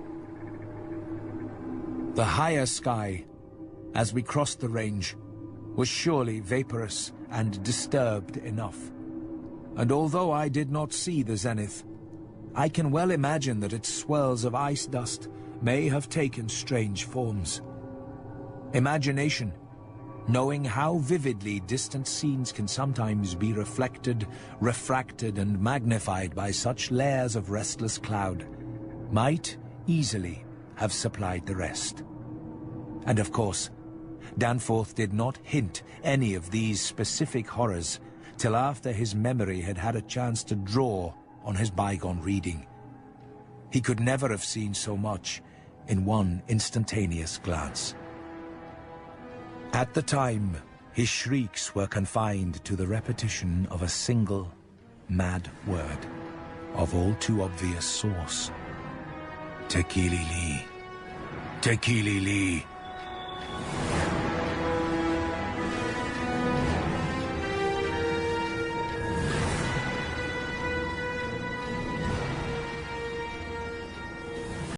The higher sky, as we crossed the range, was surely vaporous and disturbed enough. And although I did not see the zenith, I can well imagine that its swirls of ice dust may have taken strange forms. Imagination, knowing how vividly distant scenes can sometimes be reflected, refracted, and magnified by such layers of restless cloud, might easily have supplied the rest. And of course, Danforth did not hint any of these specific horrors till after his memory had had a chance to draw on his bygone reading. He could never have seen so much in one instantaneous glance. At the time, his shrieks were confined to the repetition of a single, mad word, of all too obvious source. Tekili Li. Tekili Li.